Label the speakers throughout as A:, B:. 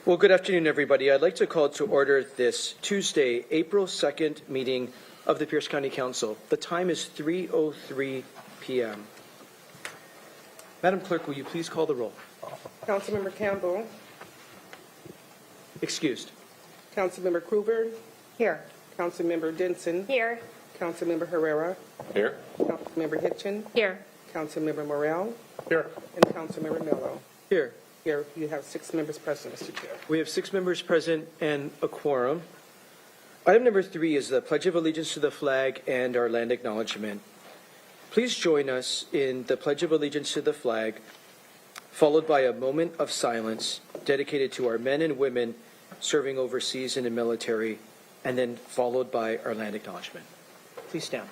A: Well, good afternoon, everybody. I'd like to call to order this Tuesday, April 2nd meeting of the Pierce County Council. The time is 3:03 p.m. Madam Clerk, will you please call the roll?
B: Councilmember Campbell.
A: Excused.
B: Councilmember Kruger.
C: Here.
B: Councilmember Denson.
C: Here.
B: Councilmember Herrera.
D: Here.
B: Councilmember Hitchin.
C: Here.
B: Councilmember Morrell.
D: Here.
B: And Councilmember Mello.
A: Here.
B: Here, you have 6 members present, Mr. Chair.
A: We have 6 members present and a quorum. Item number 3 is the Pledge of Allegiance to the flag and our land acknowledgement. Please join us in the Pledge of Allegiance to the flag, followed by a moment of silence dedicated to our men and women serving overseas in the military, and then followed by our land acknowledgement. Please stand.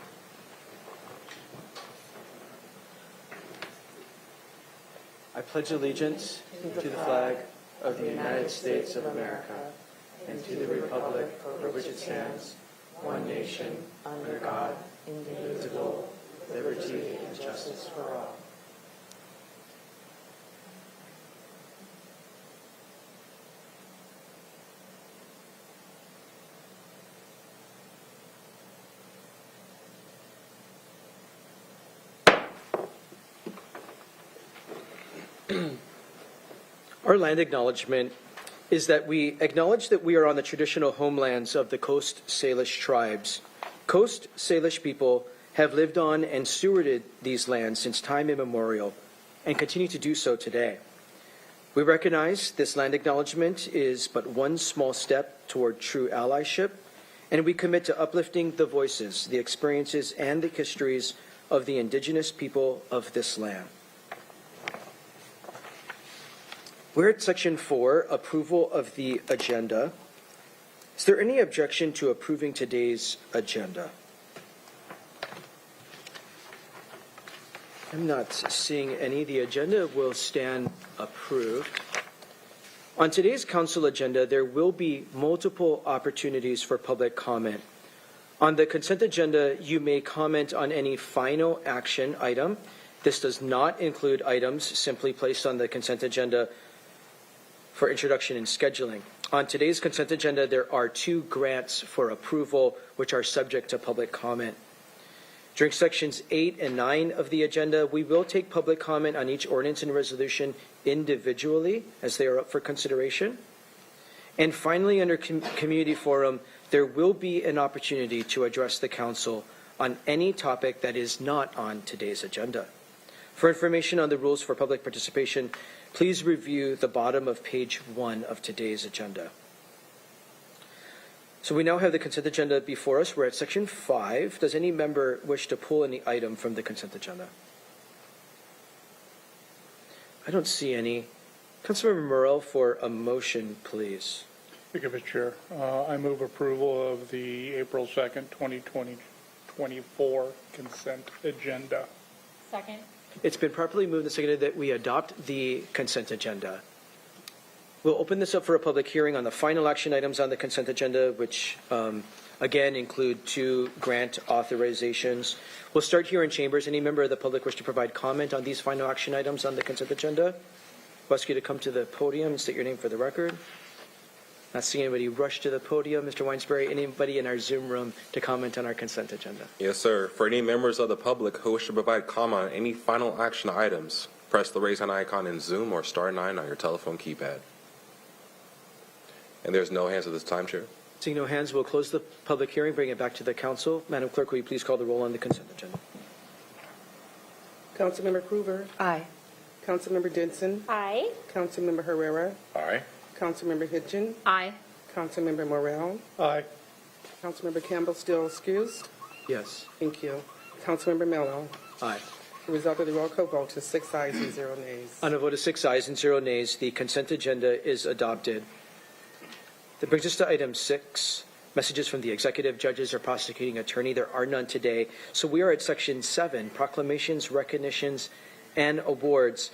A: I pledge allegiance to the flag of the United States of America and to the republic for which it stands, one nation, under God, indivisible, with liberty and justice for all. Our land acknowledgement is that we acknowledge that we are on the traditional homelands of the Coast Salish tribes. Coast Salish people have lived on and stewarded these lands since time immemorial and continue to do so today. We recognize this land acknowledgement is but one small step toward true allyship, and we commit to uplifting the voices, the experiences, and the histories of the indigenous people of this land. We're at Section 4, Approval of the Agenda. Is there any objection to approving today's agenda? I'm not seeing any. The agenda will stand approved. On today's council agenda, there will be multiple opportunities for public comment. On the consent agenda, you may comment on any final action item. This does not include items simply placed on the consent agenda for introduction and scheduling. On today's consent agenda, there are 2 grants for approval which are subject to public comment. During sections 8 and 9 of the agenda, we will take public comment on each ordinance and resolution individually as they are up for consideration. And finally, under community forum, there will be an opportunity to address the council on any topic that is not on today's agenda. For information on the rules for public participation, please review the bottom of page 1 of today's agenda. So we now have the consent agenda before us. We're at section 5. Does any member wish to pull any item from the consent agenda? I don't see any. Councilmember Morrell for a motion, please.
D: Thank you, Mr. Chair. I move approval of the April 2nd, 2024 consent agenda.
C: Second.
A: It's been properly moved and seconded that we adopt the consent agenda. We'll open this up for a public hearing on the final action items on the consent agenda, which again include 2 grant authorizations. We'll start here in chambers. Any member of the public wish to provide comment on these final action items on the consent agenda? I'll ask you to come to the podium and state your name for the record. Not seeing anybody rush to the podium. Mr. Weinsbury, anybody in our Zoom room to comment on our consent agenda?
E: Yes, sir. For any members of the public who wish to provide comment on any final action items, press the raise hand icon in Zoom or star 9 on your telephone keypad. And there's no hands at this time, Chair.
A: Seeing no hands, we'll close the public hearing, bring it back to the council. Madam Clerk, will you please call the roll on the consent agenda?
B: Councilmember Kruger.
C: Aye.
B: Councilmember Denson.
C: Aye.
B: Councilmember Herrera.
E: Aye.
B: Councilmember Hitchin.
C: Aye.
B: Councilmember Morrell.
D: Aye.
B: Councilmember Campbell still excused.
A: Yes.
B: Thank you. Councilmember Mello.
A: Aye.
B: The result of the roll call vote is 6 ayes and 0 nays.
A: On a vote of 6 ayes and 0 nays, the consent agenda is adopted. That brings us to item 6, messages from the executive, judges, or prosecuting attorney. There are none today. So we are at section 7, proclamations, recognitions, and awards.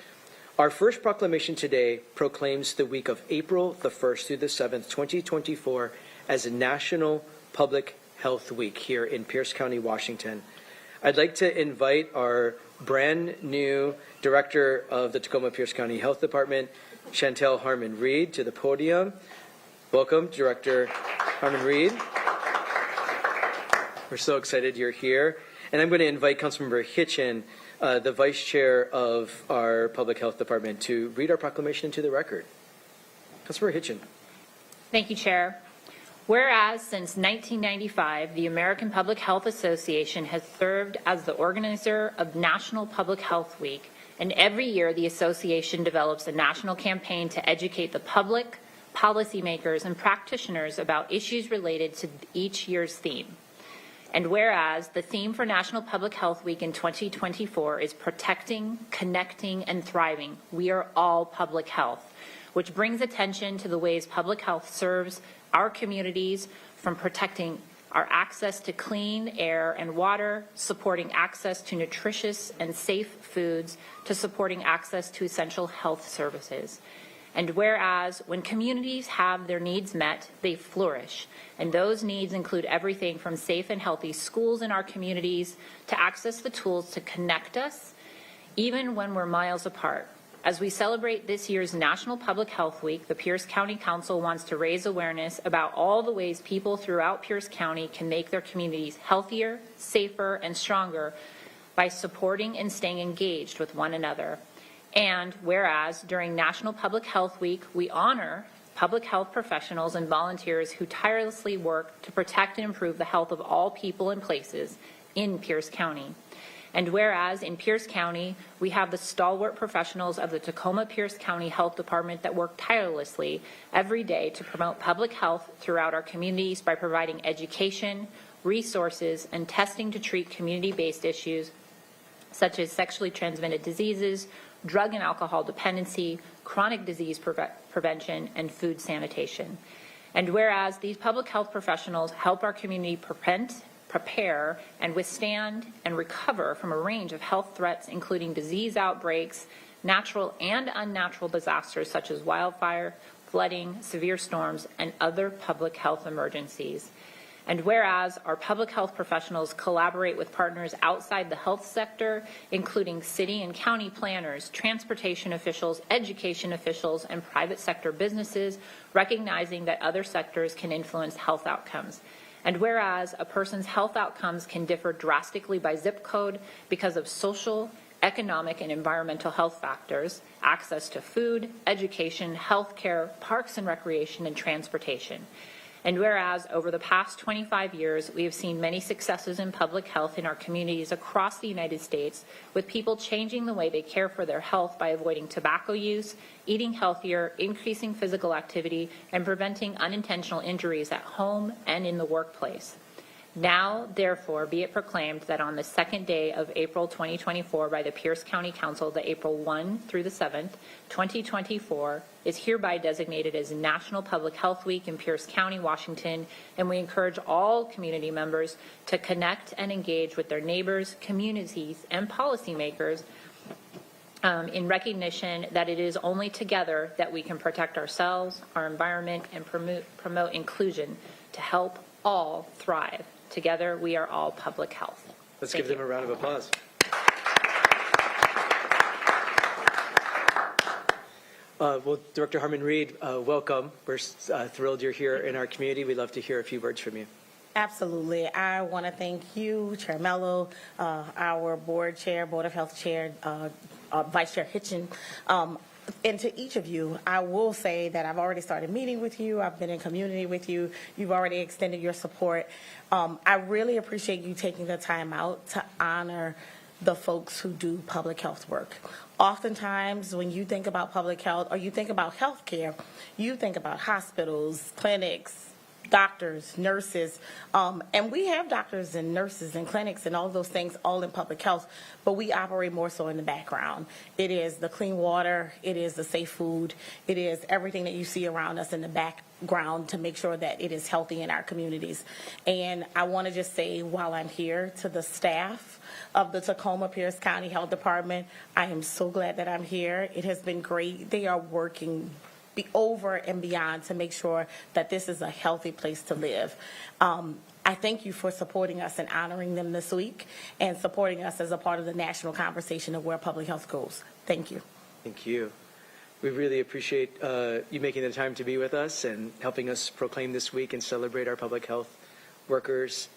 A: Our first proclamation today proclaims the week of April the 1st through the 7th, 2024 as a National Public Health Week here in Pierce County, Washington. I'd like to invite our brand new director of the Tacoma Pierce County Health Department, Chantel Harmon Reed to the podium. Welcome, Director Harmon Reed. We're so excited you're here. And I'm going to invite Councilmember Hitchin, the Vice Chair of our Public Health Department, to read our proclamation into the record. Councilmember Hitchin.
C: Thank you, Chair. Whereas since 1995, the American Public Health Association has served as the organizer of National Public Health Week, and every year the association develops a national campaign to educate the public, policymakers, and practitioners about issues related to each year's theme. And whereas the theme for National Public Health Week in 2024 is protecting, connecting, and thriving, we are all public health, which brings attention to the ways public health serves our communities, from protecting our access to clean air and water, supporting access to nutritious and safe foods, to supporting access to essential health services. And whereas when communities have their needs met, they flourish. And those needs include everything from safe and healthy schools in our communities to access the tools to connect us, even when we're miles apart. As we celebrate this year's National Public Health Week, the Pierce County Council wants to raise awareness about all the ways people throughout Pierce County can make their communities healthier, safer, and stronger by supporting and staying engaged with one another. And whereas during National Public Health Week, we honor public health professionals and volunteers who tirelessly work to protect and improve the health of all people and places in Pierce County. And whereas in Pierce County, we have the stalwart professionals of the Tacoma Pierce County Health Department that work tirelessly every day to promote public health throughout our communities by providing education, resources, and testing to treat community-based issues such as sexually transmitted diseases, drug and alcohol dependency, chronic disease prevention, and food sanitation. And whereas these public health professionals help our community prepare, and withstand and recover from a range of health threats, including disease outbreaks, natural and unnatural disasters such as wildfire, flooding, severe storms, and other public health emergencies. And whereas our public health professionals collaborate with partners outside the health sector, including city and county planners, transportation officials, education officials, and private sector businesses, recognizing that other sectors can influence health outcomes. And whereas a person's health outcomes can differ drastically by zip code because of social, economic, and environmental health factors, access to food, education, health care, parks and recreation, and transportation. And whereas over the past 25 years, we have seen many successes in public health in our communities across the United States, with people changing the way they care for their health by avoiding tobacco use, eating healthier, increasing physical activity, and preventing unintentional injuries at home and in the workplace. Now, therefore, be it proclaimed that on the second day of April 2024 by the Pierce County Council, the April 1 through the 7th, 2024, is hereby designated as National Public Health Week in Pierce County, Washington, and we encourage all community members to connect and engage with their neighbors, communities, and policymakers in recognition that it is only together that we can protect ourselves, our environment, and promote inclusion to help all thrive. Together, we are all public health.
A: Let's
C: Thank
A: give them
C: you.
A: a round of applause. Well, Director Harmon Reed, welcome. We're thrilled you're here in our community. We'd love to hear a few words from you.
F: Absolutely. I want to thank you, Chair Mello, our Board of Health Chair, Vice Chair Hitchin, and to each of you. I will say that I've already started meeting with you. I've been in community with you. You've already extended your support. I really appreciate you taking the time out to honor the folks who do public health work. Oftentimes, when you think about public health or you think about health care, you think about hospitals, clinics, doctors, nurses, and we have doctors and nurses and clinics and all those things all in public health, but we operate more so in the background. It is the clean water, it is the safe food, it is everything that you see around us in the background to make sure that it is healthy in our communities. And I want to just say while I'm here to the staff of the Tacoma Pierce County Health Department, I am so glad that I'm here. It has been great. They are working be over and beyond to make sure that this is a healthy place to live. I thank you for supporting us and honoring them this week and supporting us as a part of the national conversation of where public health goes. Thank you.
A: Thank you. We really appreciate you making the time to be with us and helping us proclaim this week and celebrate our public health workers.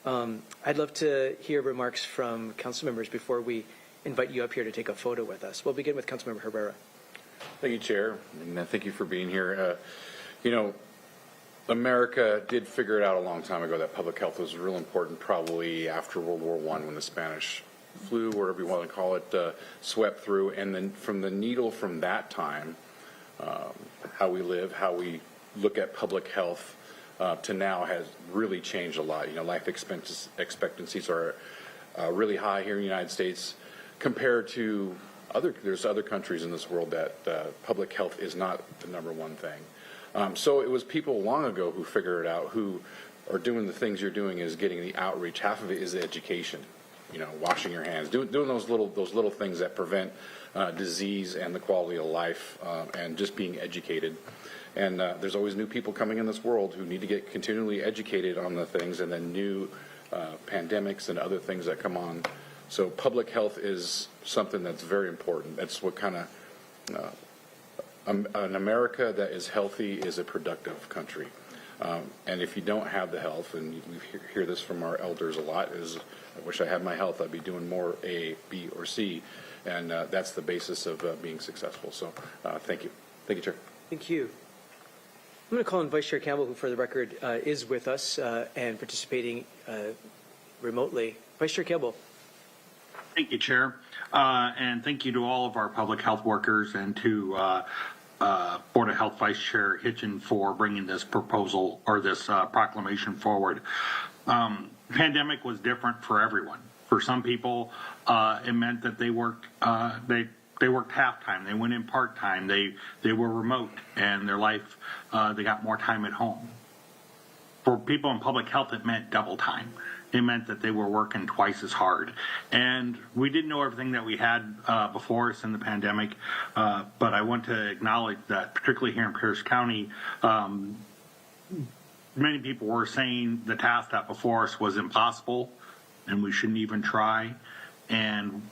A: I'd love to hear remarks from council members before we invite you up here to take a photo with us. We'll begin with Councilmember Herrera.
G: Thank you, Chair, and thank you for being here. America did figure it out a long time ago that public health was real important, probably after World War I, when the Spanish flu, whatever you want to call it, swept through. And then from the needle from that time, how we live, how we look at public health to now has really changed a lot. Life expectancies are really high here in the United States compared to there's other countries in this world that public health is not the number one thing. So it was people long ago who figured it out, who are doing the things you're doing, is getting the outreach. Half of it is education, washing your hands, doing those little things that prevent disease and the quality of life, and just being educated. And there's always new people coming in this world who need to get continually educated on the things, and then new pandemics and other things that come on. So public health is something that's very important. That's what kind of an America that is healthy is a productive country. And if you don't have the health, and we hear this from our elders a lot, is I wish I had my health, I'd be doing more A, B, or C. And that's the basis of being successful. So thank you. Thank you, Chair.
A: Thank you. I'm going to call on Vice Chair Campbell, who for the record is with us and participating remotely. Vice Chair Campbell.
H: Thank you, Chair. And thank you to all of our public health workers and to Board of Health Vice Chair Hitchen for bringing this proposal or this proclamation forward. Pandemic was different for everyone. For some people, it meant that they worked they worked half-time. They went in part-time. They were remote, and their life, they got more time at home. For people in public health, it meant double time. It meant that they were working twice as hard. And we didn't know everything that we had before us in the pandemic, but I want to acknowledge that, particularly here in Pierce County, many people were saying the task that before us was impossible, and we shouldn't even try. And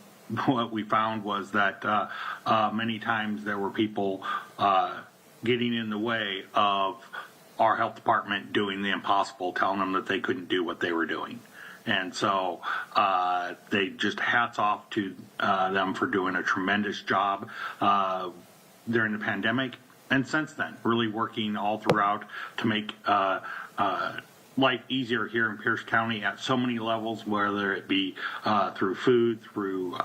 H: what we found was that many times there were people getting in the way of our health department doing the impossible, telling them that they couldn't do what they were doing. And so they just hats off to them for doing a tremendous job during the pandemic. And since then, really working all throughout to make life easier here in Pierce County at so many levels, whether it be through food, through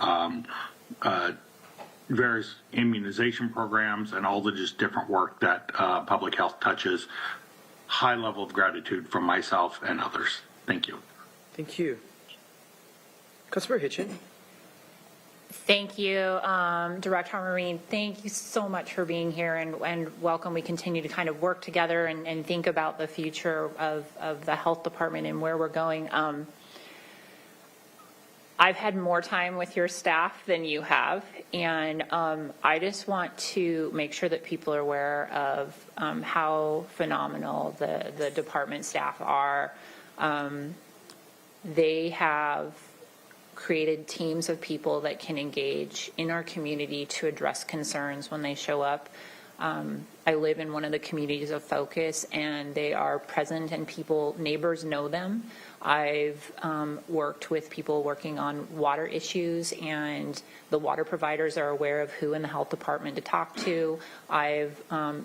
H: various immunization programs, and all the just different work that public health touches. High level of gratitude from myself and others. Thank you.
A: Thank you. Councilmember Hitchen.
C: Thank you, Director Marine. Thank you so much for being here and welcome. We continue to kind of work together and think about the future of the health department and where we're going. I've had more time with your staff than you have, and I just want to make sure that people are aware of how phenomenal the department staff are. They have created teams of people that can engage in our community to address concerns when they show up. I live in one of the communities of focus, and they are present, and neighbors know them. I've worked with people working on water issues, and the water providers are aware of who in the health department to talk to. I've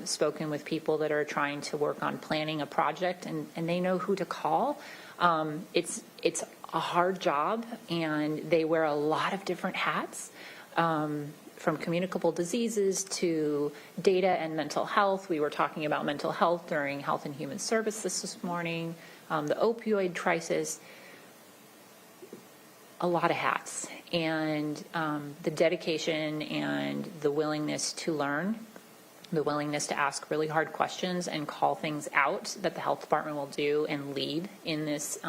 C: spoken with people that are trying to work on planning a project, and they know who to call. It's a hard job, and they wear a lot of different hats, from communicable diseases to data and mental health. We were talking about mental health during Health and Human Services this morning, the opioid crisis, a lot of hats. And the dedication and the willingness to learn, the willingness to ask really hard questions and call things out that the health department will do and lead in this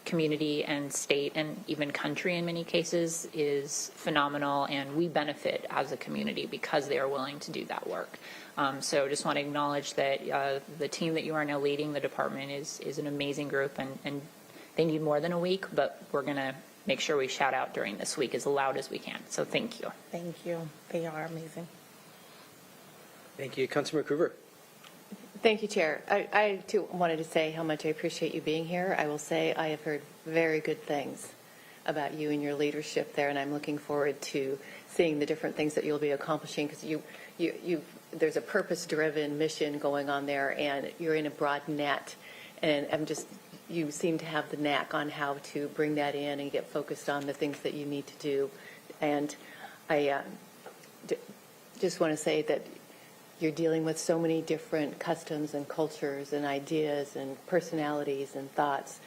C: community and state and even country in many cases is phenomenal, and we benefit as a community because they are willing to do that work. So just want to acknowledge that the team that you are now leading, the department, is an amazing group, and they need more than a week, but we're going to make sure we shout out during this week as loud as we can. So thank you.
F: Thank you. They are amazing.
A: Thank you. Councilmember Coover.
I: Thank you, Chair. I too wanted to say how much I appreciate you being here. I will say I have heard very good things about you and your leadership there, and I'm looking forward to seeing the different things that you'll be accomplishing, because there's a purpose-driven mission going on there, and you're in a broad net. And you seem to have the knack on how to bring that in and get focused on the things that you need to do. And I just want to say that you're dealing with so many different customs and cultures and ideas and personalities and thoughts,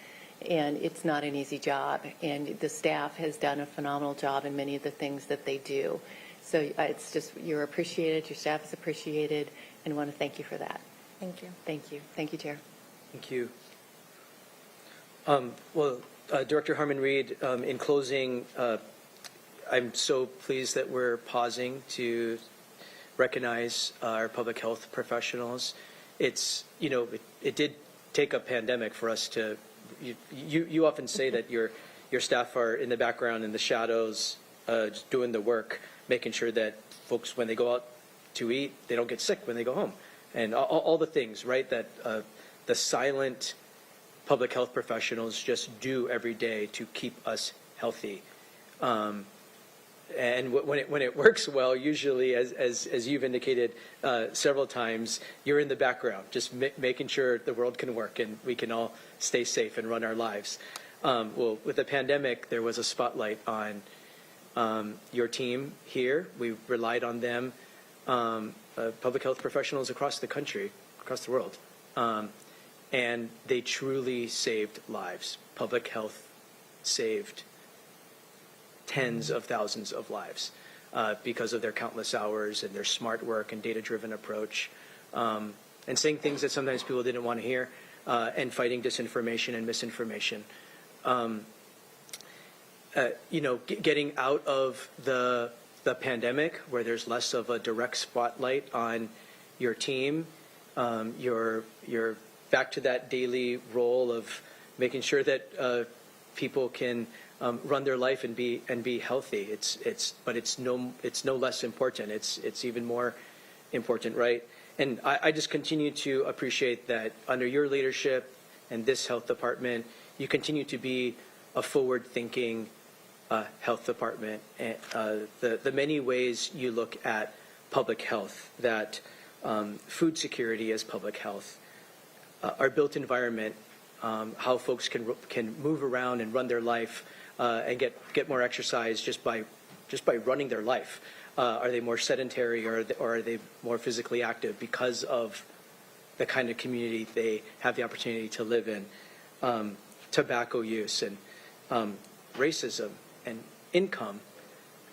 I: and it's not an easy job. And the staff has done a phenomenal job in many of the things that they do. So it's just, you're appreciated, your staff is appreciated, and I want to thank you for that.
F: Thank you.
I: Thank you. Thank you, Chair.
A: Thank you. Director Harmon Reed, in closing, I'm so pleased that we're pausing to recognize our public health professionals. It's, it did take a pandemic for us to, you often say that your staff are in the background, in the shadows, just doing the work, making sure that folks, when they go out to eat, they don't get sick when they go home. And all the things, right, that the silent public health professionals just do every day to keep us healthy. And when it works well, usually, as you've indicated several times, you're in the background, just making sure the world can work and we can all stay safe and run our lives. Well, with the pandemic, there was a spotlight on your team here. We relied on them, public health professionals across the country, across the world. And they truly saved lives. Public health saved tens of thousands of lives because of their countless hours and their smart work and data-driven approach, and saying things that sometimes people didn't want to hear, and fighting disinformation and misinformation. Getting out of the pandemic, where there's less of a direct spotlight on your team, you're back to that daily role of making sure that people can run their life and be healthy. But it's no less important. It's even more important, right? And I just continue to appreciate that under your leadership and this health department, you continue to be a forward-thinking health department. And the many ways you look at public health, that food security is public health, our built environment, how folks can move around and run their life and get more exercise just by running their life. Are they more sedentary, or are they more physically active because of the kind of community they have the opportunity to live in? Tobacco use and racism and income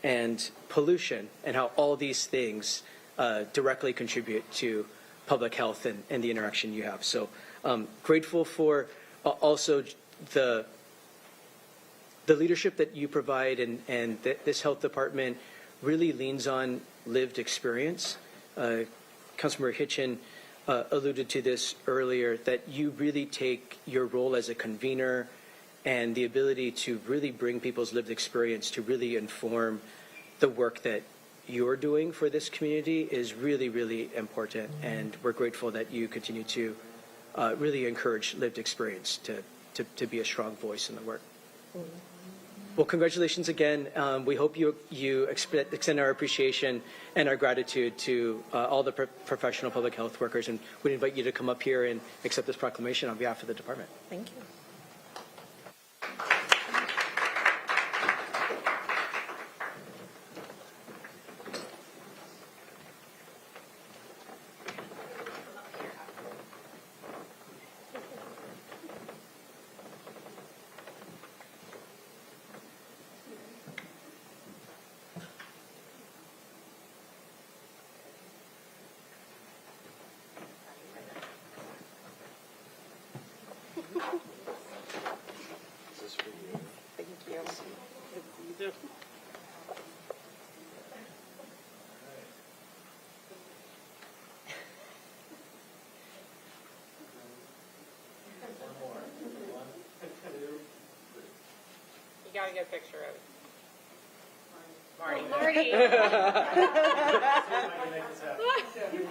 A: and pollution, and how all these things directly contribute to public health and the interaction you have. So grateful for also the leadership that you provide, and this health department really leans on lived experience. Councilmember Hitchen alluded to this earlier, that you really take your role as a convener and the ability to really bring people's lived experience to really inform the work that you're doing for this community is really, really important. And we're grateful that you continue to really encourage lived experience to be a strong voice in the work. Well, congratulations again. We hope you extend our appreciation and our gratitude to all the professional public health workers, and we invite you to come up here and accept this proclamation on behalf of the department.
F: Thank you.
C: You got to get a picture of it.
J: Marty.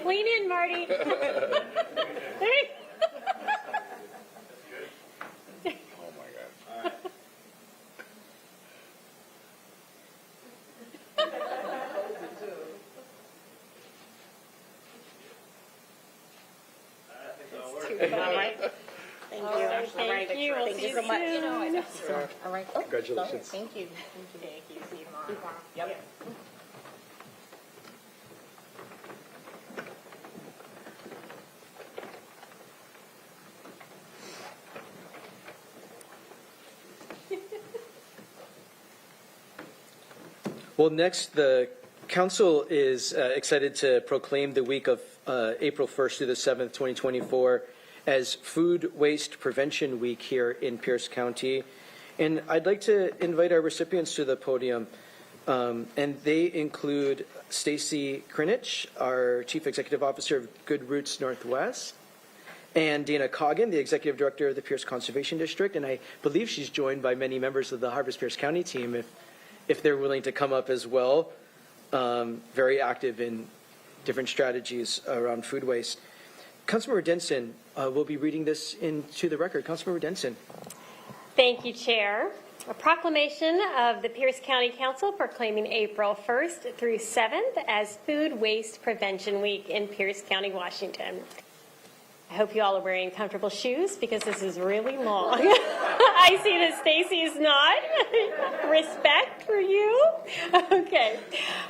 J: Lean in, Marty.
F: Thank you.
J: Thank you. We'll see you
F: so much.
J: soon.
F: All right.
A: Congratulations.
F: Thank you.
C: Thank you. See you tomorrow.
F: Yep.
A: Well, next, the council is excited to proclaim the week of April 1st through the 7th, 2024, as Food Waste Prevention Week here in Pierce County. And I'd like to invite our recipients to the podium. And they include Stacy Krinich, our Chief Executive Officer of Good Roots Northwest, and Dana Coggin, the Executive Director of the Pierce Conservation District. And I believe she's joined by many members of the Harvest Pierce County team if they're willing to come up as well. Very active in different strategies around food waste. Councilmember Denson will be reading this into the record. Councilmember Denson.
J: Thank you, Chair. A proclamation of the Pierce County Council proclaiming April 1st through 7th as Food Waste Prevention Week in Pierce County, Washington. I hope you all are wearing comfortable shoes because this is really long. I see that Stacy is not. Respect for you. Okay.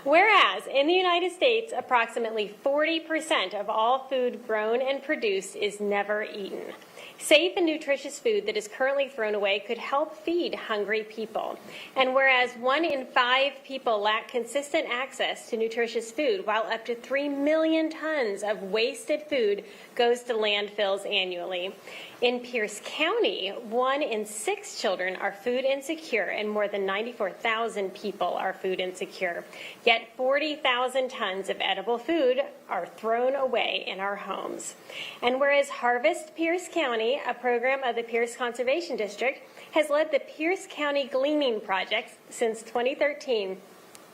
J: Whereas in the United States, approximately 40% of all food grown and produced is never eaten. Safe and nutritious food that is currently thrown away could help feed hungry people. And whereas 1 in 5 people lack consistent access to nutritious food, while up to 3 million tons of wasted food goes to landfills annually. In Pierce County, 1 in 6 children are food insecure and more than 94,000 people are food insecure. Yet 40,000 tons of edible food are thrown away in our homes. And whereas Harvest Pierce County, a program of the Pierce Conservation District, has led the Pierce County Gleaning Project since 2013,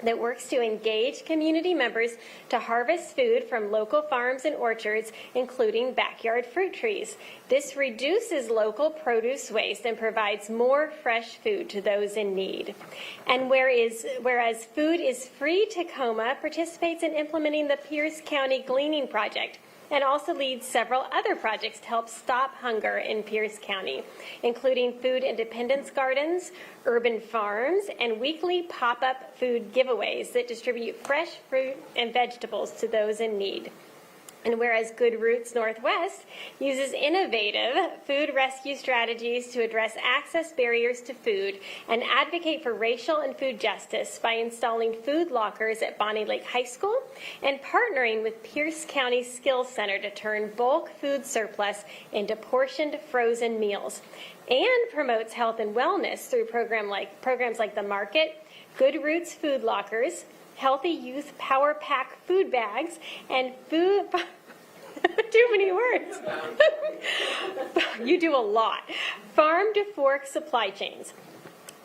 J: that works to engage community members to harvest food from local farms and orchards, including backyard fruit trees. This reduces local produce waste and provides more fresh food to those in need. And whereas Food is Free Tacoma participates in implementing the Pierce County Gleaning Project, and also leads several other projects to help stop hunger in Pierce County, including food independence gardens, urban farms, and weekly pop-up food giveaways that distribute fresh fruit and vegetables to those in need. And whereas Good Roots Northwest uses innovative food rescue strategies to address access barriers to food and advocate for racial and food justice by installing food lockers at Bonnie Lake High School and partnering with Pierce County Skills Center to turn bulk food surplus into portioned frozen meals, and promotes health and wellness through programs like The Market, Good Roots Food Lockers, Healthy Youth Power Pack food bags, and food... Too many words. You do a lot. Farm to fork supply chains.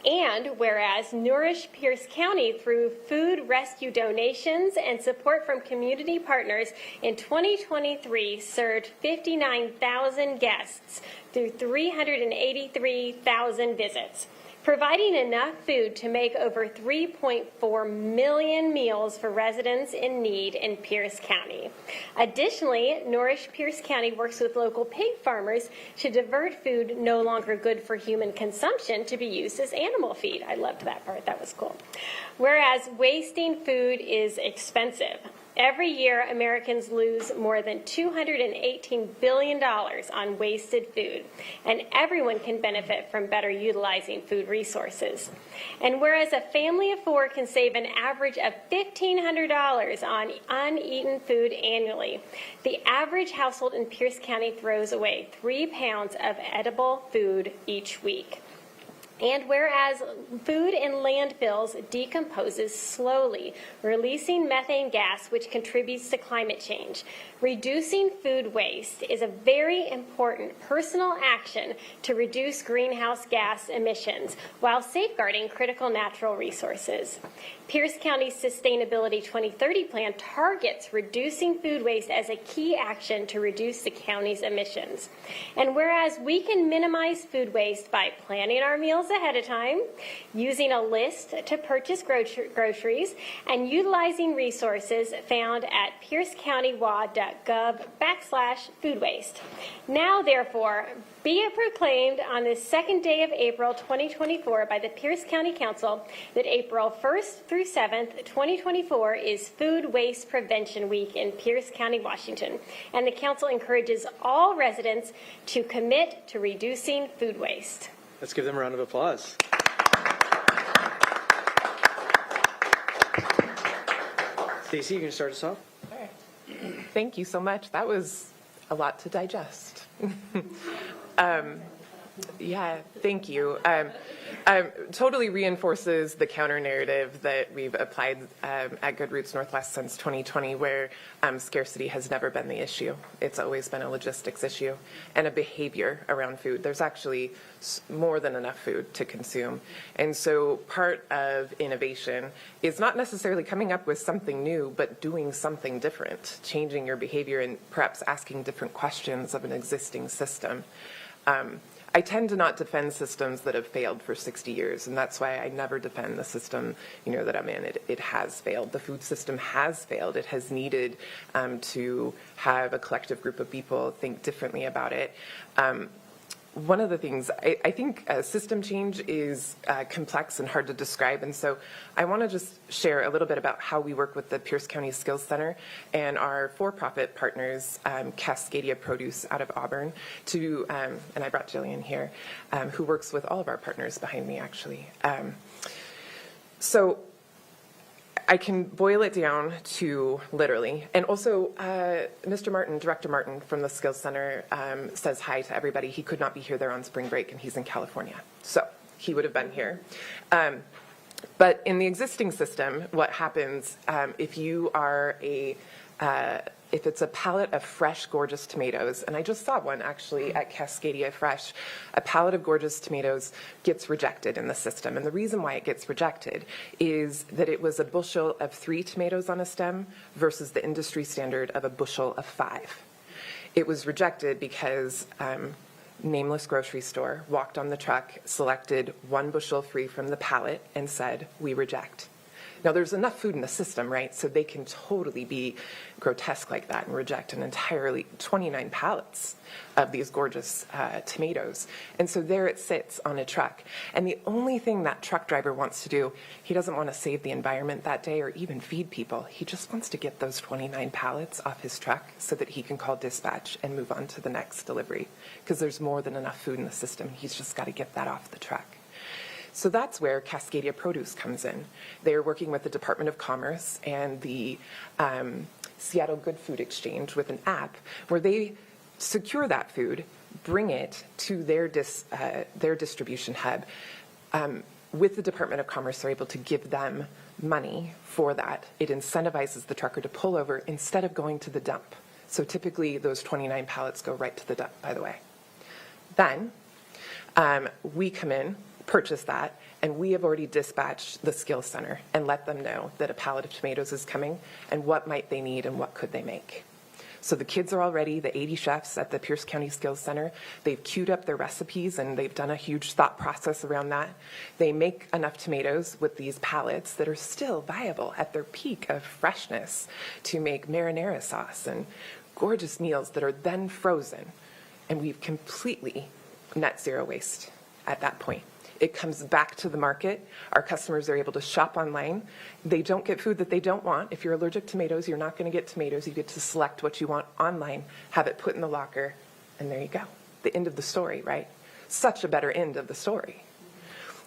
J: And whereas Nourish Pierce County, through food rescue donations and support from community partners, in 2023 served 59,000 guests through 383,000 visits, providing enough food to make over 3.4 million meals for residents in need in Pierce County. Additionally, Nourish Pierce County works with local pig farmers to divert food no longer good for human consumption to be used as animal feed. I loved that part. That was cool. Whereas wasting food is expensive. Every year, Americans lose more than $218 billion on wasted food, and everyone can benefit from better utilizing food resources. And whereas a family of 4 can save an average of $1,500 on uneaten food annually, the average household in Pierce County throws away 3 pounds of edible food each week. And whereas food in landfills decomposes slowly, releasing methane gas, which contributes to climate change, reducing food waste is a very important personal action to reduce greenhouse gas emissions while safeguarding critical natural resources. Pierce County's Sustainability 2030 plan targets reducing food waste as a key action to reduce the county's emissions. And whereas we can minimize food waste by planning our meals ahead of time, using a list to purchase groceries, and utilizing resources found at piercecountywa.gov/food waste. Now, therefore, be it proclaimed on the second day of April 2024 by the Pierce County Council that April 1st through 7th, 2024 is Food Waste Prevention Week in Pierce County, Washington. And the council encourages all residents to commit to reducing food waste.
A: Let's give them a round of applause. Stacey, you can start us off.
K: Thank you so much. That was a lot to digest. Yeah, thank you. Totally reinforces the counter narrative that we've applied at Good Roots Northwest since 2020, where scarcity has never been the issue. It's always been a logistics issue and a behavior around food. There's actually more than enough food to consume. And so part of innovation is not necessarily coming up with something new, but doing something different, changing your behavior and perhaps asking different questions of an existing system. I tend to not defend systems that have failed for 60 years, and that's why I never defend the system, that I'm in. It has failed. The food system has failed. It has needed to have a collective group of people think differently about it. One of the things, I think system change is complex and hard to describe, and so I want to just share a little bit about how we work with the Pierce County Skills Center and our for-profit partners, Cascadia Produce out of Auburn, and I brought Jillian here, who works with all of our partners behind me, actually. So I can boil it down to literally, and also Mr. Martin, Director Martin from the Skills Center says hi to everybody. He could not be here. They're on spring break and he's in California. So he would have been here. But in the existing system, what happens if you are if it's a pallet of fresh, gorgeous tomatoes, and I just saw one actually at Cascadia Fresh, a pallet of gorgeous tomatoes gets rejected in the system. And the reason why it gets rejected is that it was a bushel of 3 tomatoes on a stem versus the industry standard of a bushel of 5. It was rejected because nameless grocery store walked on the truck, selected 1 bushel free from the pallet, and said, "We reject." Now, there's enough food in the system, right, so they can totally be grotesque like that and reject an entirely 29 pallets of these gorgeous tomatoes. And so there it sits on a truck. And the only thing that truck driver wants to do, he doesn't want to save the environment that day or even feed people. He just wants to get those 29 pallets off his truck so that he can call dispatch and move on to the next delivery, because there's more than enough food in the system. He's just got to get that off the truck. So that's where Cascadia Produce comes in. They're working with the Department of Commerce and the Seattle Good Food Exchange with an app where they secure that food, bring it to their distribution hub. With the Department of Commerce, they're able to give them money for that. It incentivizes the trucker to pull over instead of going to the dump. So typically those 29 pallets go right to the dump, by the way. Then we come in, purchase that, and we have already dispatched the Skills Center and let them know that a pallet of tomatoes is coming and what might they need and what could they make. So the kids are all ready, the 80 chefs at the Pierce County Skills Center. They've queued up their recipes and they've done a huge thought process around that. They make enough tomatoes with these pallets that are still viable at their peak of freshness to make marinara sauce and gorgeous meals that are then frozen. And we've completely net zero waste at that point. It comes back to the market. Our customers are able to shop online. They don't get food that they don't want. If you're allergic to tomatoes, you're not going to get tomatoes. You get to select what you want online, have it put in the locker, and there you go. The end of the story, right? Such a better end of the story.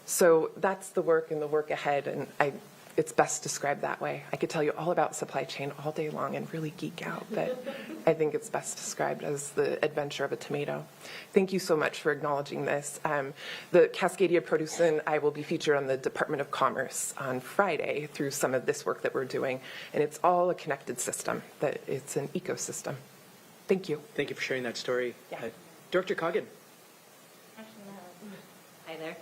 K: So that's the work and the work ahead, and I it's best described that way. I could tell you all about supply chain all day long and really geek out, but I think it's best described as the adventure of a tomato. Thank you so much for acknowledging this. The Cascadia Produce and I will be featured on the Department of Commerce on Friday through some of this work that we're doing, and it's all a connected system, that it's an ecosystem. Thank you.
A: Thank you for sharing that story.
K: Yeah.
A: Director Coggin.
L: Hi there.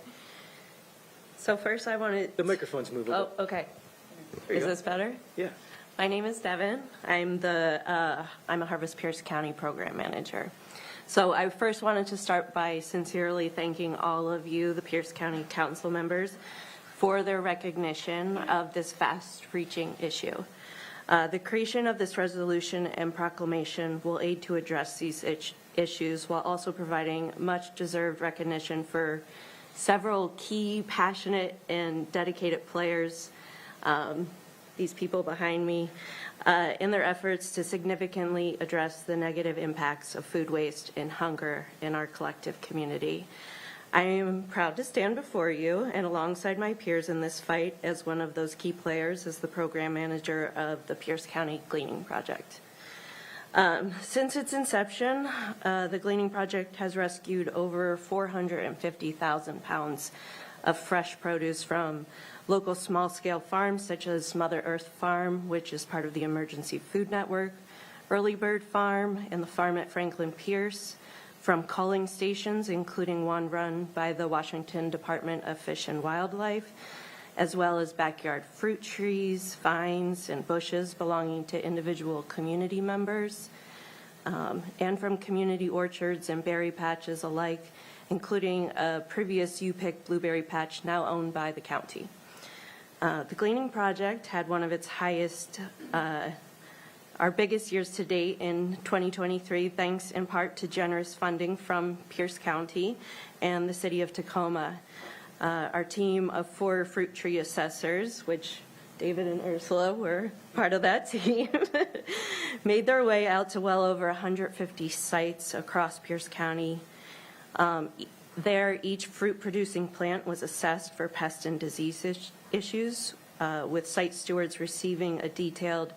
L: So first I wanted...
A: The microphone's movable.
L: Oh, okay.
A: There you
L: Is
A: go.
L: this better?
A: Yeah.
L: My name is Devin. I'm a Harvest Pierce County Program Manager. So I first wanted to start by sincerely thanking all of you, the Pierce County Council members, for their recognition of this fast-reaching issue. The creation of this resolution and proclamation will aid to address these issues while also providing much-deserved recognition for several key, passionate, and dedicated players, these people behind me, in their efforts to significantly address the negative impacts of food waste and hunger in our collective community. I am proud to stand before you and alongside my peers in this fight as one of those key players as the program manager of the Pierce County Gleaning Project. Since its inception, the Gleaning Project has rescued over 450,000 pounds of fresh produce from local small-scale farms such as Mother Earth Farm, which is part of the Emergency Food Network, Early Bird Farm, and the farm at Franklin Pierce, from culling stations, including one run by the Washington Department of Fish and Wildlife, as well as backyard fruit trees, vines, and bushes belonging to individual community members, and from community orchards and berry patches alike, including a previous U-Pick blueberry patch now owned by the county. The Gleaning Project had one of its highest, our biggest years to date in 2023, thanks in part to generous funding from Pierce County and the City of Tacoma. Our team of 4 fruit tree assessors, which David and Ursula were part of that team, made their way out to well over 150 sites across Pierce County. There, each fruit-producing plant was assessed for pest and disease issues, with site stewards receiving a detailed,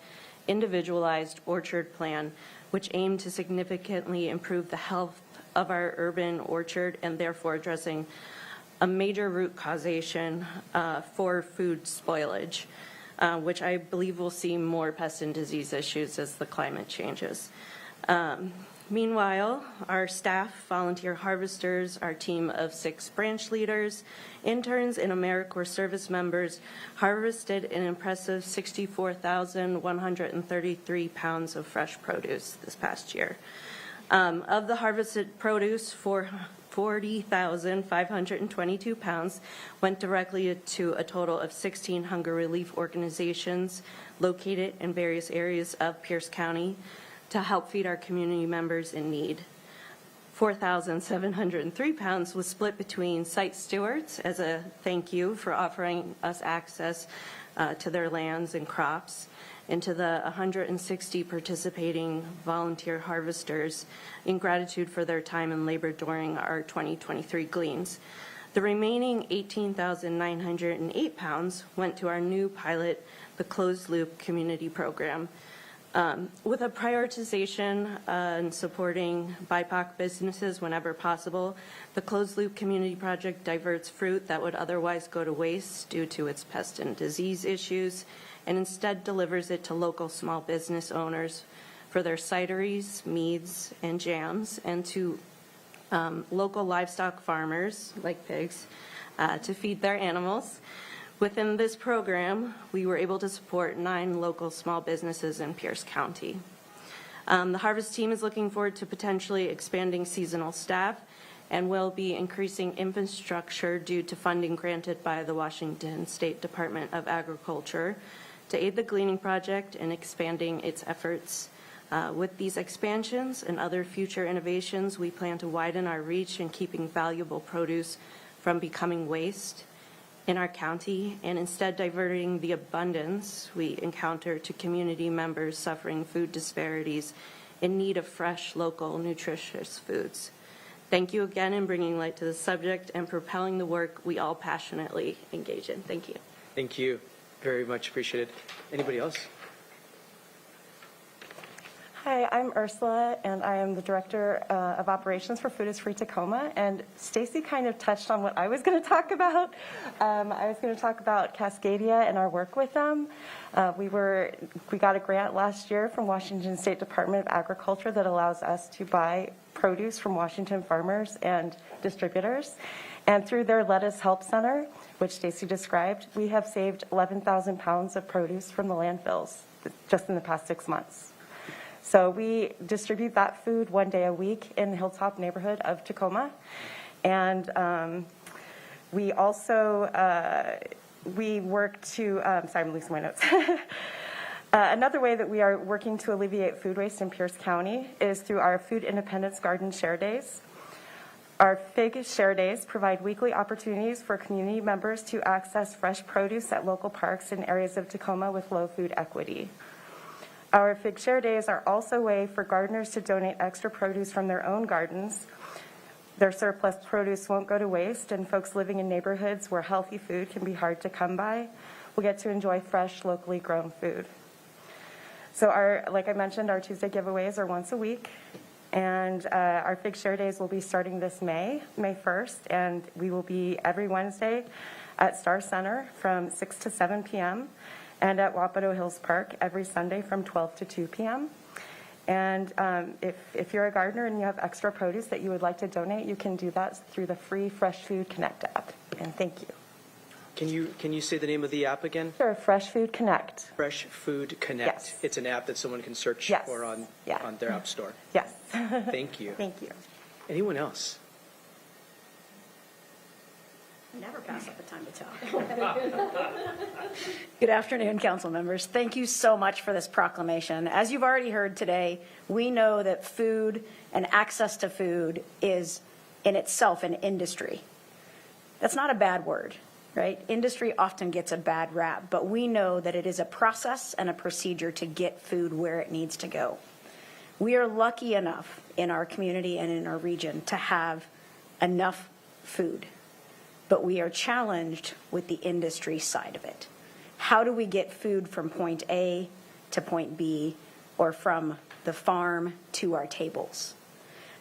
L: individualized orchard plan, which aimed to significantly improve the health of our urban orchard and therefore addressing a major root causation for food spoilage, which I believe will see more pest and disease issues as the climate changes. Meanwhile, our staff, volunteer harvesters, our team of 6 branch leaders, interns, and AmeriCorps service members harvested an impressive 64,133 pounds of fresh produce this past year. Of the harvested produce, 40,522 pounds went directly to a total of 16 hunger relief organizations located in various areas of Pierce County to help feed our community members in need. 4,703 pounds was split between site stewards as a thank you for offering us access to their lands and crops, and to the 160 participating volunteer harvesters in gratitude for their time and labor during our 2023 gleans. The remaining 18,908 pounds went to our new pilot, the Closed Loop Community Program. With a prioritization and supporting BIPOC businesses whenever possible, the Closed Loop Community Project diverts fruit that would otherwise go to waste due to its pest and disease issues, and instead delivers it to local small business owners for their cideries, meads, and jams, and to local livestock farmers, like pigs, to feed their animals. Within this program, we were able to support 9 local small businesses in Pierce County. The Harvest team is looking forward to potentially expanding seasonal staff and will be increasing infrastructure due to funding granted by the Washington State Department of Agriculture to aid the Gleaning Project in expanding its efforts. With these expansions and other future innovations, we plan to widen our reach in keeping valuable produce from becoming waste in our county, and instead diverting the abundance we encounter to community members suffering food disparities in need of fresh, local, nutritious foods. Thank you again in bringing light to the subject and propelling the work we all passionately engage in. Thank you.
A: Thank you. Very much appreciated. Anybody else?
M: Hi, I'm Ursula, and I am the Director of Operations for Food is Free Tacoma. And Stacy kind of touched on what I was going to talk about. I was going to talk about Cascadia and our work with them. We got a grant last year from Washington State Department of Agriculture that allows us to buy produce from Washington farmers and distributors. And through their Lettuce Help Center, which Stacy described, we have saved 11,000 pounds of produce from the landfills just in the past 6 months. So we distribute that food 1 day a week in the Hilltop neighborhood of Tacoma. And we also, we work to, sorry, I'm losing my notes. Another way that we are working to alleviate food waste in Pierce County is through our Food Independence Garden Share Days. Our FIG Share Days provide weekly opportunities for community members to access fresh produce at local parks in areas of Tacoma with low food equity. Our Fig Share Days are also a way for gardeners to donate extra produce from their own gardens. Their surplus produce won't go to waste, and folks living in neighborhoods where healthy food can be hard to come by will get to enjoy fresh, locally grown food. So like I mentioned, our Tuesday giveaways are once a week, and our Fig Share Days will be starting this May 1st, and we will be every Wednesday at Star Center from 6 to 7 p.m., and at Wapato Hills Park every Sunday from 12 to 2 p.m. And if you're a gardener and you have extra produce that you would like to donate, you can do that through the free Fresh Food Connect app. And thank you.
A: Can you say the name of the app again?
M: Sure, Fresh Food Connect.
A: Fresh Food Connect.
M: Yes.
A: It's an app that someone can search
M: Yes.
A: for on their app store.
M: Yes.
A: Thank you.
M: Thank you.
A: Anyone else?
N: Never pass up the time to talk. Good afternoon, council members. Thank you so much for this proclamation. As you've already heard today, we know that food and access to food is in itself an industry. That's not a bad word, right? Industry often gets a bad rap, but we know that it is a process and a procedure to get food where it needs to go. We are lucky enough in our community and in our region to have enough food. But we are challenged with the industry side of it. How do we get food from point A to point B, or from the farm to our tables?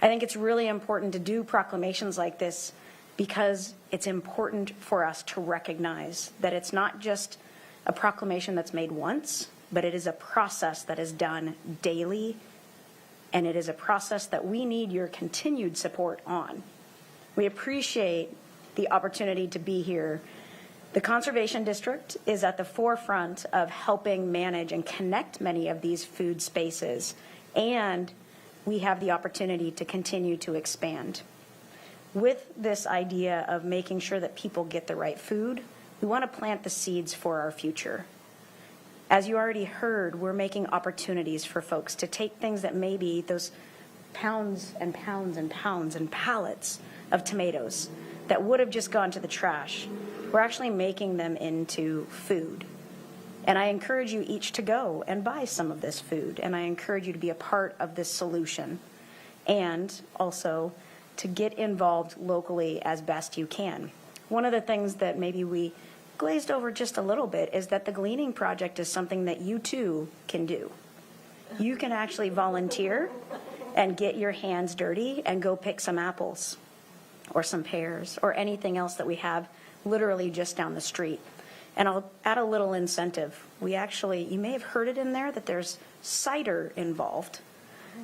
N: I think it's really important to do proclamations like this because it's important for us to recognize that it's not just a proclamation that's made once, but it is a process that is done daily, and it is a process that we need your continued support on. We appreciate the opportunity to be here. The Conservation District is at the forefront of helping manage and connect many of these food spaces, and we have the opportunity to continue to expand. With this idea of making sure that people get the right food, we want to plant the seeds for our future. As you already heard, we're making opportunities for folks to take things that maybe those pounds and pounds and pounds and pallets of tomatoes that would have just gone to the trash. We're actually making them into food. And I encourage you each to go and buy some of this food. And I encourage you to be a part of this solution. And also to get involved locally as best you can. One of the things that maybe we glazed over just a little bit is that the Gleaning Project is something that you too can do. You can actually volunteer and get your hands dirty and go pick some apples or some pears or anything else that we have literally just down the street. And I'll add a little incentive. You may have heard it in there that there's cider involved.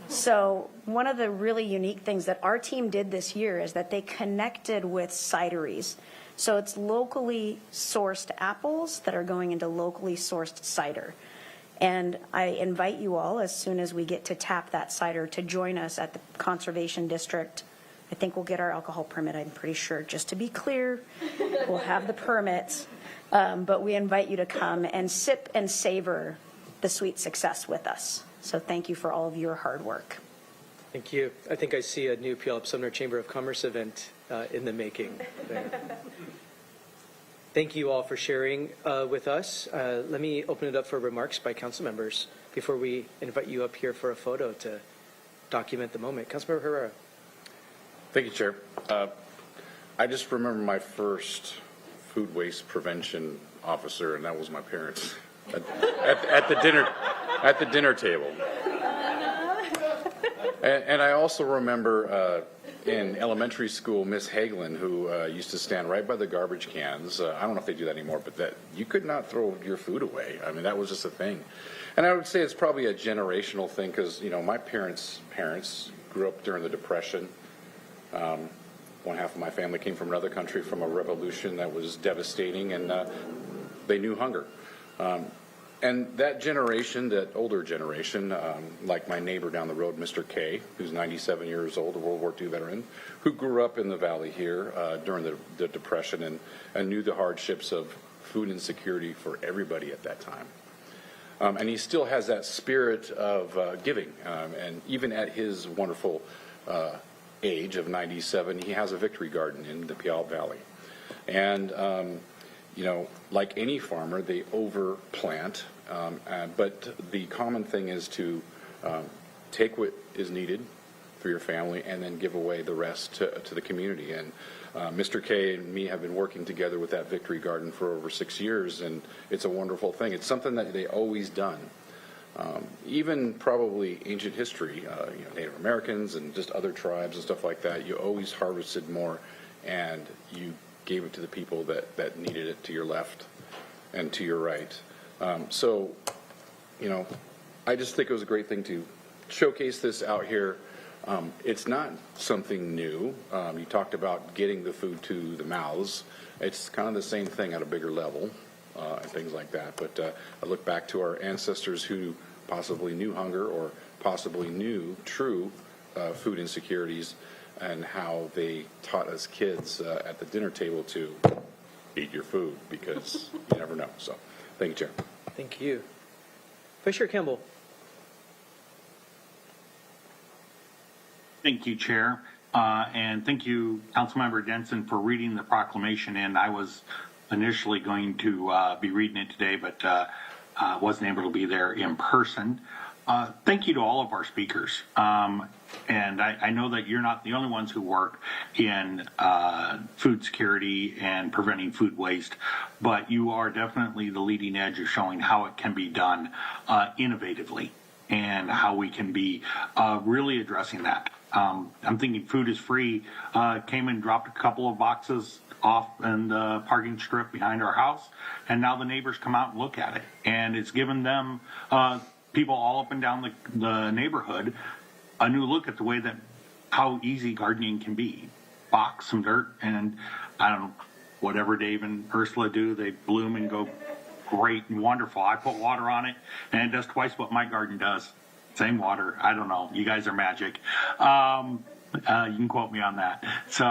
N: So one of the really unique things that our team did this year is that they connected with cideries. So it's locally sourced apples that are going into locally sourced cider. And I invite you all, as soon as we get to tap that cider, to join us at the Conservation District. I think we'll get our alcohol permit, I'm pretty sure. Just to be clear, we'll have the permits. But we invite you to come and sip and savor the sweet success with us. So thank you for all of your hard work.
A: Thank you. I think I see a new Puyallup-Sumner Chamber of Commerce event in the making there. Thank you all for sharing with us. Let me open it up for remarks by council members before we invite you up here for a photo to document the moment. Councilmember Herrera.
G: Thank you, Chair. I just remember my first food waste prevention officer, and that was my parents at the dinner table. And I also remember in elementary school, Miss Hagelin, who used to stand right by the garbage cans. I don't know if they do that anymore, but that you could not throw your food away. I mean, that was just a thing. And I would say it's probably a generational thing because, you know, my parents grew up during the Depression. One half of my family came from another country from a revolution that was devastating, and they knew hunger. And that generation, that older generation, like my neighbor down the road, Mr. K, who's 97 years old, a World War II veteran, who grew up in the valley here during the Depression and knew the hardships of food insecurity for everybody at that time. And he still has that spirit of giving. And even at his wonderful age of 97, he has a victory garden in the Puyallup Valley. And, you know, like any farmer, they overplant. But the common thing is to take what is needed for your family and then give away the rest to the community. And Mr. K and me have been working together with that Victory Garden for over 6 years, and it's a wonderful thing. It's something that they always done. Even probably ancient history, you know, Native Americans and just other tribes and stuff like that, you always harvested more and you gave it to the people that needed it, to your left and to your right. So, you know, I just think it was a great thing to showcase this out here. It's not something new. You talked about getting the food to the mouths. It's kind of the same thing at a bigger level and things like that. But I look back to our ancestors who possibly knew hunger or possibly knew true food insecurities and how they taught us kids at the dinner table to eat your food because you never know. So thank you, Chair.
A: Thank you. Vice Chair Campbell.
H: Thank you, Chair. And thank you, Councilmember Denson, for reading the proclamation. And I was initially going to be reading it today, but wasn't able to be there in person. Thank you to all of our speakers. And I know that you're not the only ones who work in food security and preventing food waste, but you are definitely the leading edge of showing how it can be done innovatively and how we can be really addressing that. I'm thinking Food is Free came and dropped a couple of boxes off in the parking strip behind our house, and now the neighbors come out and look at it. And it's given them, people all up and down the neighborhood, a new look at the way that how easy gardening can be. Box some dirt, and I don't know, whatever Dave and Ursula do, they bloom and go great and wonderful. I put water on it, and it does twice what my garden does. Same water. I don't know. You guys are magic. You can quote me on that. So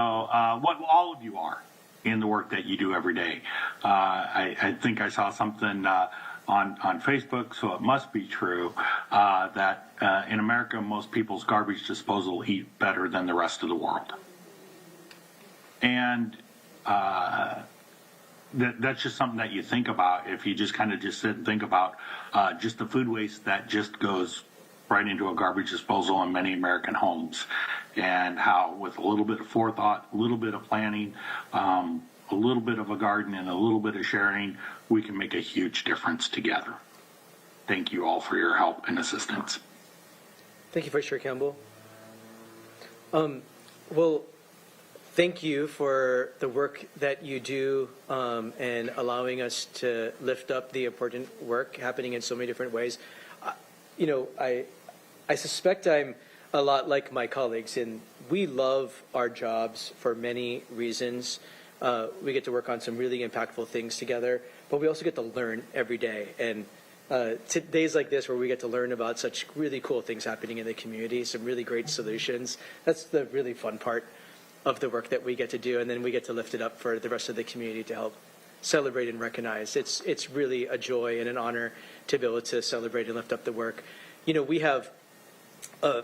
H: what all of you are in the work that you do every day. I think I saw something on Facebook, so it must be true, that in America, most people's garbage disposal eat better than the rest of the world. And that's just something that you think about if you just kind of just sit and think about just the food waste that just goes right into a garbage disposal in many American homes, and how with a little bit of forethought, a little bit of planning, a little bit of a garden, and a little bit of sharing, we can make a huge difference together. Thank you all for your help and assistance.
A: Thank you, Vice Chair Campbell. Well, thank you for the work that you do and allowing us to lift up the important work happening in so many different ways. You know, I suspect I'm a lot like my colleagues, and we love our jobs for many reasons. We get to work on some really impactful things together, but we also get to learn every day. And days like this where we get to learn about such really cool things happening in the community, some really great solutions, that's the really fun part of the work that we get to do. And then we get to lift it up for the rest of the community to help celebrate and recognize. It's really a joy and an honor to be able to celebrate and lift up the work. You know, we have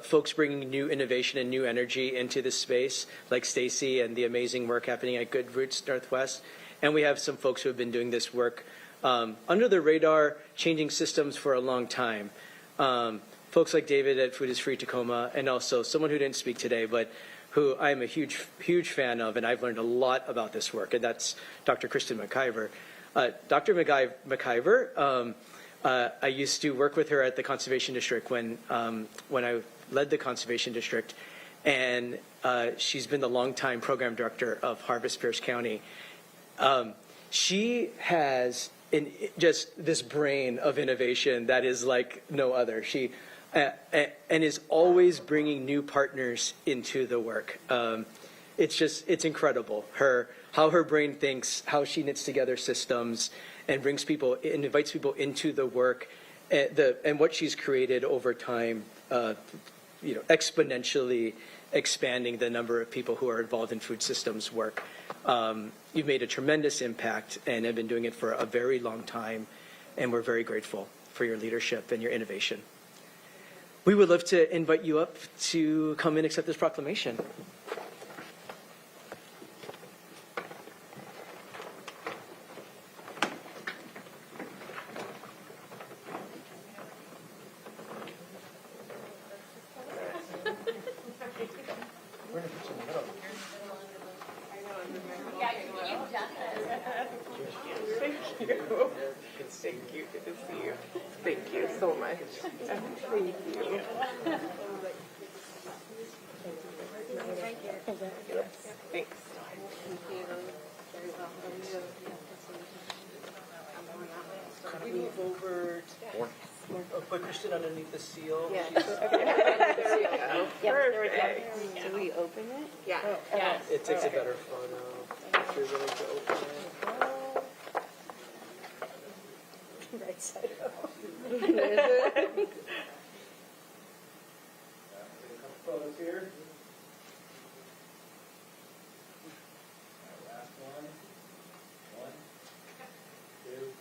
A: folks bringing new innovation and new energy into this space, like Stacy and the amazing work happening at Good Roots Northwest. And we have some folks who have been doing this work under the radar, changing systems for a long time. Folks like David at Food is Free Tacoma, and also someone who didn't speak today, but who I'm a huge fan of, and I've learned a lot about this work, and that's Dr. Kristen McIver. Dr. McIver, I used to work with her at the Conservation District when I led the Conservation District, and she's been the longtime program director of Harvest Pierce County. She has just this brain of innovation that is like no other. She and is always bringing new partners into the work. It's incredible how her brain thinks, how she knits together systems, and brings people and invites people into the work, and what she's created over time. Exponentially expanding the number of people who are involved in food systems work. You've made a tremendous impact and have been doing it for a very long time, and we're very grateful for your leadership and your innovation. We would love to invite you up to come and accept this proclamation.
K: Thank you. Good to see you. Thank you so much. Thank you. Thanks.
A: Could we move over to put Kristen underneath the seal?
L: Yeah.
K: Perfect.
L: Do we open it?
K: Yeah.
A: It takes a better photo if you're willing to open it.
L: Right side up.
A: Photos here. Last one. One, two.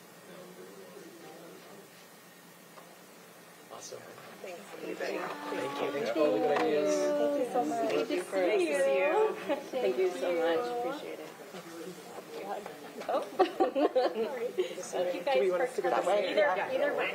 A: Awesome.
K: Thanks, everybody.
A: Thank you. Thanks for all the good ideas.
L: Thank you so much.
K: Thank you for nice to see you.
L: Thank you so much. Appreciate it.
K: Do we want us to go that way?
J: Either way.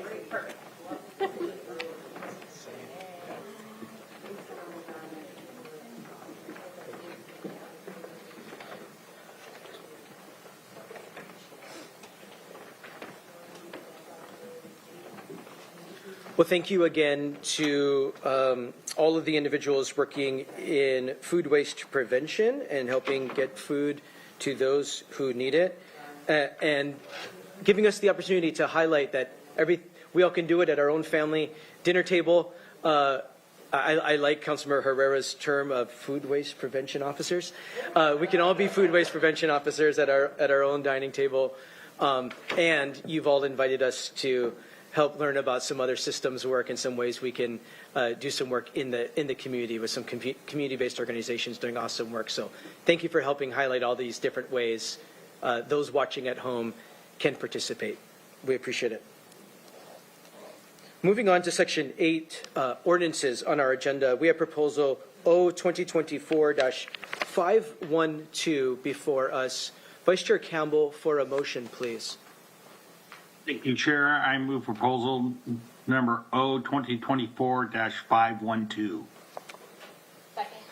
A: Well, thank you again to all of the individuals working in food waste prevention and helping get food to those who need it, and giving us the opportunity to highlight that we all can do it at our own family dinner table. I like Councilmember Herrera's term of food waste prevention officers. We can all be food waste prevention officers at our own dining table, and you've all invited us to help learn about some other systems work and some ways we can do some work in the community with some community-based organizations doing awesome work. So thank you for helping highlight all these different ways those watching at home can participate. We appreciate it. Moving on to Section 8, ordinances on our agenda, we have Proposal O 2024-512 before us. Vice Chair Campbell, for a motion, please.
H: Thank you, Chair. I move proposal number O 2024-512.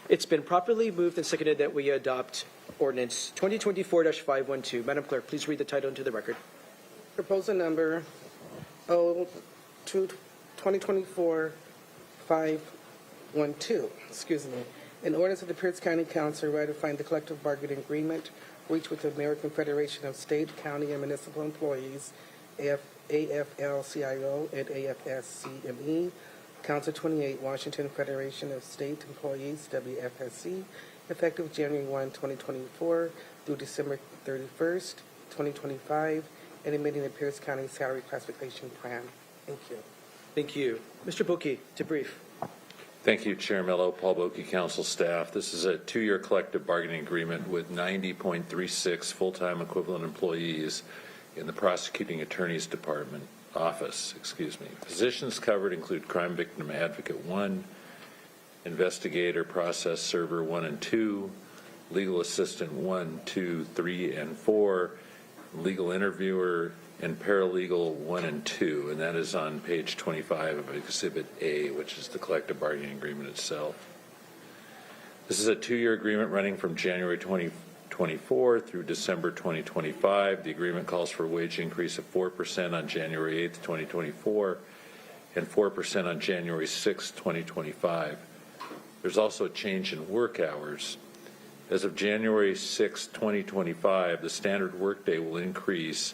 A: It's been properly moved and seconded that we adopt ordinance 2024-512. Madam Clerk, please read the title into the record.
B: Proposal number 2024-512, excuse me. An ordinance of the Pierce County Council ratifying the collective bargaining agreement reached with the American Federation of State, County, and Municipal Employees, AFL-CIO, and AFS-CME, Council 28, Washington Federation of State Employees, WFSC, effective January 1, 2024 through December 31st, 2025, and amending the Pierce County Salary Classification Plan. Thank you.
A: Thank you. Mr. Boki, to brief.
O: Thank you, Chair Mello, Paul Boki, Council staff. This is a 2-year collective bargaining agreement with 90.36 full-time equivalent employees in the Prosecuting Attorney's Department office. Positions covered include Crime Victim Advocate 1, Investigator Process Server 1 and 2, Legal Assistant 1, 2, 3, and 4, Legal Interviewer, and Paralegal 1 and 2, and that is on page 25 of Exhibit A, which is the collective bargaining agreement itself. This is a 2-year agreement running from January 1, 2024 through December 2025. The agreement calls for a wage increase of 4% on January 8th, 2024, and 4% on January 6th, 2025. There's also a change in work hours. As of January 6, 2025, the standard workday will increase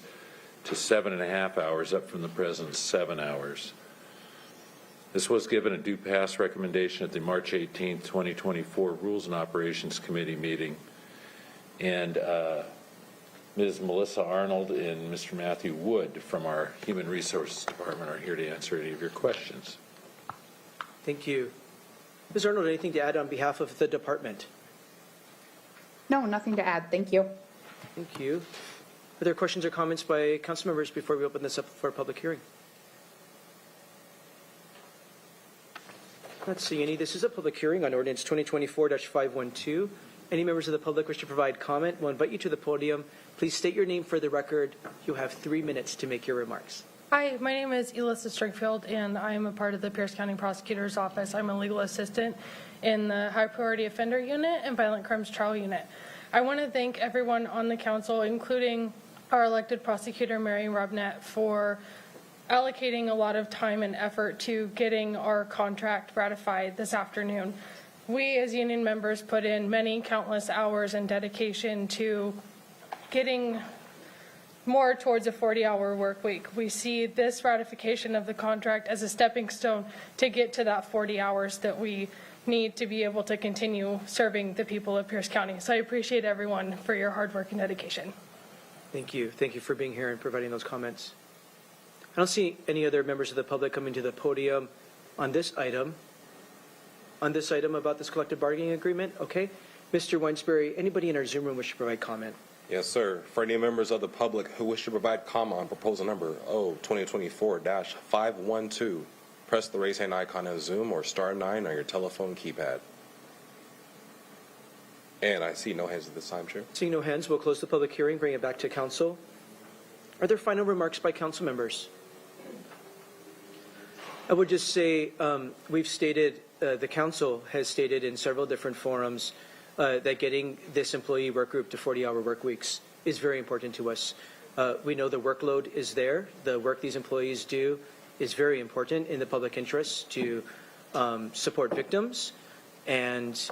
O: to 7.5 hours, up from the present 7 hours. This was given a due pass recommendation at the March 18, 2024 Rules and Operations Committee meeting. And Ms. Melissa Arnold and Mr. Matthew Wood from our Human Resources Department are here to answer any of your questions.
A: Thank you. Ms. Arnold, anything to add on behalf of the department?
P: No, nothing to add. Thank you.
A: Thank you. Are there questions or comments by council members before we open this up for a public hearing? Not seeing any. This is a public hearing on ordinance 2024-512. Any members of the public wish to provide comment? We'll invite you to the podium. Please state your name for the record. You have 3 minutes to make your remarks.
Q: Hi, my name is Elissa Stringfield, and I am a part of the Pierce County Prosecutor's Office. I'm a legal assistant in the High Priority Offender Unit and Violent Crimes Trial Unit. I want to thank everyone on the council, including our elected prosecutor, Mary Robnett, for allocating a lot of time and effort to getting our contract ratified this afternoon. We, as union members, put in many countless hours and dedication to getting more towards a 40-hour work week. We see this ratification of the contract as a stepping stone to get to that 40 hours that we need to be able to continue serving the people of Pierce County. So I appreciate everyone for your hard work and dedication.
A: Thank you. Thank you for being here and providing those comments. I don't see any other members of the public coming to the podium on this item. On this item about this collective bargaining agreement, okay. Mr. Weinsbury, anybody in our Zoom room wish to provide comment?
E: Yes, sir. For any members of the public who wish to provide comment on proposal number 2024-512, press the raise hand icon on Zoom or *9 on your telephone keypad. And I see no hands at this time, Chair.
A: Seeing no hands, we'll close the public hearing, bring it back to council. Are there final remarks by council members? I would just say we've stated, the council has stated in several different forums that getting this employee work group to 40-hour work weeks is very important to us. We know the workload is there. The work these employees do is very important in the public interest to support victims and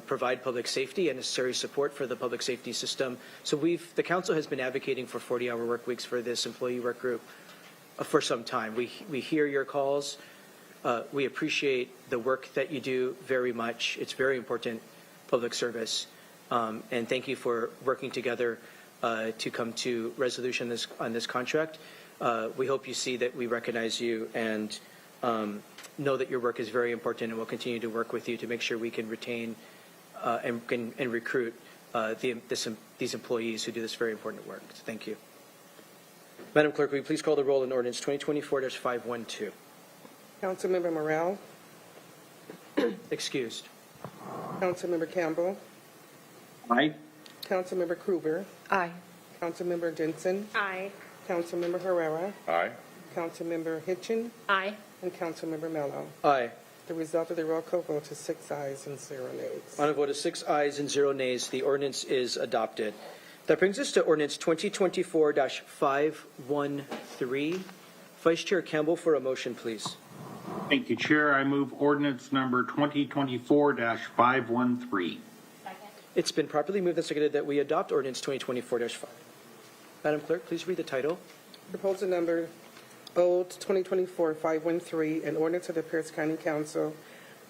A: provide public safety and necessary support for the public safety system. So the council has been advocating for 40-hour work weeks for this employee work group for some time. We hear your calls. We appreciate the work that you do very much. It's very important public service. And thank you for working together to come to resolution on this contract. We hope you see that we recognize you and know that your work is very important, and we'll continue to work with you to make sure we can retain and recruit these employees who do this very important work. So thank you. Madam Clerk, will you please call the roll on ordinance 2024-512?
B: Councilmember Morrell?
A: Excused.
B: Councilmember Campbell?
H: Aye.
B: Councilmember Krueger?
F: Aye.
B: Councilmember Denson?
J: Aye.
B: Councilmember Herrera?
G: Aye.
B: Councilmember Hitchin?
C: Aye.
B: And Councilmember Mello.
A: Aye.
B: The result of the roll call vote is 6 ayes and 0 nays.
A: On a vote of 6 ayes and 0 nays, the ordinance is adopted. That brings us to ordinance 2024-513. Vice Chair Campbell for a motion, please.
H: Thank you, Chair. I move ordinance number 2024-513.
A: It's been properly moved and seconded that we adopt ordinance 2024-5. Madam Clerk, please read the title.
B: Proposal number 2024-513, an ordinance of the Pierce County Council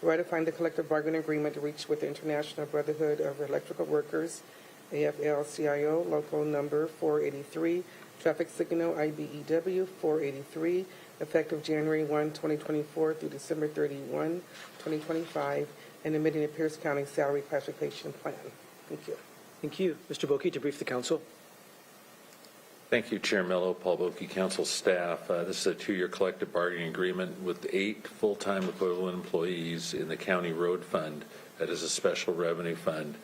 B: ratifying the collective bargaining agreement reached with the International Brotherhood of Electrical Workers, AFL-CIO, local number 483, traffic signal IBEW 483, effective January 1, 2024 through December 31, 2025, and amending the Pierce County Salary Classification Plan. Thank you.
A: Thank you. Mr. Boki to brief the council.
O: Thank you, Chair Mello, Paul Boki, council staff. This is a 2-year collective bargaining agreement with 8 full-time equivalent employees in the county road fund. That is a special revenue fund.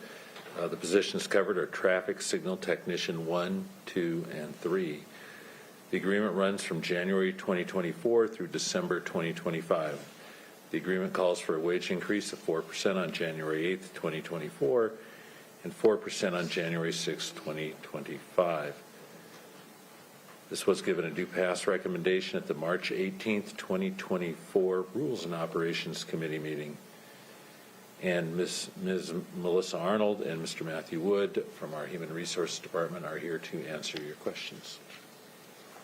O: The positions covered are traffic signal technician 1, 2, and 3. The agreement runs from January 2024 through December 2025. The agreement calls for a wage increase of 4% on January 8th, 2024, and 4% on January 6, 2025. This was given a due pass recommendation at the March 18th, 2024 Rules and Operations Committee meeting. And Ms. Melissa Arnold and Mr. Matthew Wood from our Human Resources Department are here to answer your questions.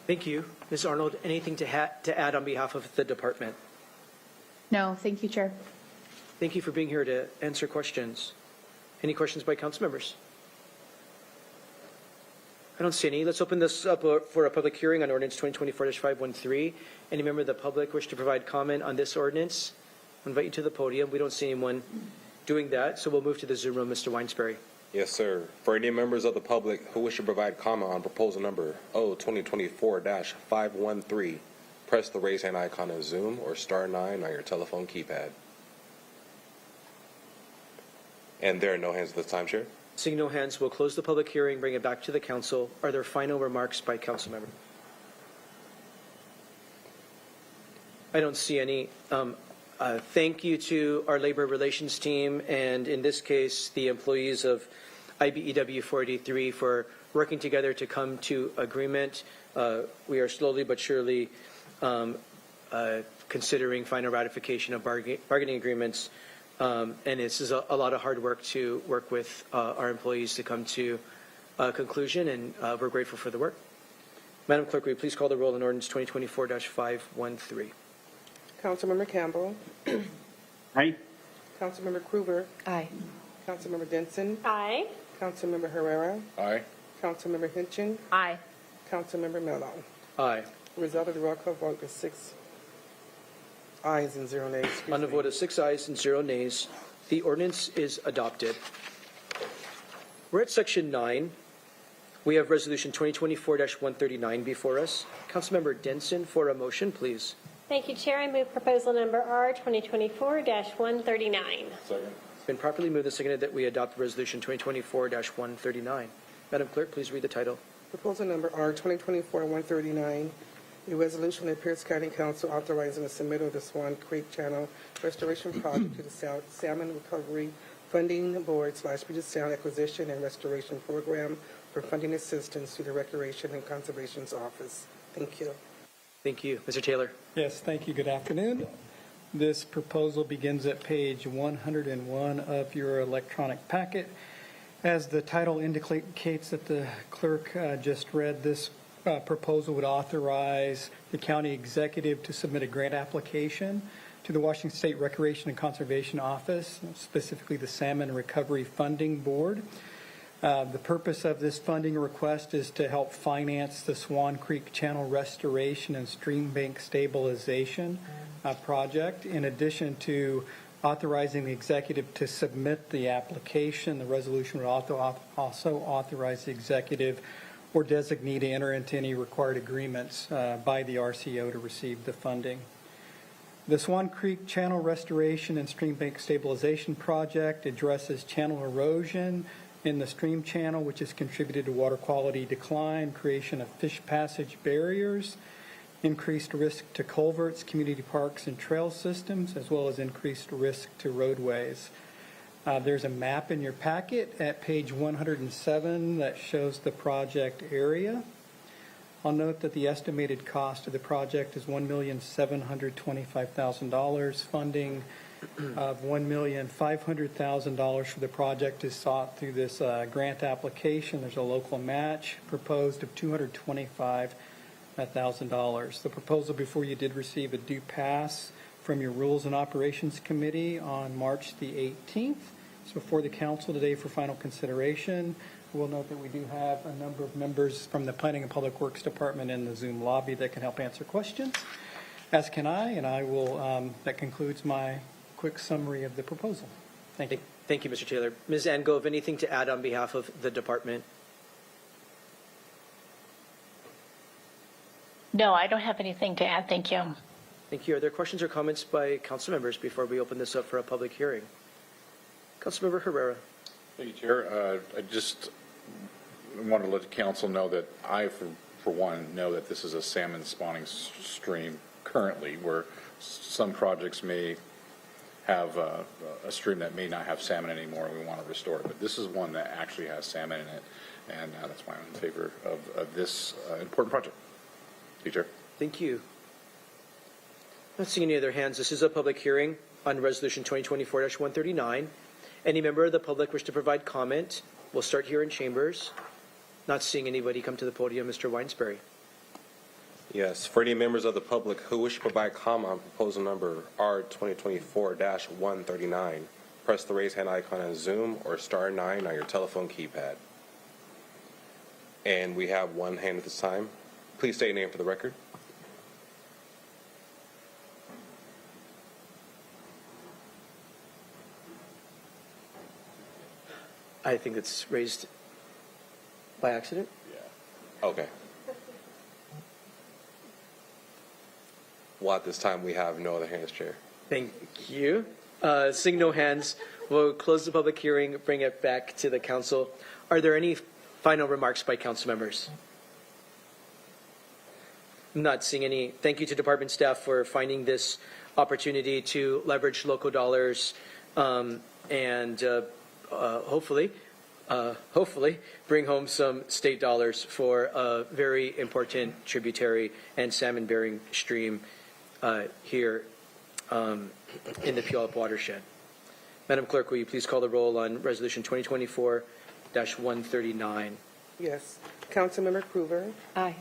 A: Thank you. Ms. Arnold, anything to add on behalf of the department?
P: No, thank you, Chair.
A: Thank you for being here to answer questions. Any questions by council members? I don't see any. Let's open this up for a public hearing on ordinance 2024-513. Any member of the public wish to provide comment on this ordinance? I'll invite you to the podium. We don't see anyone doing that, so we'll move to the Zoom room. Mr. Weinsberry.
E: Yes, sir. For any members of the public who wish to provide comment on proposal number 2024-513, press the raise hand icon on Zoom or star 9 on your telephone keypad. And there are no hands at this time, Chair.
A: Seeing no hands, we'll close the public hearing, bring it back to the council. Are there final remarks by council member? I don't see any. Thank you to our labor relations team, and in this case, the employees of IBEW 483 for working together to come to agreement. We are slowly but surely considering final ratification of bargaining agreements. And this is a lot of hard work to work with our employees to come to a conclusion, and we're grateful for the work. Madam Clerk, will you please call the roll on ordinance 2024-513?
B: Councilmember Campbell.
H: Aye.
B: Councilmember Krueger.
I: Aye.
B: Councilmember Denson.
J: Aye.
B: Councilmember Herrera.
G: Aye.
B: Councilmember Hitchin.
C: Aye.
B: Councilmember Mello.
A: Aye.
B: The result of the roll call vote is 6 ayes and 0 nays.
A: On a vote of 6 ayes and 0 nays, the ordinance is adopted. We're at section 9. We have resolution 2024-139 before us. Councilmember Denson, for a motion, please.
J: Thank you, Chair. I move proposal number R 2024-139.
G: Second.
A: It's been properly moved and seconded that we adopt resolution 2024-139. Madam Clerk, please read the title.
B: Proposal number R 2024-139, a resolution of Pierce County Council authorizing the submittal of the Swan Creek Channel Restoration Project to the Salmon Recovery Funding Board / Puget Sound Acquisition and Restoration Program for funding assistance to the Recreation and Conservation's Office. Thank you.
A: Thank you. Mr. Taylor.
R: Yes, thank you. Good afternoon. This proposal begins at page 101 of your electronic packet. As the title indicates that the clerk just read, this proposal would authorize the county executive to submit a grant application to the Washington State Recreation and Conservation Office, specifically the Salmon Recovery Funding Board. The purpose of this funding request is to help finance the Swan Creek Channel Restoration and Stream Bank Stabilization project. In addition to authorizing the executive to submit the application, the resolution would also authorize the executive or designee to enter into any required agreements by the RCO to receive the funding. The Swan Creek Channel Restoration and Stream Bank Stabilization Project addresses channel erosion in the stream channel, which has contributed to water quality decline, creation of fish passage barriers, increased risk to culverts, community parks, and trail systems, as well as increased risk to roadways. There's a map in your packet at page 107 that shows the project area. I'll note that the estimated cost of the project is $1,725,000. Funding of $1,500,000 for the project is sought through this grant application. There's a local match proposed of $225,000. The proposal before you did receive a due pass from your Rules and Operations Committee on March the 18th. It's before the council today for final consideration. We'll note that we do have a number of members from the Planning and Public Works Department in the Zoom lobby that can help answer questions, as can I, and I will, that concludes my quick summary of the proposal. Thank you.
A: Thank you, Mr. Taylor. Ms. Angove, anything to add on behalf of the department?
C: No, I don't have anything to add. Thank you.
A: Thank you. Are there questions or comments by council members before we open this up for a public hearing? Councilmember Herrera.
G: Thank you, Chair. I just want to let the council know that I, for one, know that this is a salmon spawning stream currently, where some projects may have a stream that may not have salmon anymore, and we want to restore it. But this is one that actually has salmon in it, and that's why I'm in favor of this important project. Teacher.
A: Thank you. Not seeing any other hands. This is a public hearing on Resolution 2024-139. Any member of the public wish to provide comment? We'll start here in chambers. Not seeing anybody come to the podium. Mr. Weinsbury.
E: Yes, for any members of the public who wish to provide comment on proposal number R 2024-139, press the raise hand icon on Zoom or star 9 on your telephone keypad. And we have one hand at this time. Please state your name for the record.
A: I think it's raised by accident.
E: Yeah. Okay. Well, at this time, we have no other hands, Chair.
A: Thank you. Seeing no hands, we'll close the public hearing, bring it back to the council. Are there any final remarks by council members? I'm not seeing any. Thank you to department staff for finding this opportunity to leverage local dollars and hopefully bring home some state dollars for a very important tributary and salmon-bearing stream here in the Puyallup watershed. Madam Clerk, will you please call the roll on Resolution 2024-139?
B: Yes. Councilmember Krueger.
I: Aye.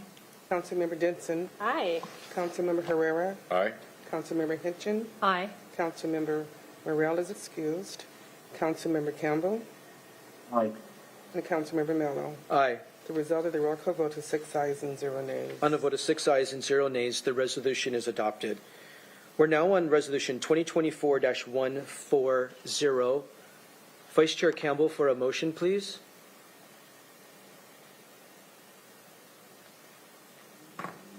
B: Councilmember Denson.
J: Aye.
B: Councilmember Herrera.
G: Aye.
B: Councilmember Hitchin.
C: Aye.
B: Councilmember Morrell is excused. Councilmember Campbell.
H: Aye.
B: And Councilmember Mello.
A: Aye.
B: The result of the roll call vote is 6 ayes and 0 nays.
A: On a vote of 6 ayes and 0 nays, the resolution is adopted. We're now on Resolution 2024-140. Vice Chair Campbell for a motion, please.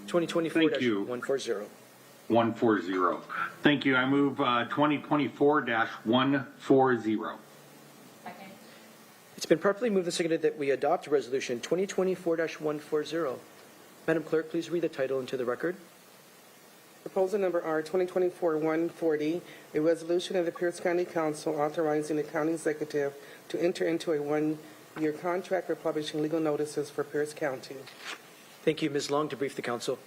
H: Thank you.
A: 2024-140.
H: 140. Thank you. I move 2024-140.
A: It's been properly moved and seconded that we adopt Resolution 2024-140. Madam Clerk, please read the title into the record.
B: Proposal number R 2024-140, a resolution of the Pierce County Council authorizing the county executive to enter into a one-year contract for publishing legal notices for Pierce County.
A: Thank you. Ms. Long to brief the council.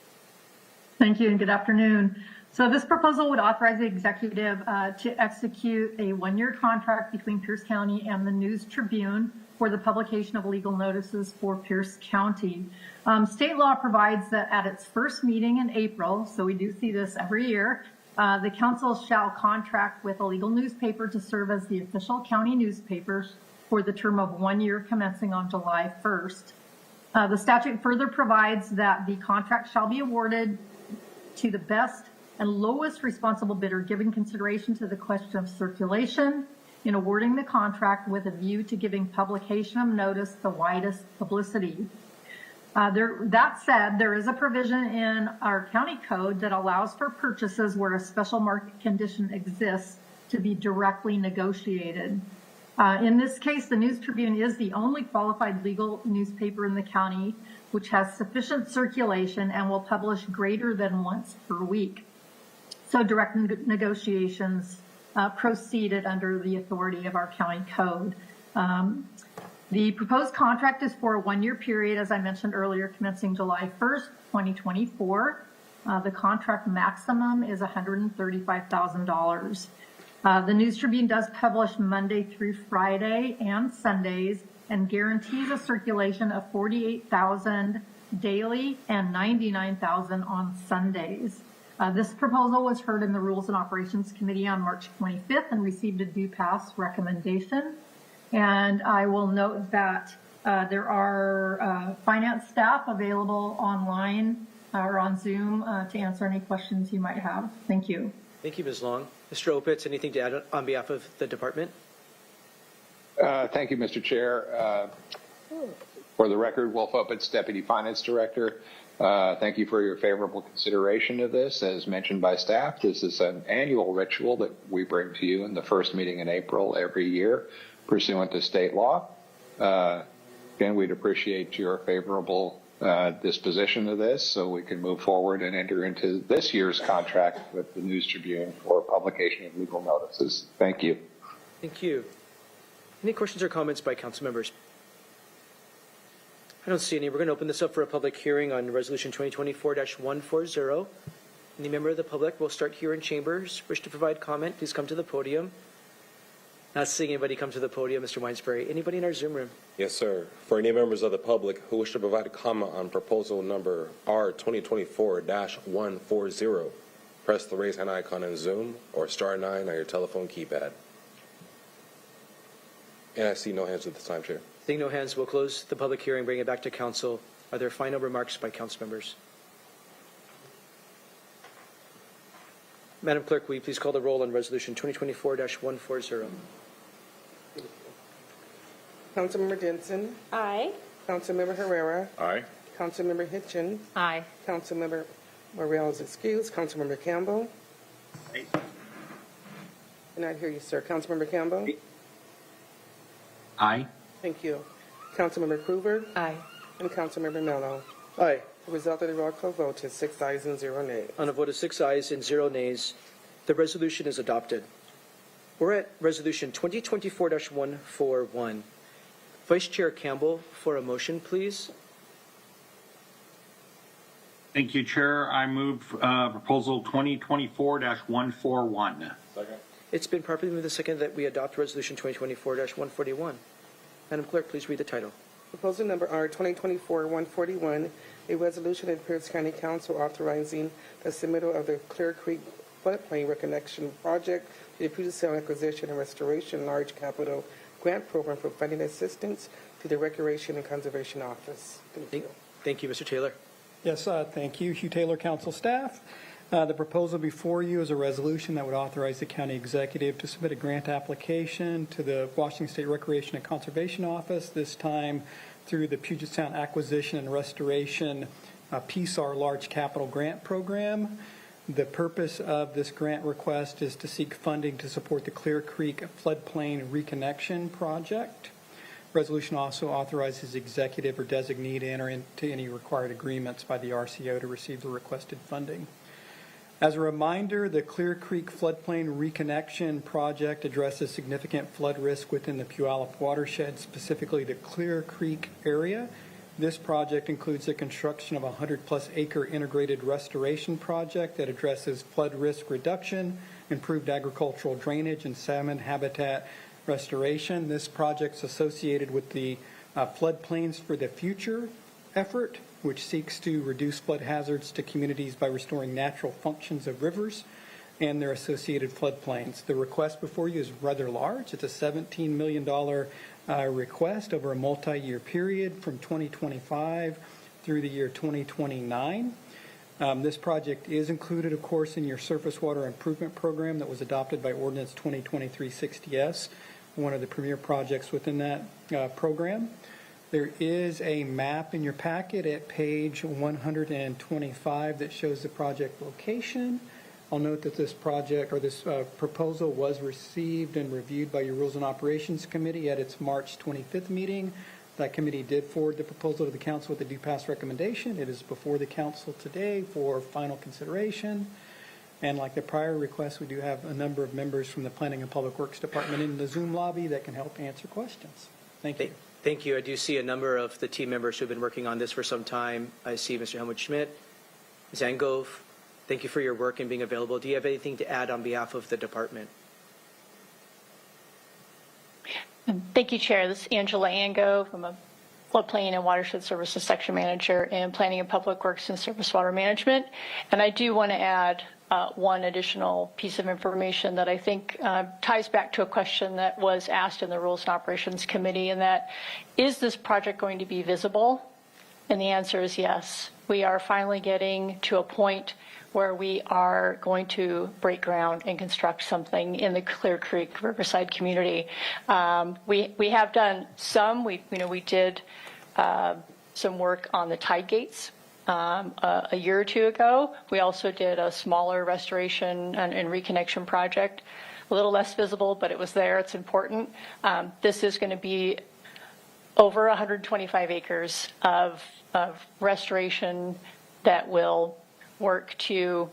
S: Thank you and good afternoon. So this proposal would authorize the executive to execute a one-year contract between Pierce County and the News Tribune for the publication of legal notices for Pierce County. State law provides that at its first meeting in April, so we do see this every year, the council shall contract with a legal newspaper to serve as the official county newspaper for the term of 1 year commencing on July 1st. The statute further provides that the contract shall be awarded to the best and lowest responsible bidder, giving consideration to the question of circulation in awarding the contract with a view to giving publication of notice the widest publicity. That said, there is a provision in our county code that allows for purchases where a special market condition exists to be directly negotiated. In this case, the News Tribune is the only qualified legal newspaper in the county which has sufficient circulation and will publish greater than once per week. So direct negotiations proceeded under the authority of our county code. The proposed contract is for a 1 year period, as I mentioned earlier, commencing July 1st, 2024. The contract maximum is $135,000. The News Tribune does publish Monday through Friday and Sundays and guarantees a circulation of 48,000 daily and 99,000 on Sundays. This proposal was heard in the Rules and Operations Committee on March 25th and received a due pass recommendation. And I will note that there are finance staff available online or on Zoom to answer any questions you might have. Thank you.
A: Thank you, Ms. Long. Mr. Opitz, anything to add on behalf of the department?
T: Thank you, Mr. Chair. For the record, Wolf Opitz, Deputy Finance Director. Thank you for your favorable consideration of this. As mentioned by staff, this is an annual ritual that we bring to you in the first meeting in April every year, pursuant to state law. Again, we'd appreciate your favorable disposition of this so we can move forward and enter into this year's contract with the News Tribune for publication of legal notices. Thank you.
A: Thank you. Any questions or comments by council members? I don't see any. We're going to open this up for a public hearing on Resolution 2024-140. Any member of the public will start here in chambers. Wish to provide comment, please come to the podium. Not seeing anybody come to the podium, Mr. Weinsbury. Anybody in our Zoom room?
E: Yes, sir. For any members of the public who wish to provide a comment on proposal number R 2024-140, press the raise hand icon in Zoom or *9 on your telephone keypad. And I see no hands at this time, Chair.
A: Seeing no hands, we'll close the public hearing, bring it back to council. Are there final remarks by council members? Madam Clerk, will you please call the roll on Resolution 2024-140?
B: Councilmember Denson.
J: Aye.
B: Councilmember Herrera.
G: Aye.
B: Councilmember Hitchin.
C: Aye.
B: Councilmember Morel is excused. Councilmember Campbell.
H: Aye.
B: And I hear you, sir. Councilmember Campbell.
H: Aye.
B: Thank you. Councilmember Krueger.
I: Aye.
B: And Councilmember Mello.
A: Aye.
B: The result of the roll call vote is 6 ayes and 0 nays.
A: On a vote of 6 ayes and 0 nays, the resolution is adopted. We're at Resolution 2024-141. Vice Chair Campbell, for a motion, please.
H: Thank you, Chair. I move proposal 2024-141.
G: Second.
A: It's been properly moved and seconded that we adopt Resolution 2024-141. Madam Clerk, please read the title.
B: Proposal number R 2024-141, a resolution of Pierce County Council authorizing the submittal of the Clear Creek Floodplain Reconnection Project to the Puget Sound Acquisition and Restoration Large Capital Grant Program for funding assistance to the Recreation and Conservation Office. Thank you.
A: Thank you, Mr. Taylor.
R: Yes, thank you. Hugh Taylor, council staff. The proposal before you is a resolution that would authorize the county executive to submit a grant application to the Washington State Recreation and Conservation Office, this time through the Puget Sound Acquisition and Restoration PSAR Large Capital Grant Program. The purpose of this grant request is to seek funding to support the Clear Creek Floodplain Reconnection Project. Resolution also authorizes executive or designee to enter into any required agreements by the RCO to receive the requested funding. As a reminder, the Clear Creek Floodplain Reconnection Project addresses significant flood risk within the Puyallup watershed, specifically the Clear Creek area. This project includes the construction of a 100-plus acre integrated restoration project that addresses flood risk reduction, improved agricultural drainage, and salmon habitat restoration. This project's associated with the Floodplains for the Future effort, which seeks to reduce flood hazards to communities by restoring natural functions of rivers and their associated floodplains. The request before you is rather large. It's a $17 million request over a multi-year period from 2025 through the year 2029. This project is included, of course, in your surface water improvement program that was adopted by Ordinance 2023-60S, one of the premier projects within that program. There is a map in your packet at page 125 that shows the project location. I'll note that this project or this proposal was received and reviewed by your Rules and Operations Committee at its March 25th meeting. That committee did forward the proposal to the council with a due pass recommendation. It is before the council today for final consideration. And like the prior request, we do have a number of members from the Planning and Public Works Department in the Zoom lobby that can help answer questions. Thank you.
A: Thank you. I do see a number of the team members who have been working on this for some time. I see Mr. Helmut Schmidt, Ms. Angove. Thank you for your work and being available. Do you have anything to add on behalf of the department?
U: Thank you, Chair. This is Angela Angove. I'm a Floodplain and Watershed Services Section Manager in Planning and Public Works and Surface Water Management. And I do want to add one additional piece of information that I think ties back to a question that was asked in the Rules and Operations Committee, and that, is this project going to be visible? And the answer is yes. We are finally getting to a point where we are going to break ground and construct something in the Clear Creek Riverside community. We have done some. We did some work on the tide gates a year or two ago. We also did a smaller restoration and reconnection project, a little less visible, but it was there. It's important. This is going to be over 125 acres of restoration that will work to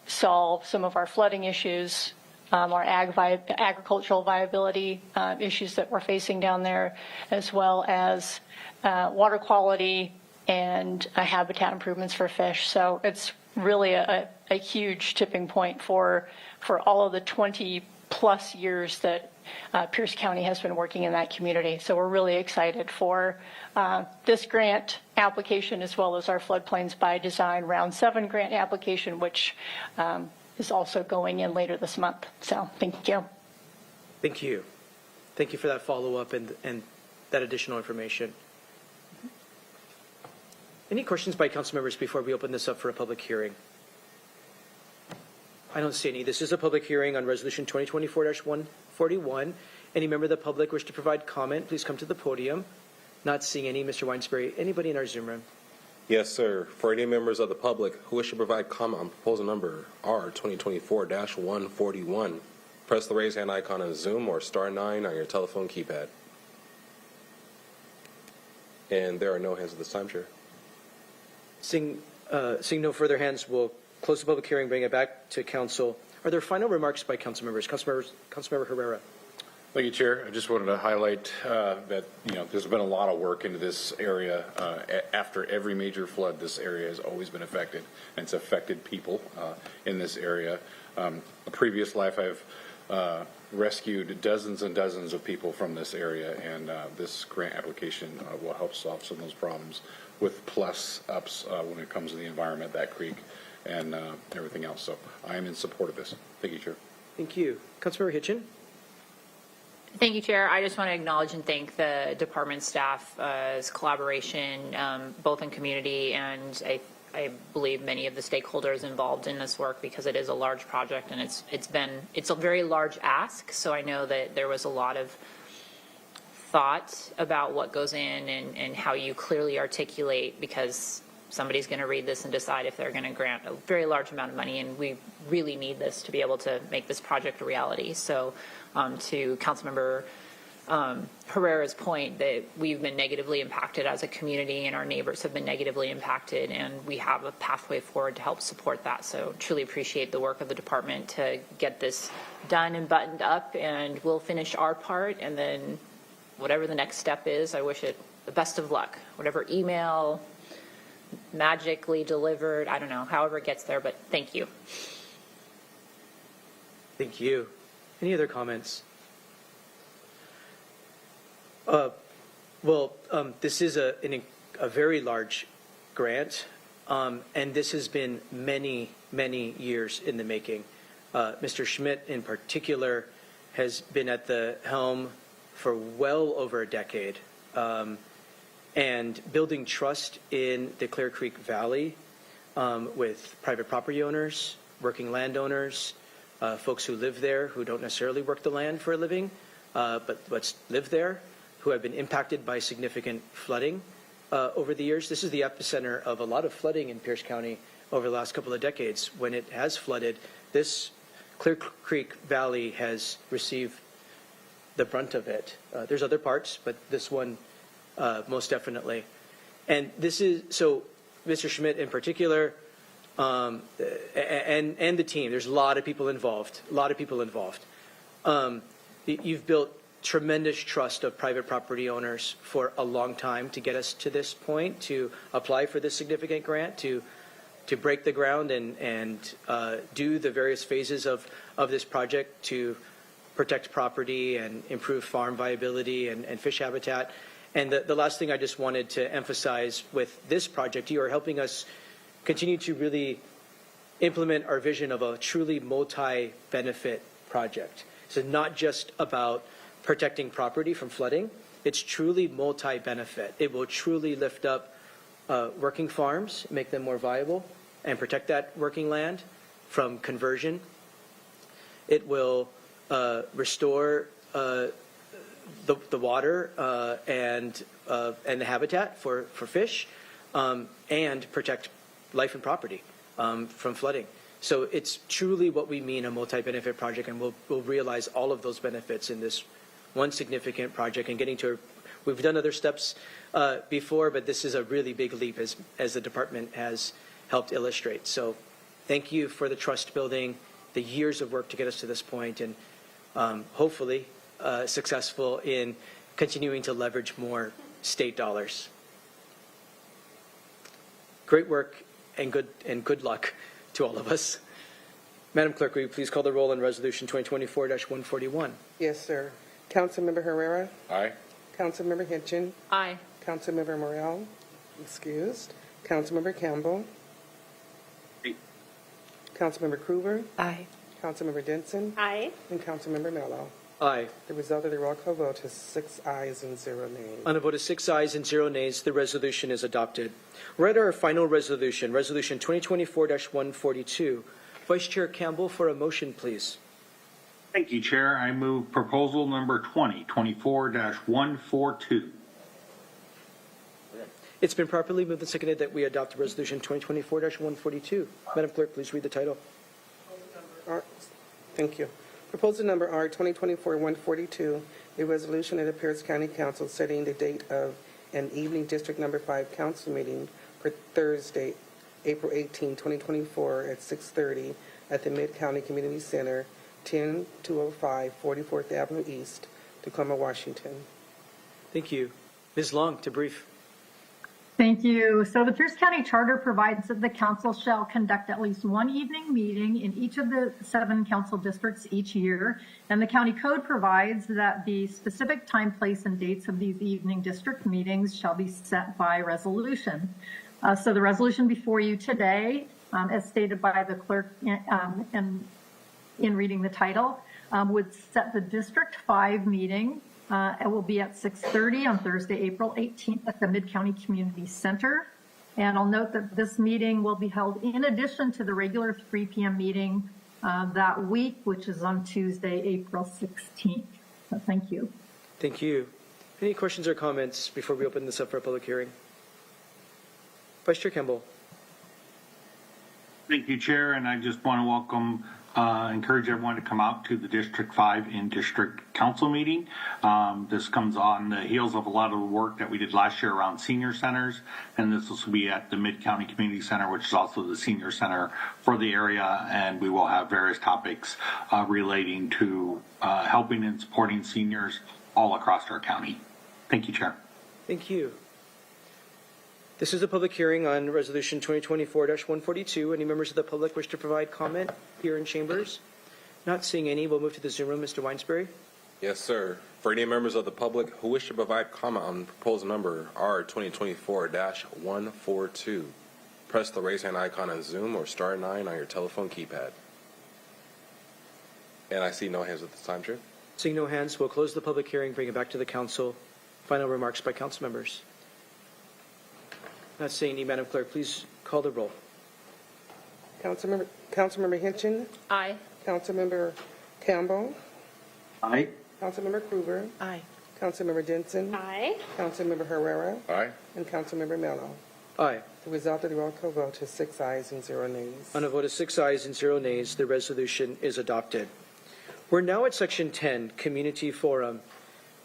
U: solve some of our flooding issues, our agricultural viability issues that we're facing down there, as well as water quality and habitat improvements for fish. So it's really a huge tipping point for all of the 20 plus years that Pierce County has been working in that community. So we're really excited for this grant application, as well as our Floodplains by Design Round 7 grant application, which is also going in later this month. So thank you.
A: Thank you. Thank you for that follow-up and that additional information. Any questions by council members before we open this up for a public hearing? I don't see any. This is a public hearing on Resolution 2024-141. Any member of the public wish to provide comment, please come to the podium. Not seeing any. Mr. Weinsbury, anybody in our Zoom room?
E: Yes, sir. For any members of the public who wish to provide comment on proposal number R 2024-141, press the raise hand icon on Zoom or star 9 on your telephone keypad. And there are no hands at this time, Chair.
A: Seeing no further hands, we'll close the public hearing, bring it back to council. Are there final remarks by council members? Councilmember Herrera.
G: Thank you, Chair. I just wanted to highlight that, there's been a lot of work into this area. After every major flood, this area has always been affected, and it's affected people in this area. A previous life, I've rescued dozens and dozens of people from this area, and this grant application will help solve some of those problems with plus ups when it comes to the environment, that creek, and everything else. So I am in support of this. Thank you, Chair.
A: Thank you. Councilmember Hitchin.
C: Thank you, Chair. I just want to acknowledge and thank the department staff's collaboration, both in community and I believe many of the stakeholders involved in this work, because it is a large project and it's a very large ask. So I know that there was a lot of thought about what goes in and how you clearly articulate, because somebody's going to read this and decide if they're going to grant a very large amount of money, and we really need this to be able to make this project a reality. So to Councilmember Herrera's point, that we've been negatively impacted as a community and our neighbors have been negatively impacted, and we have a pathway forward to help support that. So truly appreciate the work of the department to get this done and buttoned up, and we'll finish our part, and then whatever the next step is, I wish it the best of luck. Whatever email magically delivered, I don't know, however it gets there, but thank you.
A: Thank you. Any other comments? This is a very large grant, and this has been many, many years in the making. Mr. Schmidt, in particular, has been at the helm for well over a decade, and building trust in the Clear Creek Valley with private property owners, working landowners, folks who live there who don't necessarily work the land for a living, but live there, who have been impacted by significant flooding over the years. This is the epicenter of a lot of flooding in Pierce County over the last couple of decades. When it has flooded, this Clear Creek Valley has received the brunt of it. There's other parts, but this one most definitely. And this is, so Mr. Schmidt in particular, and the team, there's a lot of people involved, You've built tremendous trust of private property owners for a long time to get us to this point, to apply for this significant grant, to break the ground and do the various phases of this project to protect property and improve farm viability and fish habitat. And the last thing I just wanted to emphasize with this project, you are helping us continue to really implement our vision of a truly multi-benefit project. So not just about protecting property from flooding, it's truly multi-benefit. It will truly lift up working farms, make them more viable, and protect that working land from conversion. It will restore the water and the habitat for fish, and protect life and property from flooding. So it's truly what we mean a multi-benefit project, and we'll realize all of those benefits in this one significant project and getting to We've done other steps before, but this is a really big leap as the department has helped illustrate. So thank you for the trust building, the years of work to get us to this point, and hopefully successful in continuing to leverage more state dollars. Great work and good luck to all of us. Madam Clerk, will you please call the roll on Resolution 2024-141?
B: Yes, sir. Councilmember Herrera?
G: Aye.
B: Councilmember Hitchin?
C: Aye.
B: Councilmember Morel? Excused. Councilmember Campbell? Councilmember Krueger?
F: Aye.
B: Councilmember Denson?
J: Aye.
B: And Councilmember Mello.
A: Aye.
B: The result of the roll call vote is 6 ayes and 0 nays.
A: On a vote of 6 ayes and 0 nays, the resolution is adopted. We're at our final resolution, Resolution 2024-142. Vice Chair Campbell, for a motion, please.
H: Thank you, Chair. I move proposal number 2024-142.
A: It's been properly moved and seconded that we adopt Resolution 2024-142. Madam Clerk, please read the title.
B: Thank you. Proposal number R 2024-142, a resolution of the Pierce County Council setting the date of an evening District Number 5 Council meeting for Thursday, April 18, 2024 at 6:30 at the Mid-County Community Center, 10205 44th Avenue East, Tacoma, Washington.
A: Thank you. Ms. Long, to brief.
S: Thank you. So the Pierce County Charter provides that the council shall conduct at least one evening meeting in each of the 7 council districts each year. And the county code provides that the specific time, place, and dates of these evening district meetings shall be set by resolution. So the resolution before you today, as stated by the clerk and in reading the title, would set the District 5 meeting. It will be at 6:30 on Thursday, April 18th at the Mid-County Community Center. And I'll note that this meeting will be held in addition to the regular 3 p.m. meeting that week, which is on Tuesday, April 16th. So thank you.
A: Thank you. Any questions or comments before we open this up for a public hearing? Vice Chair Campbell.
H: Thank you, Chair, and I just want to welcome, encourage everyone to come out to the District 5 in-District Council meeting. This comes on the heels of a lot of the work that we did last year around senior centers, and this will be at the Mid-County Community Center, which is also the senior center for the area, and we will have various topics relating to helping and supporting seniors all across our county. Thank you, Chair.
A: Thank you. This is a public hearing on Resolution 2024-142. Any members of the public wish to provide comment here in chambers? Not seeing any, we'll move to the Zoom room. Mr. Weinsbury?
E: Yes, sir. For any members of the public who wish to provide comment on proposal number R 2024-142, press the raise hand icon on Zoom or star 9 on your telephone keypad. And I see no hands at this time, Chair.
A: Seeing no hands, we'll close the public hearing, bring it back to the council. Final remarks by council members. Not seeing any, Madam Clerk, please call the roll.
B: Councilmember Hitchin?
C: Aye.
B: Councilmember Campbell?
H: Aye.
B: Councilmember Krueger?
F: Aye.
B: Councilmember Denson?
J: Aye.
B: Councilmember Herrera?
G: Aye.
B: And Councilmember Mello.
A: Aye.
B: The result of the roll call vote is 6 ayes and 0 nays.
A: On a vote of 6 ayes and 0 nays, the resolution is adopted. We're now at Section 10, Community Forum.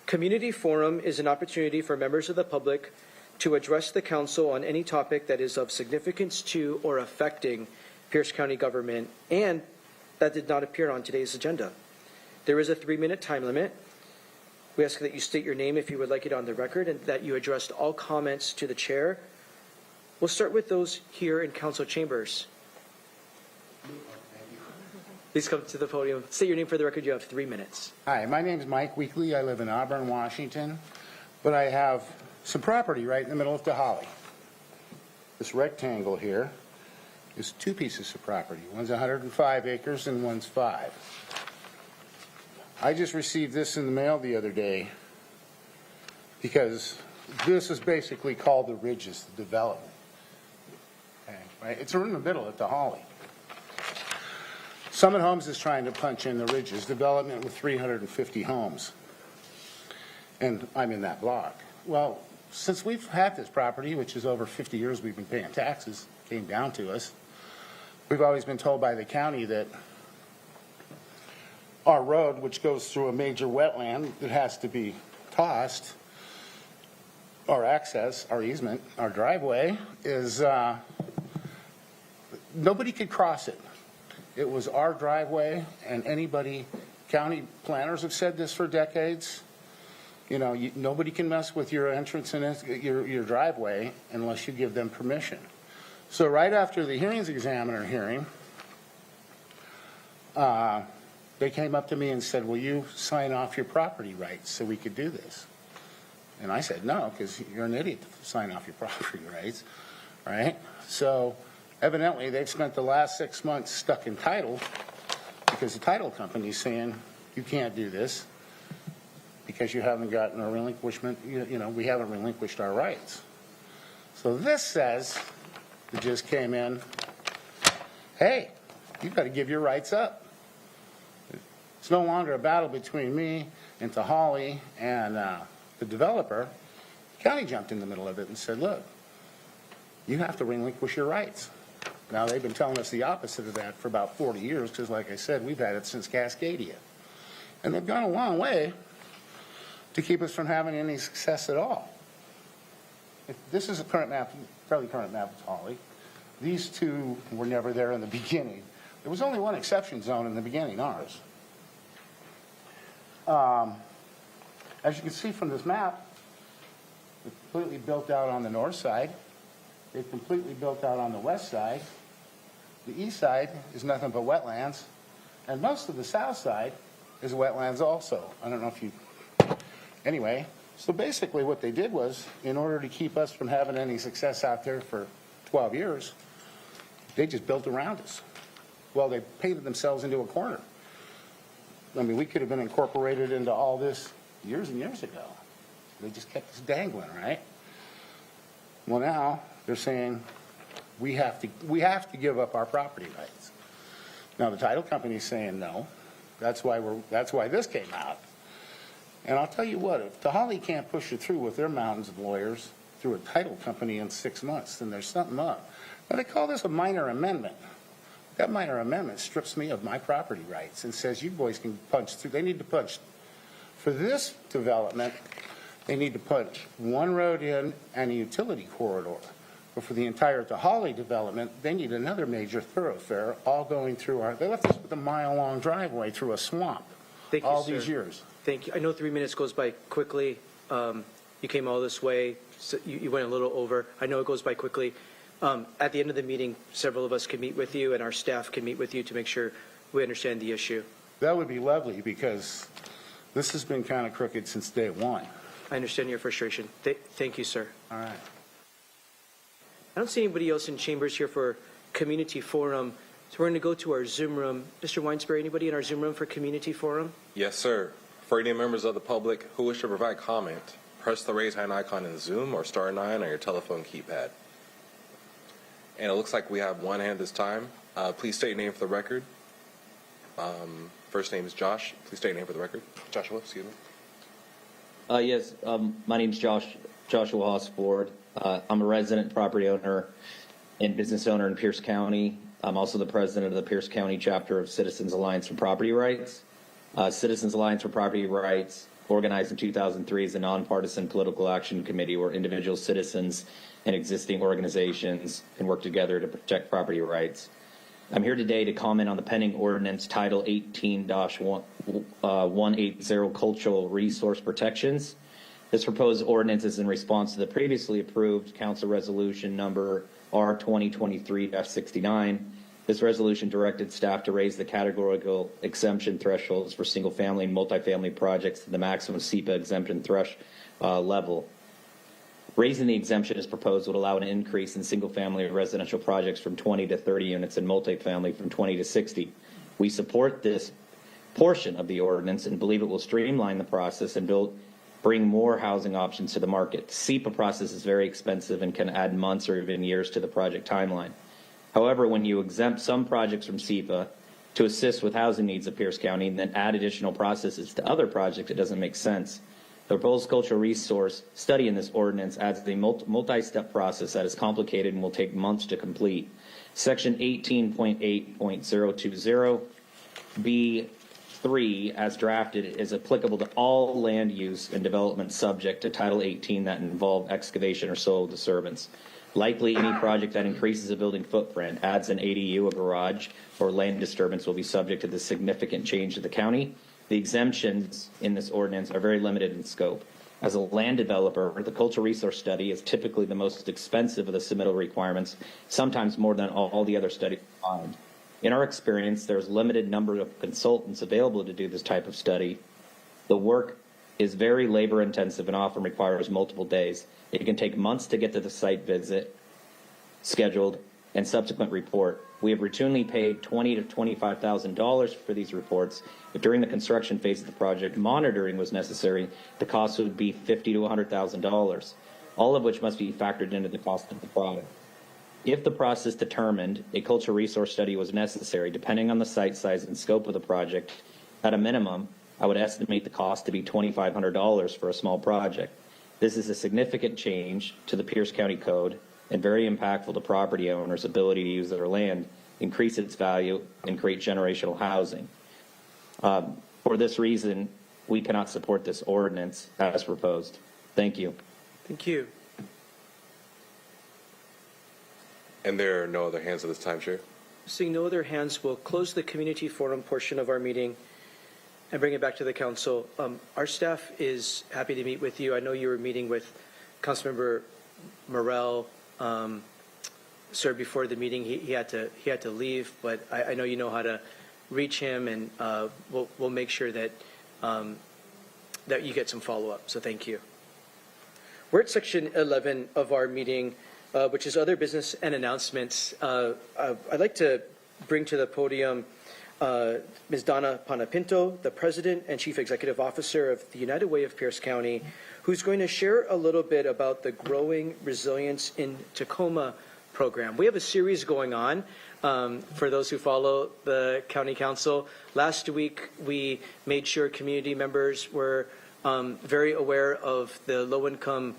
A: Community Forum is an opportunity for members of the public to address the council on any topic that is of significance to or affecting Pierce County government and that did not appear on today's agenda. There is a 3-minute time limit. We ask that you state your name if you would like it on the record and that you addressed all comments to the chair. We'll start with those here in council chambers. Please come to the podium. State your name for the record. You have 3 minutes.
D: Hi, my name is Mike Weekly. I live in Auburn, Washington, but I have some property right in the middle of Tahali. This rectangle here is 2 pieces of property. One's 105 acres and one's 5. I just received this in the mail the other day because this is basically called the Ridges, the development. Okay, right? It's in the middle of Tahali. Summit Homes is trying to punch in the Ridges development with 350 homes. And I'm in that block. Well, since we've had this property, which is over 50 years we've been paying taxes, came down to us, we've always been told by the county that our road, which goes through a major wetland that has to be tossed, our access, our easement, our driveway is, nobody could cross it. It was our driveway, and anybody, county planners have said this for decades. You know, nobody can mess with your entrance and your driveway unless you give them permission. So right after the hearings examiner hearing, they came up to me and said, will you sign off your property rights so we could do this? And I said, no, because you're an idiot to sign off your property rights, right? So evidently they've spent the last 6 months stuck in title because the title company's saying you can't do this because you haven't gotten a relinquishment, you know, we haven't relinquished our rights. So this says, it just came in, hey, you've got to give your rights up. It's no longer a battle between me and Tahali and the developer. The county jumped in the middle of it and said, look, you have to relinquish your rights. Now, they've been telling us the opposite of that for about 40 years because, like I said, we've had it since Cascadia. And they've gone a long way to keep us from having any success at all. This is a current map, fairly current map of Tahali. These two were never there in the beginning. There was only one exception zone in the beginning, ours. As you can see from this map, it's completely built out on the north side. They've completely built out on the west side. The east side is nothing but wetlands. And most of the south side is wetlands also. I don't know if you... Anyway, so basically what they did was, in order to keep us from having any success out there for 12 years, they just built around us. Well, they painted themselves into a corner. I mean, we could have been incorporated into all this years and years ago. They just kept us dangling, right? Well, now they're saying we have to give up our property rights. Now the title company's saying no. That's why this came out. And I'll tell you what, if Tahali can't push it through with their mountains of lawyers through a title company in 6 months, then there's something up. Now they call this a minor amendment. That minor amendment strips me of my property rights and says you boys can punch through. They need to punch. For this development, they need to put one road in and a utility corridor. But for the entire Tahali development, they need another major thoroughfare all going through our, they left us with a mile-long driveway through a swamp
A: Thank you,
D: all
A: sir.
D: these years.
A: Thank you. I know 3 minutes goes by quickly. You came all this way. So you went a little over. I know it goes by quickly. At the end of the meeting, several of us can meet with you and our staff can meet with you to make sure we understand the issue.
D: That would be lovely because this has been kind of crooked since day one.
A: I understand your frustration. Thank you, sir.
D: All right.
A: I don't see anybody else in chambers here for community forum. So we're going to go to our Zoom room. Mr. Weinsberry, anybody in our Zoom room for community forum?
E: Yes, sir. For any members of the public who wish to provide comment, press the raise hand icon in Zoom or *9 on your telephone keypad. And it looks like we have one hand this time. Please state your name for the record. First name is Josh. Please state your name for the record. Joshua, excuse me.
M: Yes, my name is Joshua Hosford. I'm a resident property owner and business owner in Pierce County. I'm also the president of the Pierce County chapter of Citizens Alliance for Property Rights. Citizens Alliance for Property Rights, organized in 2003 as a nonpartisan political action committee where individual citizens and existing organizations can work together to protect property rights. I'm here today to comment on the pending ordinance Title 18-180 Cultural Resource Protections. This proposed ordinance is in response to the previously approved Council Resolution number R 2023-69. This resolution directed staff to raise the categorical exemption thresholds for single-family and multifamily projects to the maximum SEPA exemption level. Raising the exemption as proposed would allow an increase in single-family residential projects from 20 to 30 units and multifamily from 20 to 60. We support this portion of the ordinance and believe it will streamline the process and bring more housing options to the market. The SEPA process is very expensive and can add months or even years to the project timeline. However, when you exempt some projects from SEPA to assist with housing needs of Pierce County and then add additional processes to other projects, it doesn't make sense. The proposed cultural resource study in this ordinance adds a multi-step process that is complicated and will take months to complete. Section 18.8.020B 3, as drafted, is applicable to all land use and development subject to Title 18 that involve excavation or soil disturbance. Likely, any project that increases a building footprint, adds an ADU, a garage, or land disturbance will be subject to this significant change to the county. The exemptions in this ordinance are very limited in scope. As a land developer, the cultural resource study is typically the most expensive of the submittal requirements, sometimes more than all the other studies combined. In our experience, there's limited number of consultants available to do this type of study. The work is very labor intensive and often requires multiple days. It can take months to get to the site visit, scheduled, and subsequent report. We have routinely paid $20,000 to $25,000 for these reports. If during the construction phase of the project monitoring was necessary, the cost would be $50,000 to $100,000, all of which must be factored into the cost of the product. If the process determined a cultural resource study was necessary, depending on the site size and scope of the project, at a minimum, I would estimate the cost to be $2,500 for a small project. This is a significant change to the Pierce County Code and very impactful to property owners' ability to use their land, increase its value, and create generational housing. For this reason, we cannot support this ordinance as proposed. Thank you.
A: Thank you.
E: And there are no other hands at this time, Chair.
A: Seeing no other hands, we'll close the community forum portion of our meeting and bring it back to the council. Our staff is happy to meet with you. I know you were meeting with Councilmember Morell, sir, before the meeting. He had to leave, but I know you know how to reach him, and we'll make sure that that you get some follow-up. So thank you. We're at section 11 of our meeting, which is other business and announcements. I'd like to bring to the podium Ms. Donna Panapinto, the President and Chief Executive Officer of the United Way of Pierce County, who's going to share a little bit about the Growing Resilience in Tacoma program. We have a series going on for those who follow the County Council. Last week, we made sure community members were very aware of the low-income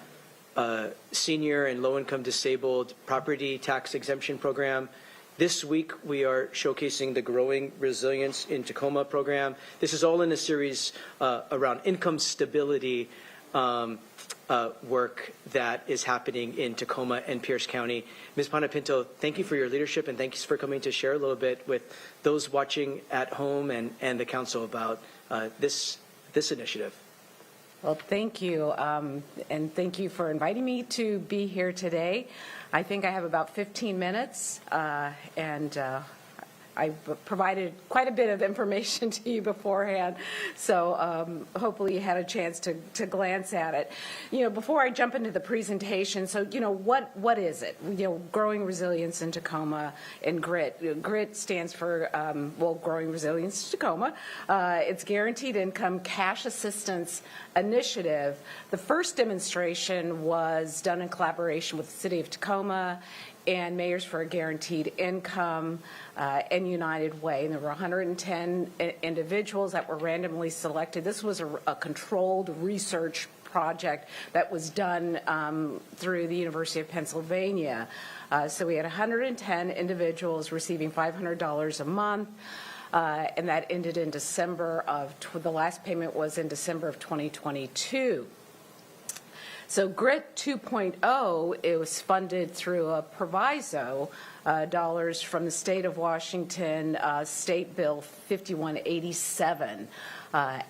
A: senior and low-income disabled property tax exemption program. This week, we are showcasing the Growing Resilience in Tacoma program. This is all in a series around income stability work that is happening in Tacoma and Pierce County. Ms. Panapinto, thank you for your leadership, and thanks for coming to share a little bit with those watching at home and the council about this initiative.
N: Well, thank you, and thank you for inviting me to be here today. I think I have about 15 minutes, and I provided quite a bit of information to you beforehand, so hopefully you had a chance to glance at it. You know, before I jump into the presentation, so you know, what is it? You know, Growing Resilience in Tacoma and GRIT. GRIT stands for Growing Resilience in Tacoma. It's Guaranteed Income Cash Assistance Initiative. The first demonstration was done in collaboration with the City of Tacoma and Mayors for a Guaranteed Income and United Way. And there were 110 individuals that were randomly selected. This was a controlled research project that was done through the University of Pennsylvania. So we had 110 individuals receiving $500 a month. And that ended in December of, the last payment was in December of 2022. So GRIT 2.0, it was funded through a proviso, dollars from the state of Washington, State Bill 5187.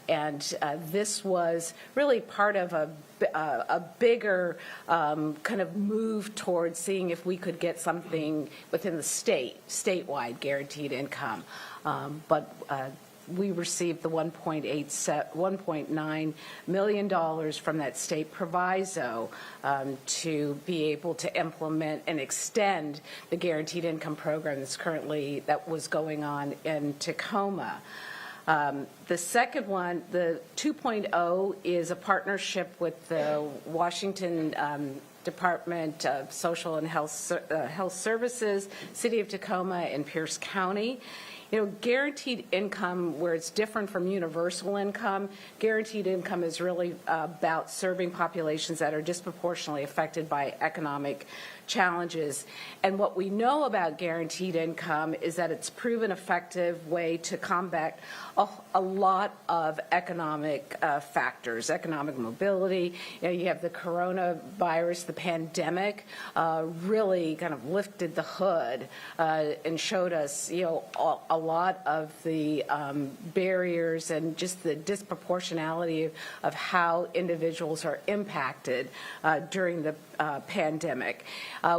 N: And this was really part of a bigger kind of move towards seeing if we could get something within the statewide guaranteed income. But we received the $1.9 million from that state proviso to be able to implement and extend the guaranteed income program that was going on in Tacoma. The second one, the 2.0, is a partnership with the Washington Department of Social and Health Services, City of Tacoma, and Pierce County. Guaranteed income, where it's different from universal income, guaranteed income is really about serving populations that are disproportionately affected by economic challenges. And what we know about guaranteed income is that it's proven effective way to combat a lot of economic factors, economic mobility. You have the coronavirus, the pandemic, really kind of lifted the hood and showed us, a lot of the barriers and just the disproportionality of how individuals are impacted during the pandemic.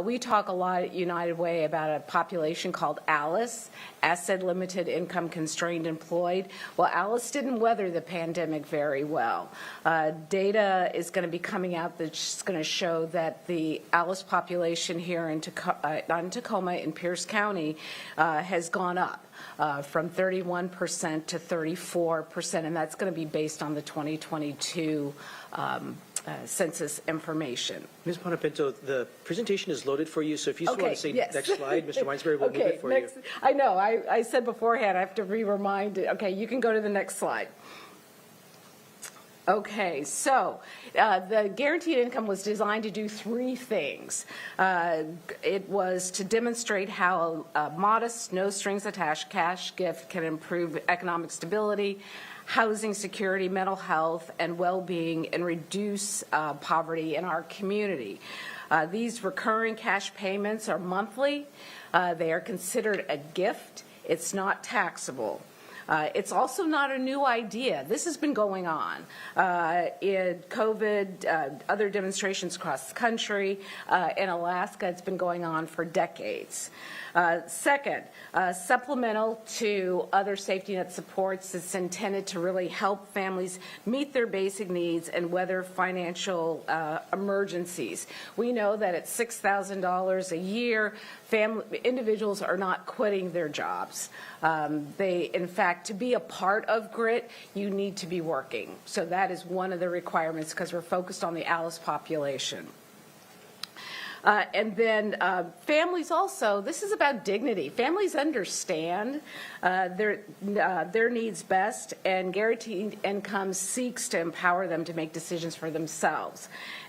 N: We talk a lot at United Way about a population called ALICE, Asset Limited Income Constrained Employed. Well, ALICE didn't weather the pandemic very well. Data is going to be coming out that's going to show that the ALICE population here in Tacoma in Pierce County has gone up. From 31% to 34%, and that's going to be based on the 2022 census information.
A: Ms. Bonapinto, the presentation is loaded for you, so if you just want to say next slide, Mr. Weinsberry will move it for you.
N: I know, I said beforehand, I have to re-remind it. Okay, you can go to the next slide. Okay, so the guaranteed income was designed to do three things. It was to demonstrate how a modest, no strings attached cash gift can improve economic stability, housing security, mental health, and well-being, and reduce poverty in our community. These recurring cash payments are monthly. They are considered a gift. It's not taxable. It's also not a new idea. This has been going on in COVID, other demonstrations across the country. In Alaska, it's been going on for decades. Second, supplemental to other safety net supports, it's intended to really help families meet their basic needs and weather financial emergencies. We know that at $6,000 a year, individuals are not quitting their jobs. In fact, to be a part of GRIT, you need to be working. So that is one of the requirements because we're focused on the ALICE population. And then families also, this is about dignity. Families understand their needs best, and guaranteed income seeks to empower them to make decisions for themselves.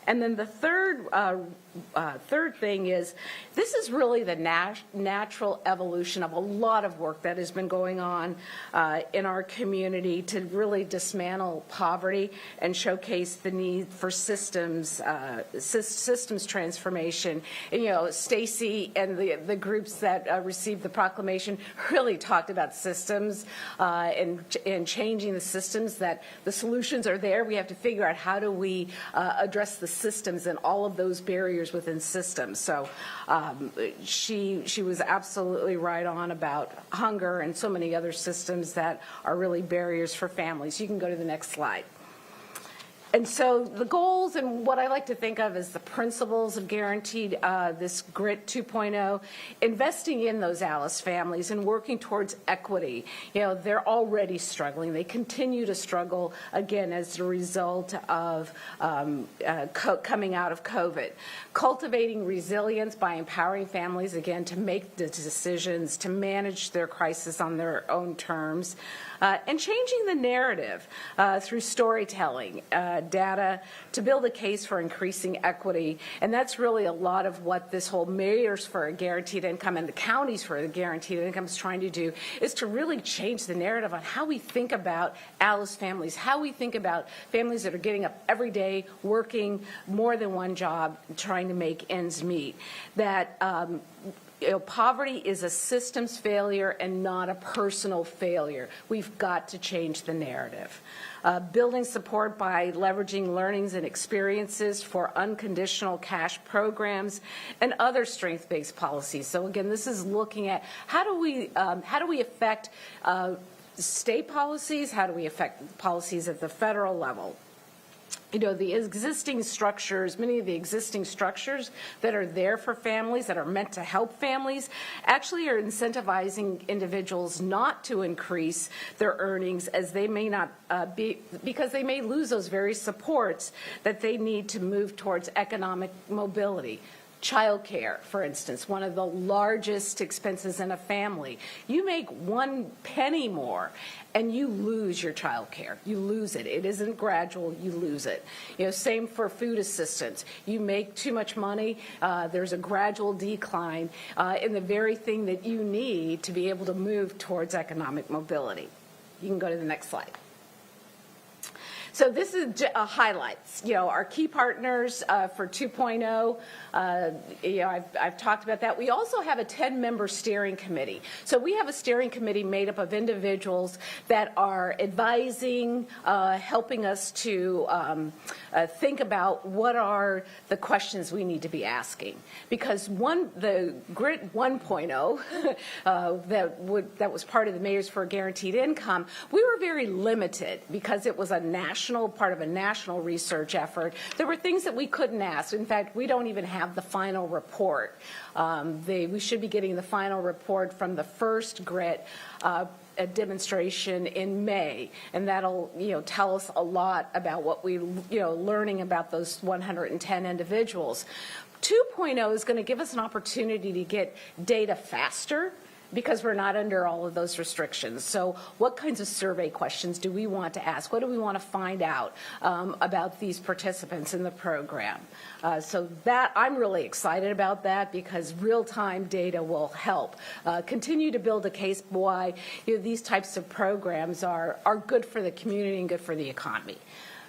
N: And then the third thing is, this is really the natural evolution of a lot of work that has been going on in our community to really dismantle poverty and showcase the need for systems transformation. And, Stacy and the groups that received the proclamation really talked about systems and changing the systems, that the solutions are there. We have to figure out how do we address the systems and all of those barriers within systems. So she was absolutely right on about hunger and so many other systems that are really barriers for families. You can go to the next slide. And so the goals and what I like to think of as the principles of guaranteed, this GRIT 2.0, investing in those ALICE families and working towards equity. They're already struggling. They continue to struggle, again, as a result of coming out of COVID. Cultivating resilience by empowering families, again, to make the decisions, to manage their crisis on their own terms. And changing the narrative through storytelling, data, to build a case for increasing equity. And that's really a lot of what this whole Mayors for a Guaranteed Income and the Counties for a Guaranteed Income is trying to do, is to really change the narrative on how we think about ALICE families, how we think about families that are getting up every day, working more than one job, trying to make ends meet. That poverty is a systems failure and not a personal failure. We've got to change the narrative. Building support by leveraging learnings and experiences for unconditional cash programs and other strength-based policies. So again, this is looking at how do we affect state policies? How do we affect policies at the federal level? The existing structures, many of the existing structures that are there for families, that are meant to help families, actually are incentivizing individuals not to increase their earnings, as they may not because they may lose those very supports that they need to move towards economic mobility. Childcare, for instance, one of the largest expenses in a family. You make 1 penny more and you lose your child care. You lose it. It isn't gradual, you lose it. Same for food assistance. You make too much money, there's a gradual decline in the very thing that you need to be able to move towards economic mobility. You can go to the next slide. So this is highlights. Our key partners for 2.0. I've talked about that. We also have a 10-member steering committee. So we have a steering committee made up of individuals that are advising, helping us to think about what are the questions we need to be asking. Because the GRIT 1.0 that was part of the Mayors for a Guaranteed Income, we were very limited because it was part of a national research effort. There were things that we couldn't ask. In fact, we don't even have the final report. We should be getting the final report from the first GRIT a demonstration in May, and that'll tell us a lot about what we learning about those 110 individuals. 2.0 is going to give us an opportunity to get data faster, because we're not under all of those restrictions. So what kinds of survey questions do we want to ask? What do we want to find out about these participants in the program? So that I'm really excited about that, because real-time data will help continue to build a case why these types of programs are good for the community and good for the economy.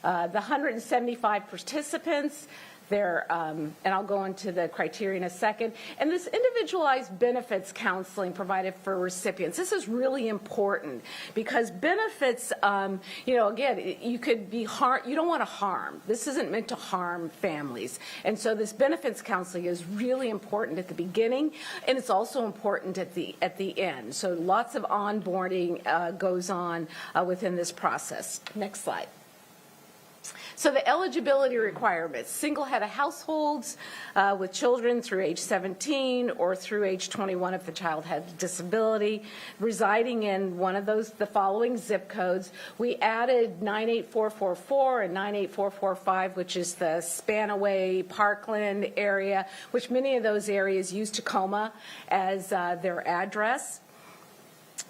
N: The 175 participants, and I'll go into the criteria in a second. And this individualized benefits counseling provided for recipients. This is really important because benefits, again, you could be you don't want to harm. This isn't meant to harm families. And so this benefits counseling is really important at the beginning, and it's also important at the end. So lots of onboarding goes on within this process. Next slide. So the eligibility requirements, single head of households with children through age 17 or through age 21 if the child has a disability, residing in one of the following zip codes. We added 98444 and 98445, which is the Spanaway, Parkland area, which many of those areas use Tacoma as their address.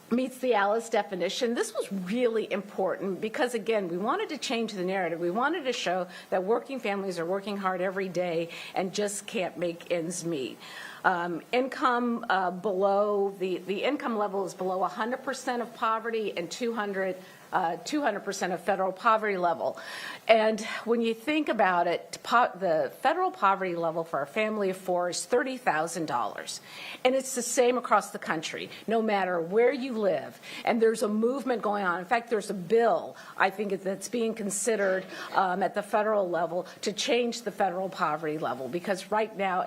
N: Meets the ALICE definition. This was really important because, again, we wanted to change the narrative. We wanted to show that working families are working hard every day and just can't make ends meet. Income below, the income level is below 100% of poverty and 200% of federal poverty level. And when you think about it, the federal poverty level for a family of 4 is $30,000. And it's the same across the country, no matter where you live. And there's a movement going on. In fact, there's a bill, I think, that's being considered at the federal level to change the federal poverty level. Because right now,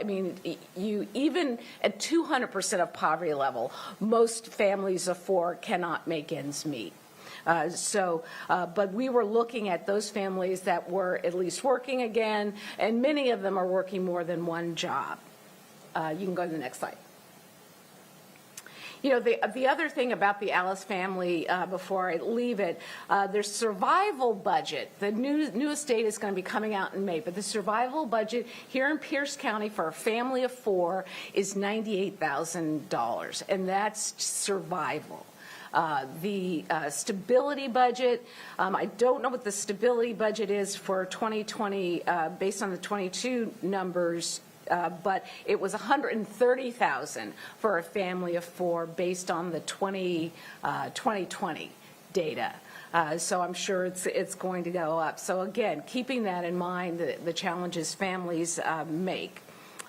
N: even at 200% of poverty level, most families of 4 cannot make ends meet. But we were looking at those families that were at least working again, and many of them are working more than one job. You can go to the next slide. The other thing about the ALICE family, before I leave it, their survival budget, the newest data is going to be coming out in May, but the survival budget here in Pierce County for a family of 4 is $98,000, and that's survival. The stability budget, I don't know what the stability budget is for 2020 based on the 22 numbers, but it was $130,000 for a family of 4 based on the 2020 data. So I'm sure it's going to go up. So again, keeping that in mind, the challenges families make.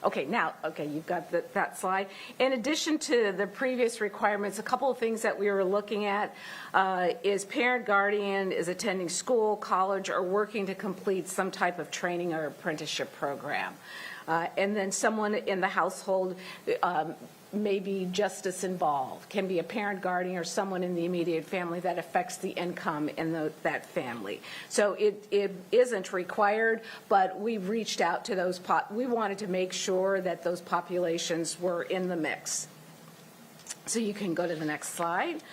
N: You've got that slide. In addition to the previous requirements, a couple of things that we were looking at is parent guardian is attending school, college, or working to complete some type of training or apprenticeship program. And then someone in the household may be justice involved, can be a parent guardian or someone in the immediate family that affects the income in that family. So it isn't required, but we reached out to those, we wanted to make sure that those populations were in the mix. So you can go to the next slide.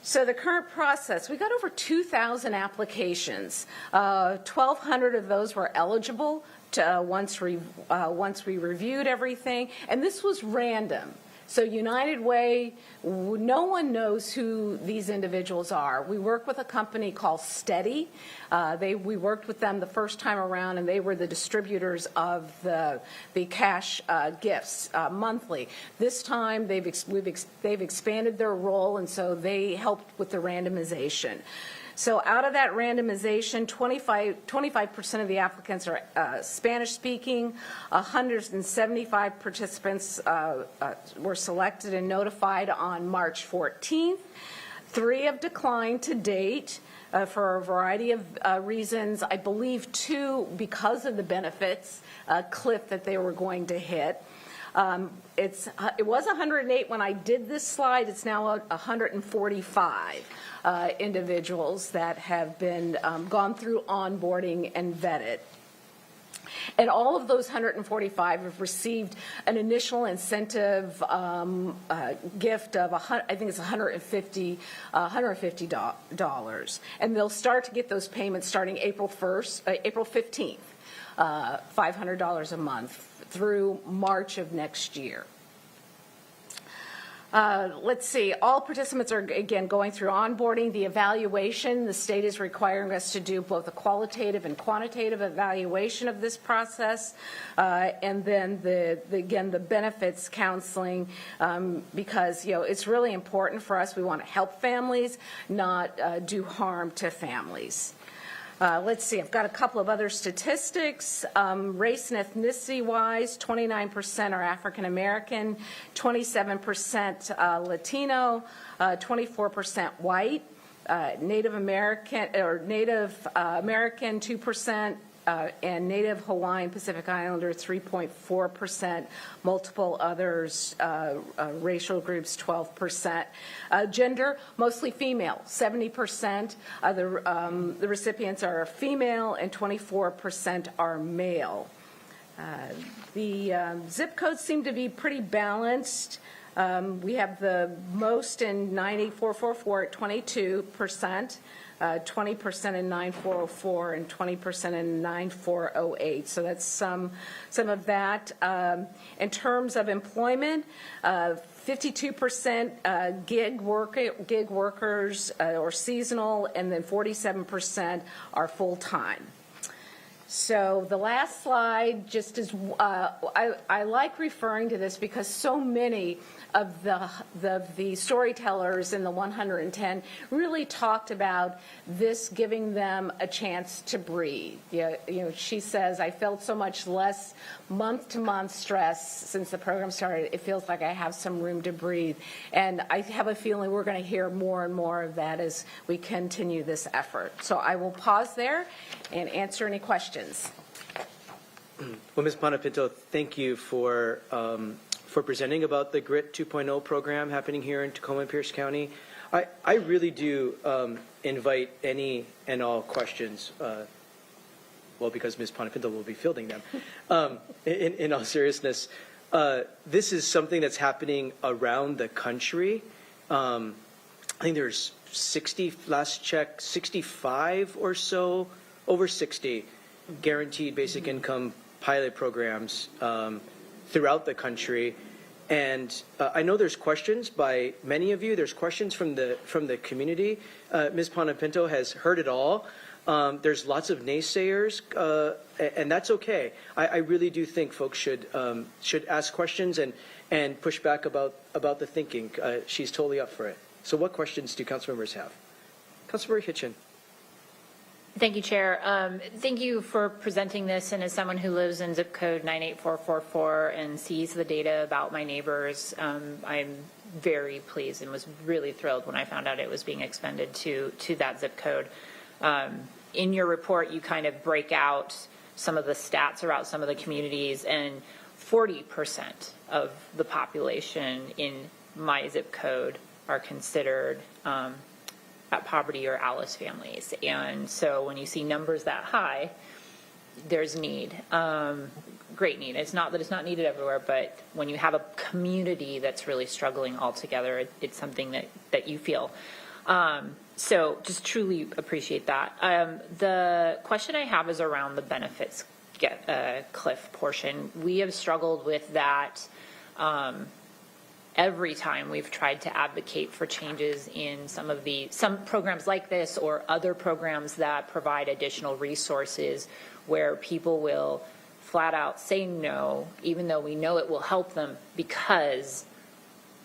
N: So the current process, we got over 2,000 applications. 1,200 of those were eligible. once we reviewed everything, and this was random. So United Way, no one knows who these individuals are. We work with a company called Steady. We worked with them the first time around, and they were the distributors of the cash gifts monthly. This time, they've expanded their role, and so they helped with the randomization. So out of that randomization, 25% of the applicants are Spanish-speaking. 175 participants were selected and notified on March 14th. 3 have declined to date for a variety of reasons. I believe 2 because of the benefits cliff that they were going to hit. It was 108 when I did this slide. It's now 145 individuals that have been gone through onboarding and vetted. And all of those 145 have received an initial incentive gift of, I think it's $150. And they'll start to get those payments starting April 15th, $500 a month through March of next year. Let's see, all participants are, again, going through onboarding. The evaluation, the state is requiring us to do both a qualitative and quantitative evaluation of this process, and then the benefits counseling, because, it's really important for us. We want to help families, not do harm to families. Let's see, I've got a couple of other statistics. Race and ethnicity-wise, 29% are African American, 27% Latino, 24% white, Native American, 2%, and Native Hawaiian Pacific Islander 3.4%, multiple others, racial groups 12%. Gender, mostly female, 70%. The recipients are female and 24% are male. The zip codes seem to be pretty balanced. We have the most in 9444 at 22%. 20% in 9404 and 20% in 9408. So that's some of that. In terms of employment, 52% gig workers or seasonal, and then 47% are full-time. So the last slide just is, I like referring to this because so many of the storytellers in the 110 really talked about this giving them a chance to breathe. She says, I felt so much less month-to-month stress since the program started. It feels like I have some room to breathe. And I have a feeling we're going to hear more and more of that as we continue this effort. So I will pause there and answer any questions.
A: Well, Ms. Panapinto, thank you for presenting about the GRIT 2.0 program happening here in Tacoma and Pierce County. I really do invite any and all questions, because Ms. Panapinto will be fielding them. In all seriousness, this is something that's happening around the country. I think there's 60, last check, 65 or so, over 60 guaranteed basic income pilot programs throughout the country. And I know there's questions by many of you. There's questions from the community. Ms. Panapinto has heard it all. There's lots of naysayers, and that's okay. I really do think folks should ask questions and push back about the thinking. She's totally up for it. So what questions do council members have? Councilmember Hitchin.
C: Thank you, Chair. Thank you for presenting this, and as someone who lives in zip code 98444 and sees the data about my neighbors, I'm very pleased and was really thrilled when I found out it was being expanded to that zip code. In your report, you kind of break out some of the stats about some of the communities, and 40% of the population in my zip code are considered at poverty or ALICE families. And so when you see numbers that high, there's need, great need. It's not that it's not needed everywhere, but when you have a community that's really struggling altogether, it's something that you feel. So just truly appreciate that. The question I have is around the benefits get a cliff portion. We have struggled with that every time we've tried to advocate for changes in some programs like this or other programs that provide additional resources, where people will flat out say no, even though we know it will help them because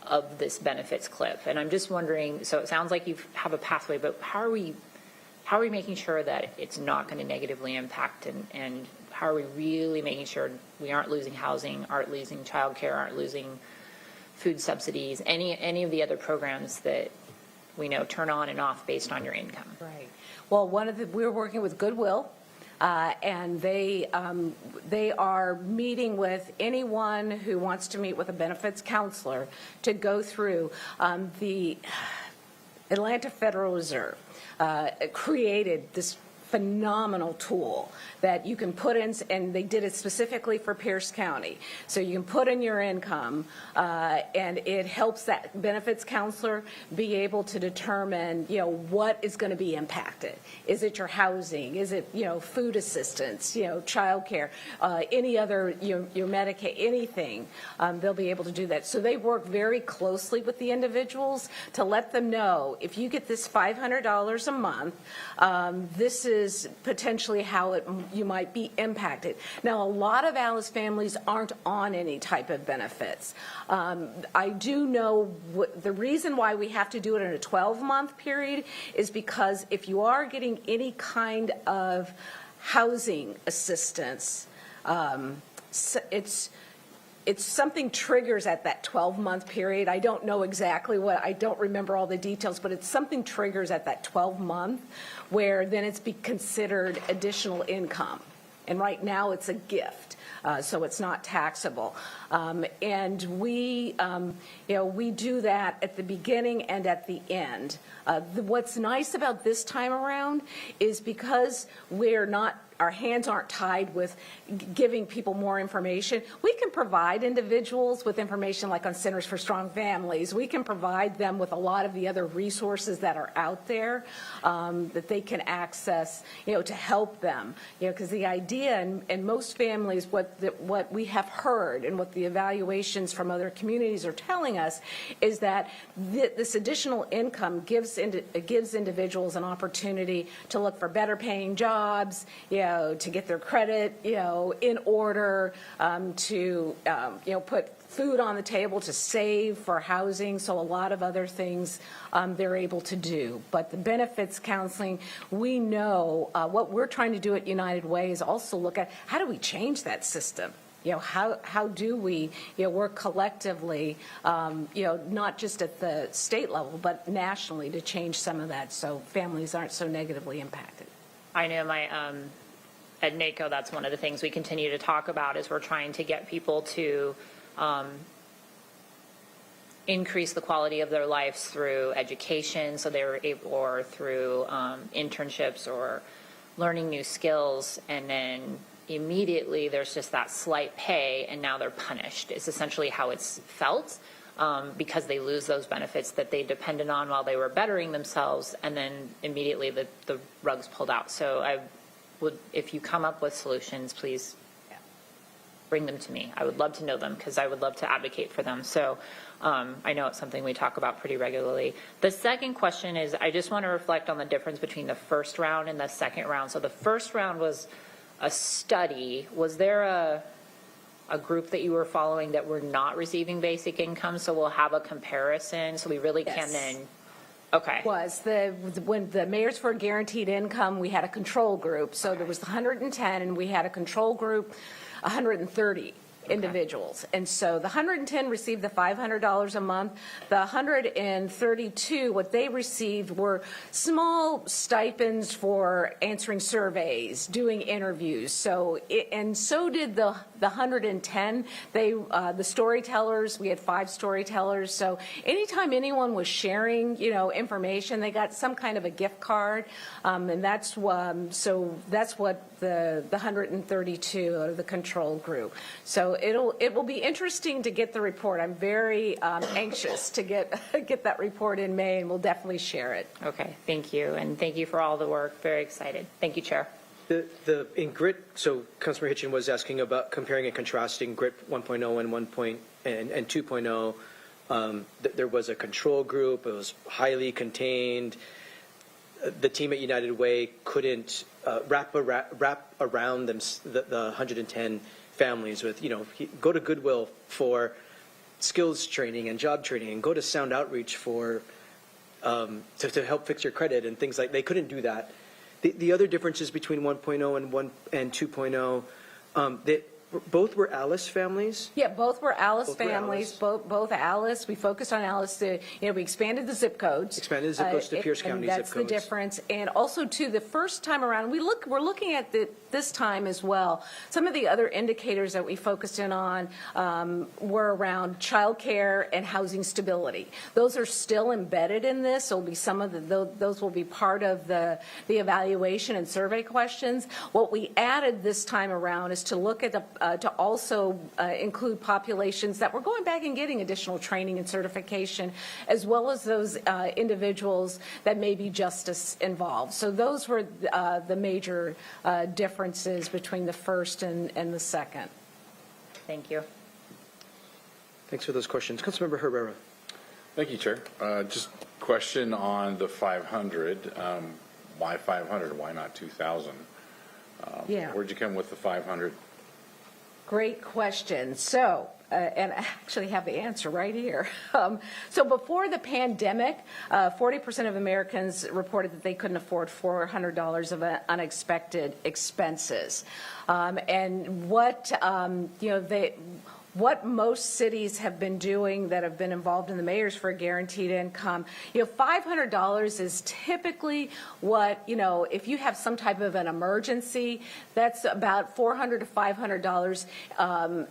C: of this benefits cliff. And I'm just wondering, so it sounds like you have a pathway, but how are we making sure that it's not going to negatively impact, and how are we really making sure we aren't losing housing, aren't losing childcare, aren't losing food subsidies, any of the other programs that we know turn on and off based on your income?
N: Right. Well, we're working with Goodwill, and they are meeting with anyone who wants to meet with a benefits counselor to go through the Atlanta Federal Reserve created this phenomenal tool that you can put in, and they did it specifically for Pierce County. So you can put in your income, and it helps that benefits counselor be able to determine, what is going to be impacted. Is it your housing? Is it, food assistance, child care, any other, your Medicaid, anything. They'll be able to do that. So they work very closely with the individuals to let them know, if you get this $500 a month, this is potentially how you might be impacted. Now, a lot of Alice families aren't on any type of benefits. I do know the reason why we have to do it in a 12-month period is because if you are getting any kind of housing assistance, it's something triggers at that 12-month period. I don't know exactly I don't remember all the details, but it's something triggers at that 12-month where then it's considered additional income. And right now it's a gift, so it's not taxable. And we do that at the beginning and at the end. What's nice about this time around is because our hands aren't tied with giving people more information. We can provide individuals with information like on Centers for Strong Families. We can provide them with a lot of the other resources that are out there that they can access, to help them. Because the idea in most families, what we have heard and what the evaluations from other communities are telling us is that this additional income gives individuals an opportunity to look for better paying jobs, to get their credit, in order, to, put food on the table, to save for housing. So a lot of other things they're able to do. But the benefits counseling, we know what we're trying to do at United Way is also look at how do we change that system? How do we, work collectively, not just at the state level, but nationally to change some of that so families aren't so negatively impacted.
C: I know at NACO, that's one of the things we continue to talk about is we're trying to get people to increase the quality of their lives through education, so they're able, or through internships or learning new skills, and then immediately there's just that slight pay, and now they're punished. It's essentially how it's felt. Because they lose those benefits that they depended on while they were bettering themselves, and then immediately the rug's pulled out. So I would, if you come up with solutions, please bring them to me. I would love to know them because I would love to advocate for them. So I know it's something we talk about pretty regularly. The second question is, I just want to reflect on the difference between the first round and the second round. So the first round was a study. Was there a group that you were following that were not receiving basic income? So we'll have a comparison so we really can then. Okay.
N: When the Mayors for Guaranteed Income, we had a control group. So there was 110, and we had a control group, 130 individuals. And so the 110 received the $500 a month. The 132, what they received were small stipends for answering surveys, doing interviews. So so did the 110. The storytellers, we had 5 storytellers. So anytime anyone was sharing, information, they got some kind of a gift card. And that's what the 132 out of the control group. So it will be interesting to get the report. I'm very anxious to get that report in May, and we'll definitely share it.
C: Okay, thank you, and thank you for all the work. Very excited. Thank you, Chair.
A: In GRIT, so Councilmember Hitchin was asking about comparing and contrasting GRIT 1.0 and 2.0. There was a control group. It was highly contained. The team at United Way couldn't wrap around them the 110 families with, go to Goodwill for skills training and job training, and go to Sound Outreach for to help fix your credit and things like. They couldn't do that. The other differences between 1.0 and 2.0, both were Alice families.
N: Yeah, both were Alice
A: Both were
N: families,
A: Alice.
N: both Alice. We focused on Alice. We expanded the zip codes.
A: Expanded the zip codes to Pierce County zip
N: That's
A: codes.
N: the difference. And also, too, the first time around, we're looking at this time as well. Some of the other indicators that we focused in on were around childcare and housing stability. Those are still embedded in this. There'll be some of those will be part of the evaluation and survey questions. What we added this time around is to look at to also include populations that we're going back and getting additional training and certification, as well as those individuals that may be justice involved. So those were the major differences between the first and the second.
C: Thank you.
A: Thanks for those questions. Councilmember Herrera.
G: Thank you, Chair. Just question on the 500. Why 500? Why not 2,000?
N: Yeah.
G: Where'd you come with the 500?
N: Great question. So, and I actually have the answer right here. So before the pandemic, 40% of Americans reported that they couldn't afford $400 of unexpected expenses. And what most cities have been doing that have been involved in the Mayors for a Guaranteed Income, $500 is typically what, if you have some type of an emergency, that's about $400 to $500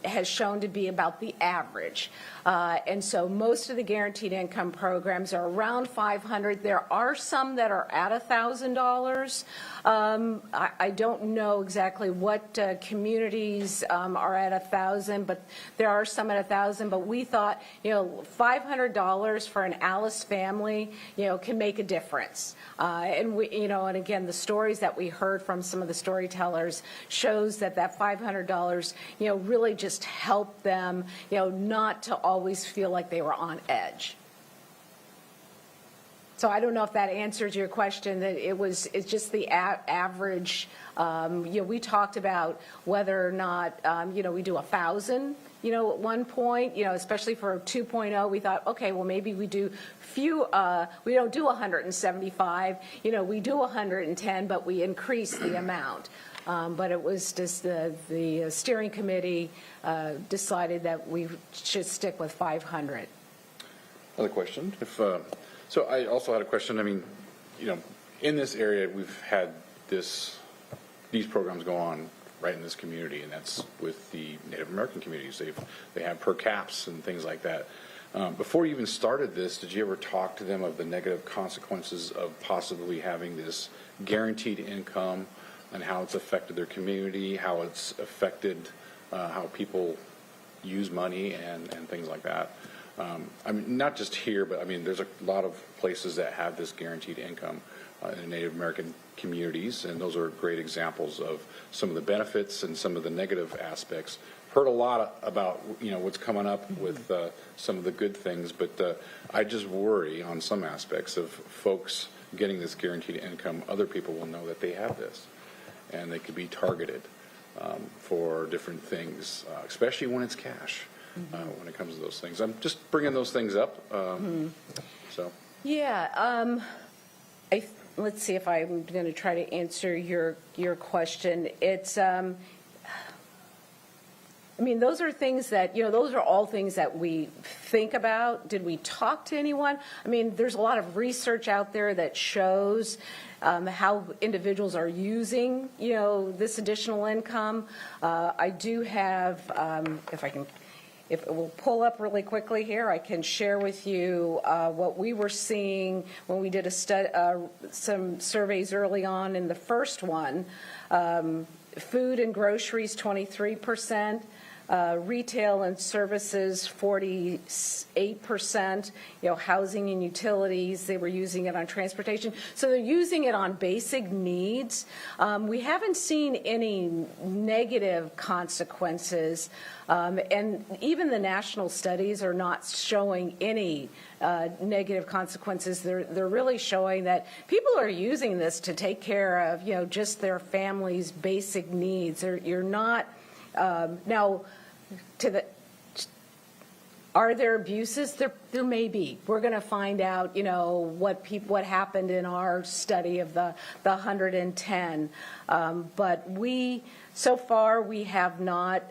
N: has shown to be about the average. And so most of the Guaranteed Income programs are around $500. There are some that are at $1,000. I don't know exactly what communities are at $1,000, but there are some at $1,000. But we thought, $500 for an Alice family, can make a difference. And we, and again, the stories that we heard from some of the storytellers shows that $500, really just helped them, not to always feel like they were on edge. So I don't know if that answers your question, that it's just the average. We talked about whether or not, we do 1,000, at one point, especially for 2.0, we thought, okay, well, maybe we do we don't do 175, we do 110, but we increase the amount. But it was just the steering committee decided that we should stick with 500.
G: Another question. So I also had a question. I mean, in this area, we've had these programs go on right in this community, and that's with the Native American communities. They have per caps and things like that. Before you even started this, did you ever talk to them of the negative consequences of possibly having this guaranteed income and how it's affected their community, how it's affected how people use money and things like that? I mean, not just here, but I mean, there's a lot of places that have this guaranteed income in Native American communities, and those are great examples of some of the benefits and some of the negative aspects. Heard a lot about what's coming up with some of the good things, but I just worry on some aspects of folks getting this guaranteed income. Other people will know that they have this, and they could be targeted for different things, especially when it's cash. When it comes to those things, I'm just bringing those things up. So
N: yeah, let's see if I'm going to try to answer your question. It's I mean, those are things that, those are all things that we think about. Did we talk to anyone? I mean, there's a lot of research out there that shows how individuals are using, this additional income. I do have, if it will pull up really quickly here, I can share with you what we were seeing when we did some surveys early on in the first one. Food and groceries, 23%. Retail and services, 48%. Housing and utilities, they were using it on transportation. So they're using it on basic needs. We haven't seen any negative consequences, and even the national studies are not showing any negative consequences. They're really showing that people are using this to take care of, just their family's basic needs. You're not now are there abuses? There may be. We're going to find out, what happened in our study of the 110. But so far, we have not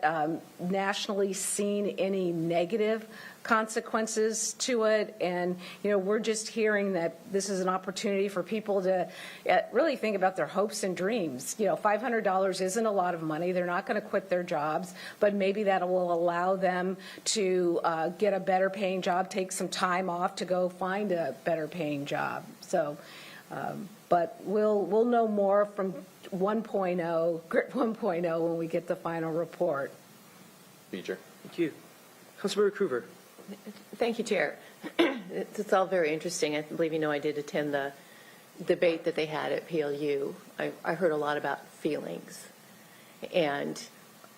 N: nationally seen any negative consequences to it. And, we're just hearing that this is an opportunity for people to really think about their hopes and dreams. $500 isn't a lot of money. They're not going to quit their jobs, but maybe that will allow them to get a better paying job, take some time off to go find a better paying job. So, but we'll know more from 1.0, GRIP 1.0 when we get the final report.
E: Beecher.
A: Thank you. Councilmember Cruver.
I: Thank you, Chair. It's all very interesting. I believe I did attend the debate that they had at PLU. I heard a lot about feelings, and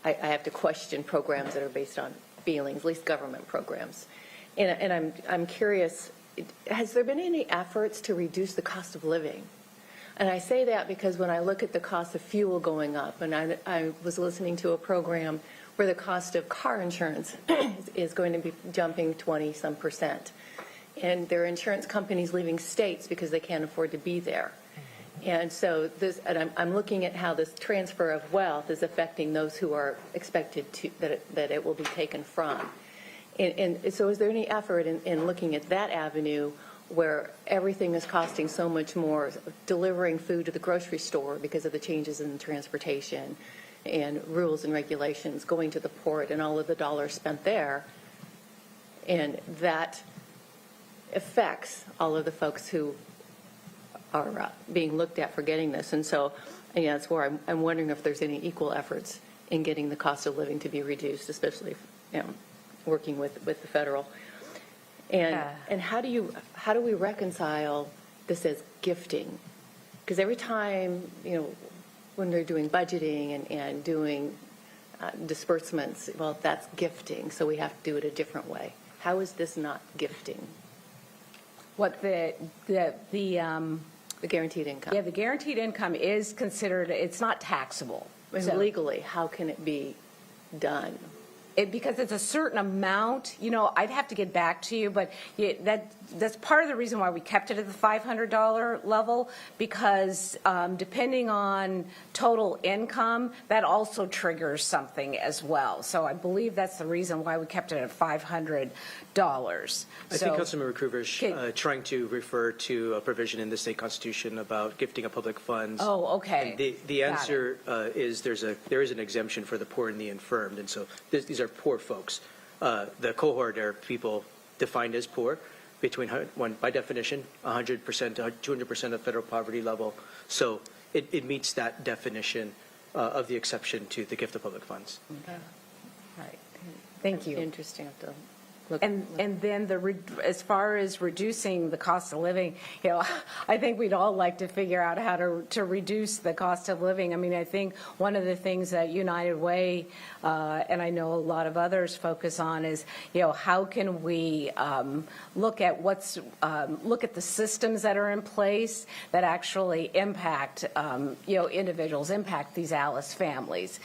I: I have to question programs that are based on feelings, at least government programs. And I'm curious, has there been any efforts to reduce the cost of living? And I say that because when I look at the cost of fuel going up, and I was listening to a program where the cost of car insurance is going to be jumping 20-some%. And there are insurance companies leaving states because they can't afford to be there. And so I'm looking at how this transfer of wealth is affecting those who are expected to, that it will be taken from. And so is there any effort in looking at that avenue where everything is costing so much more, delivering food to the grocery store because of the changes in transportation and rules and regulations, going to the port and all of the dollars spent there, and that affects all of the folks who are being looked at for getting this. And so, that's where I'm wondering if there's any equal efforts in getting the cost of living to be reduced, especially working with the federal. And how do we reconcile this as gifting? Because every time when they're doing budgeting and doing disbursements, well, that's gifting, so we have to do it a different way. How is this not gifting?
N: What the
I: guaranteed income?
N: Yeah, the guaranteed income is considered, it's not taxable.
I: And legally, how can it be done?
N: Because it's a certain amount, I'd have to get back to you, but that's part of the reason why we kept it at the $500 level, because depending on total income, that also triggers something as well. So I believe that's the reason why we kept it at $500.
A: I think Councilmember Cruver is trying to refer to a provision in the state constitution about gifting of public funds.
N: Oh, okay.
A: And the answer is there is an exemption for the poor and the infirmed, and so these are poor folks. The cohort are people defined as poor, between by definition 100% to 200% of federal poverty level. So it meets that definition of the exception to the gift of public funds.
N: Okay. Right. Thank you.
I: Interesting.
N: And then as far as reducing the cost of living, I think we'd all like to figure out how to reduce the cost of living. I mean, I think one of the things that United Way and I know a lot of others focus on is, how can we look at the systems that are in place that actually impact individuals, impact these ALICE families,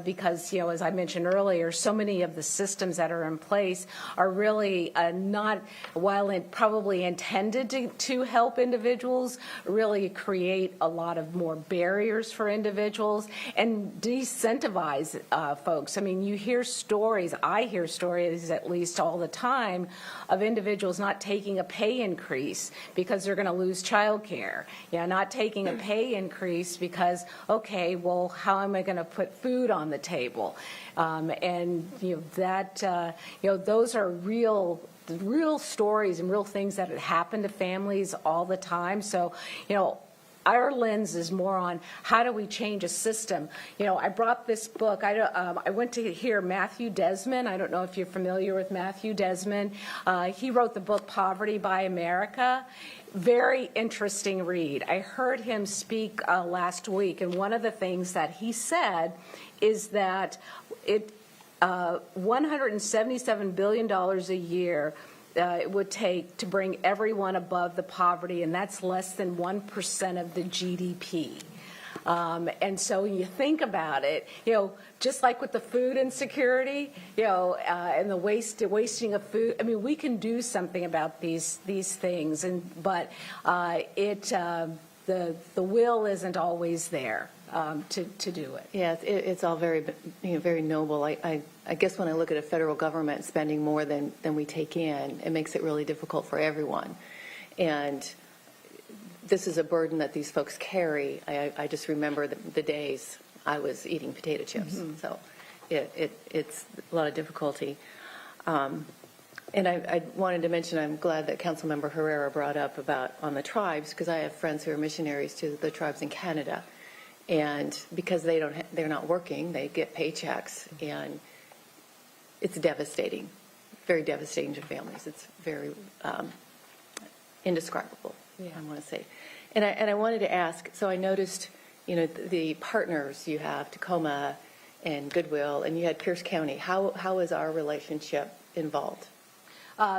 N: because as I mentioned earlier, so many of the systems that are in place are really not, while probably intended to help individuals, really create a lot of more barriers for individuals and disincentivize folks. I mean, I hear stories at least all the time of individuals not taking a pay increase because they're going to lose child care. Not taking a pay increase because, okay, well, how am I going to put food on the table? Those are real stories and real things that happen to families all the time. So, our lens is more on how do we change a system. You know, I brought this book. I went to hear Matthew Desmond. I don't know if you're familiar with Matthew Desmond. He wrote the book Poverty by America. Very interesting read. I heard him speak last week, and one of the things that he said is that $177 billion a year it would take to bring everyone above the poverty, and that's less than 1% of the GDP. And so when you think about it, you know, just like with the food insecurity, you know, and the wasting of food, I mean, we can do something about these things, but the will isn't always there to do it.
I: Yeah, it's all very, very noble. I guess when I look at a federal government spending more than we take in, it makes it really difficult for everyone. And this is a burden that these folks carry. I just remember the days I was eating potato chips. Mm-hmm. So it's a lot of difficulty. And I wanted to mention, I'm glad that Councilmember Herrera brought up about on the tribes, because I have friends who are missionaries to the tribes in Canada. And because they're not working, they get paychecks, and it's devastating, very devastating to families. It's very indescribable, I want to say. And I wanted to ask, so I noticed, you know, the partners you have, Tacoma and Goodwill, and you had Pierce County. How is our relationship involved?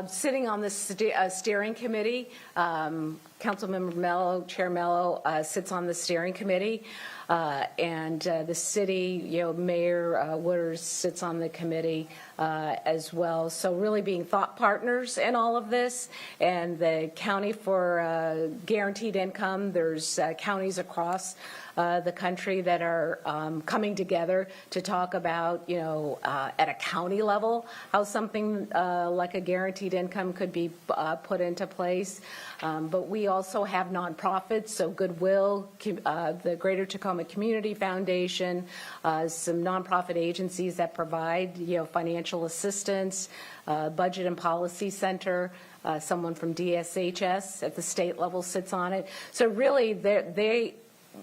N: Sitting on the steering committee, Councilmember Mello, Chair Mello, sits on the steering committee, and the city, you know, Mayor Wooders sits on the committee as well. So really being thought partners in all of this, and the county for guaranteed income. There's counties across the country that are coming together to talk about, you know, at a county level, how something like a guaranteed income could be put into place. But we also have nonprofits, so Goodwill, the Greater Tacoma Community Foundation, some nonprofit agencies that provide, you know, financial assistance, Budget and Policy Center, someone from DSHS at the state level sits on it. So really,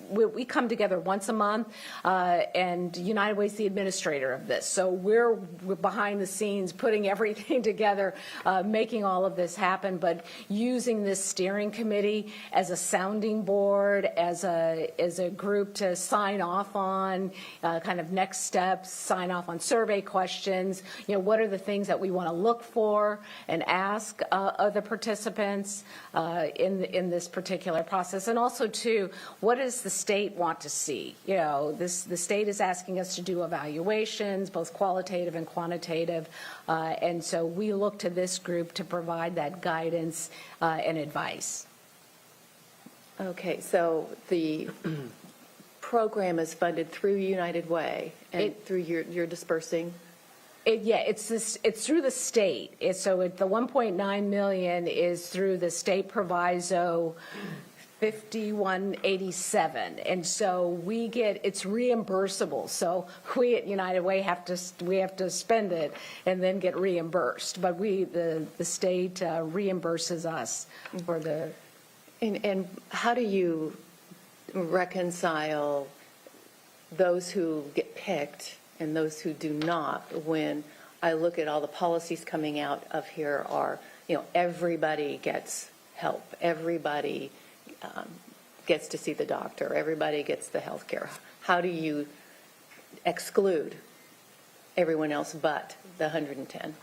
N: we come together once a month, and United Way is the administrator of this. So we're behind the scenes putting everything together, making all of this happen, but using this steering committee as a sounding board, as a group to sign off on kind of next steps, sign off on survey questions. You know, what are the things that we want to look for and ask other participants in this particular process, and also too, what is the state want to see? You know, the state is asking us to do evaluations, both qualitative and quantitative, and so we look to this group to provide that guidance and advice.
I: Okay, so the program is funded through United Way, and through your dispersing?
N: It's through the state. The 1.9 million is through the state proviso 5187, and so it's reimbursable. So we at United Way have to spend it and then get reimbursed. But the state reimburses us for the.
I: And how do you reconcile those who get picked and those who do not, when I look at all the policies coming out of here are, you know, everybody gets help, everybody gets to see the doctor, everybody gets the health care. How do you exclude everyone else but the 110?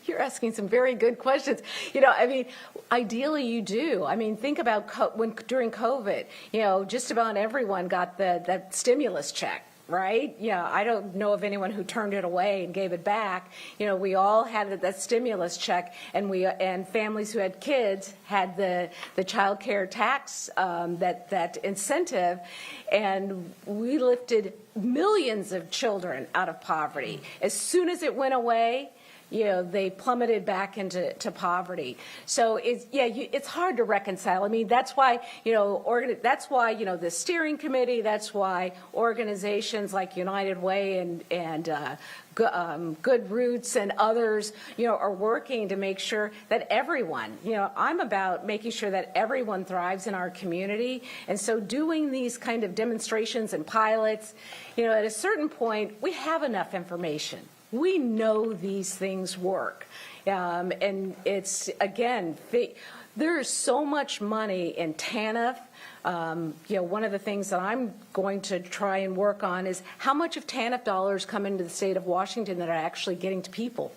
N: You're asking some very good questions. You know, I mean, ideally you do. I mean, think about during COVID, you know, just about everyone got that stimulus check. Right? Yeah, I don't know of anyone who turned it away and gave it back. You know, we all had that stimulus check, and families who had kids had the child care tax, that incentive, and we lifted millions of children out of poverty. As soon as it went away, they plummeted back into poverty. So it's hard to reconcile. I mean, that's why, the steering committee, that's why organizations like United Way and Good Roots and others, are working to make sure that everyone, I'm about making sure that everyone thrives in our community. And so doing these kind of demonstrations and pilots, at a certain point, we have enough information. We know these things work. And it's, again, there is so much money in TANF. One of the things that I'm going to try and work on is how much of TANF dollars come into the state of Washington that are actually getting to people.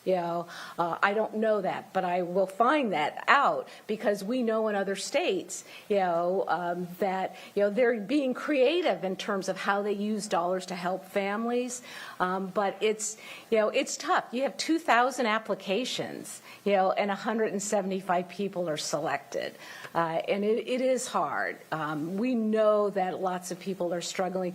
N: I don't know that, but I will find that out because we know in other states, that, they're being creative in terms of how they use dollars to help families. But it's tough. You have 2,000 applications, and 175 people are selected. And it is hard. We know that lots of people are struggling.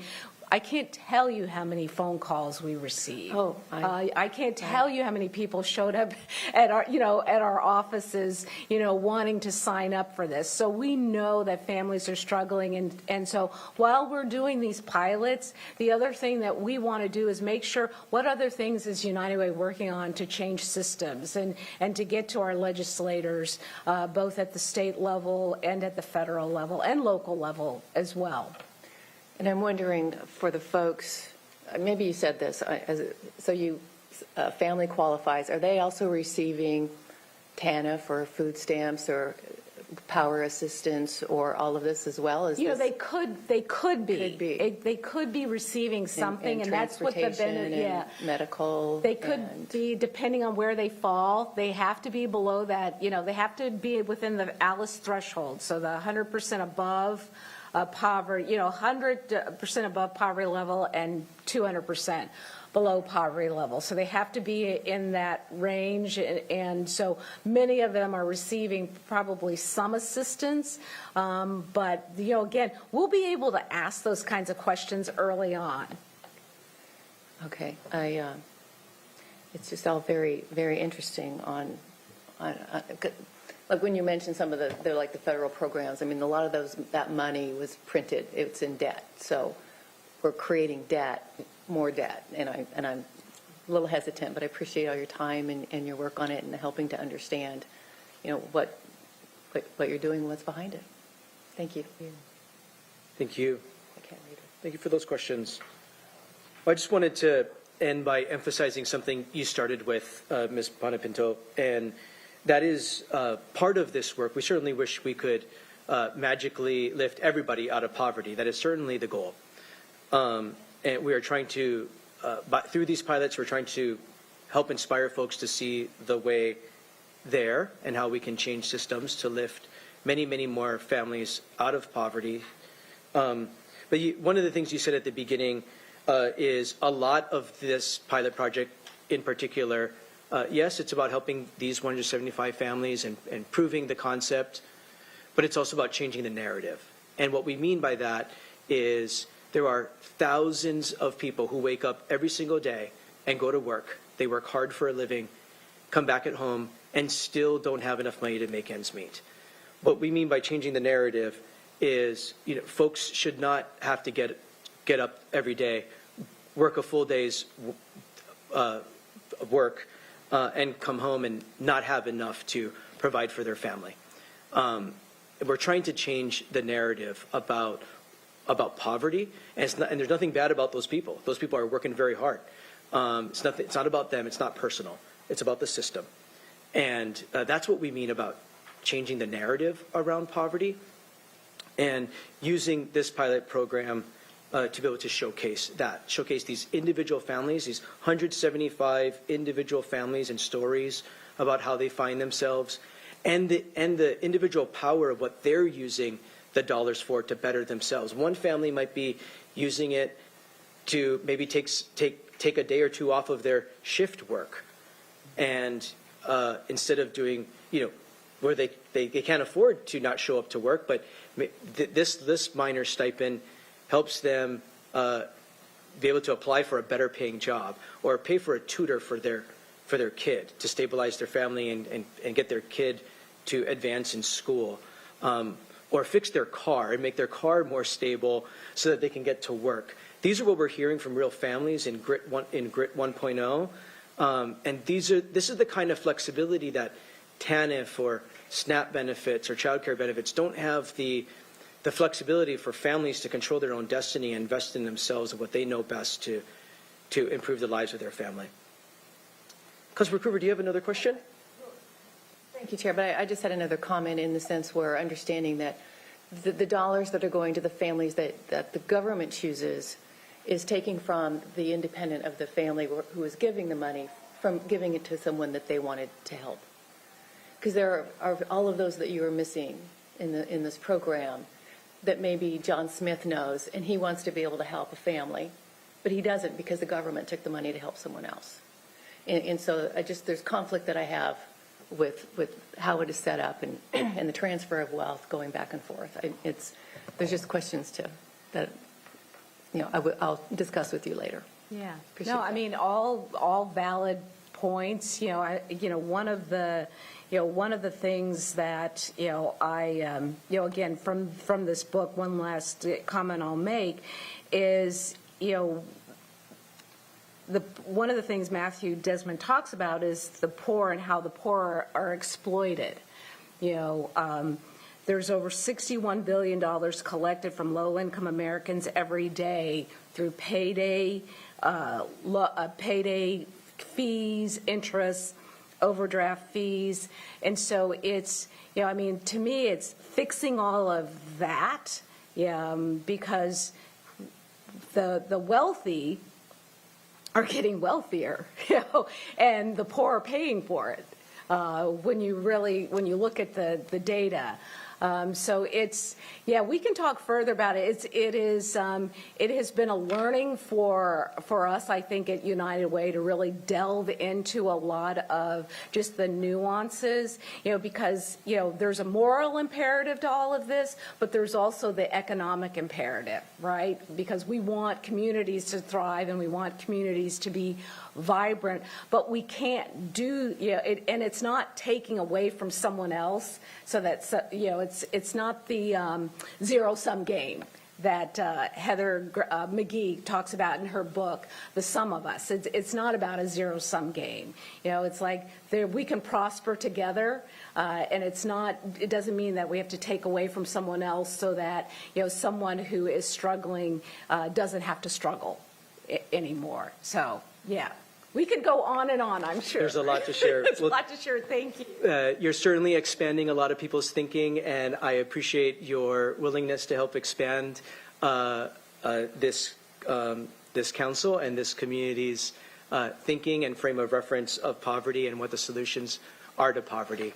N: I can't tell you how many phone calls we received. I can't tell you how many people showed up at our offices, wanting to sign up for this. So we know that families are struggling, and so while we're doing these pilots, the other thing that we want to do is make sure what other things is United Way working on to change systems and to get to our legislators, both at the state level and at the federal level and local level as well.
I: And I'm wondering for the folks, maybe you said this, family qualifies, are they also receiving TANF or food stamps or power assistance or all of this as well?
N: They could be. They could be receiving something, and that's what the benefit.
I: Yeah, medical.
N: They could be, depending on where they fall. They have to be below that. They have to be within the ALICE threshold, so the 100% above poverty, 100% above poverty level and 200% below poverty level. So they have to be in that range, and so many of them are receiving probably some assistance. But, again, we'll be able to ask those kinds of questions early on.
I: Okay. It's just all very, very interesting on like when you mentioned some of the like the federal programs, I mean, a lot of that money was printed. It's in debt. So we're creating debt, more debt. And I'm a little hesitant, but I appreciate all your time and your work on it and helping to understand, what you're doing, what's behind it. Thank you.
A: Thank you.
I: I can't read it.
A: Thank you for those questions. I just wanted to end by emphasizing something you started with, Ms. Bonapinto, and that is part of this work. We certainly wish we could magically lift everybody out of poverty. That is certainly the goal. And we are trying to, through these pilots, we're trying to help inspire folks to see the way there and how we can change systems to lift many, many more families out of poverty. But one of the things you said at the beginning is a lot of this pilot project in particular, yes, it's about helping these 175 families and proving the concept, but it's also about changing the narrative. And what we mean by that is there are thousands of people who wake up every single day and go to work. They work hard for a living, come back at home, and still don't have enough money to make ends meet. What we mean by changing the narrative is, folks should not have to get up every day, work a full day's work, and come home and not have enough to provide for their family. We're trying to change the narrative about poverty, and there's nothing bad about those people. Those people are working very hard. It's not about them. It's not personal. It's about the system. And that's what we mean about changing the narrative around poverty and using this pilot program to be able to showcase these individual families, these 175 individual families and stories about how they find themselves, and the individual power of what they're using the dollars for to better themselves. One family might be using it to maybe take a day or two off of their shift work, and instead of doing, where they can't afford to not show up to work, but this minor stipend helps them be able to apply for a better paying job or pay for a tutor for for their kid, to stabilize their family and get their kid to advance in school, or fix their car and make their car more stable so that they can get to work. These are what we're hearing from real families in GRIT 1.0. And this is the kind of flexibility that TANF or SNAP benefits or child care benefits don't have the flexibility for families to control their own destiny and invest in themselves and what they know best to improve the lives of their family. Councilor Cooper, do you have another question?
I: Thank you, Chair, but I just had another comment in the sense where understanding that the dollars that are going to the families that the government chooses is taking from the independent of the family who is giving the money from giving it to someone that they wanted to help. Because there are all of those that you are missing in this program that maybe John Smith knows, and he wants to be able to help a family, but he doesn't because the government took the money to help someone else. And so there's conflict that I have with how it is set up and the transfer of wealth going back and forth. There's just questions that I'll discuss with you later.
N: Yeah.
I: Appreciate
N: No,
I: that.
N: I mean, all valid points. One of the things that again from this book, one last comment I'll make is one of the things Matthew Desmond talks about is the poor and how the poor are exploited. There's over $61 billion collected from low-income Americans every day through payday fees, interest, overdraft fees. And so it's, to me, it's fixing all of that because the wealthy are getting wealthier, and the poor are paying for it. When you look at the data. So we can talk further about it. It has been a learning for us, I think, at United Way to really delve into a lot of just the nuances, because, there's a moral imperative to all of this, but there's also the economic imperative, right? Because we want communities to thrive and we want communities to be vibrant, but we can't do, and it's not taking away from someone else, so that's, it's not the zero-sum game that Heather McGee talks about in her book, The Sum of Us. It's not about a zero-sum game. It's like we can prosper together, and it doesn't mean that we have to take away from someone else so that, someone who is struggling doesn't have to struggle anymore. So, yeah. We could go on and on, I'm sure.
A: There's a lot to share.
N: There's a lot to share. Thank you.
A: You're certainly expanding a lot of people's thinking, and I appreciate your willingness to help expand this council and this community's thinking and frame of reference of poverty and what the solutions are to poverty.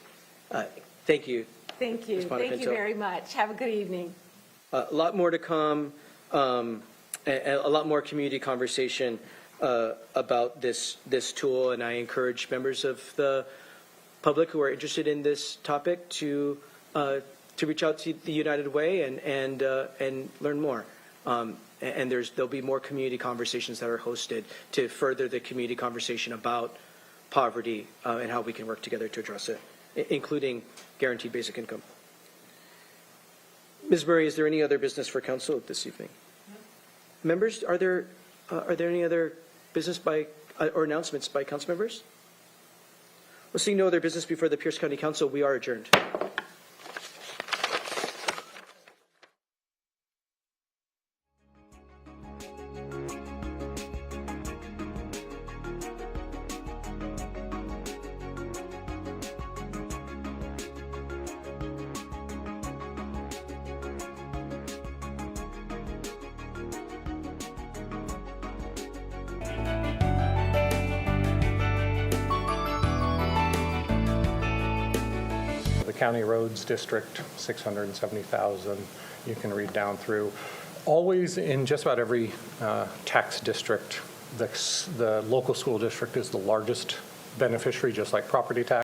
A: Thank you.
N: Thank you.
A: Ms.
N: Thank you
A: Bonapinto.
N: very much. Have a good evening.
A: A lot more to come, and a lot more community conversation about this tool, and I encourage members of the public who are interested in this topic to reach out to the United Way and learn more. And there'll be more community conversations that are hosted to further the community conversation about poverty and how we can work together to address it, including guaranteed basic income. Ms. Murray, is there any other business for council this evening? Members, are there any other business or announcements by council members? Well, seeing no other business before the Pierce County Council, we are adjourned.
L: The County Roads District, 670,000. You can read down through. Always in just about every tax district, the local school district is the largest beneficiary, just like property tax.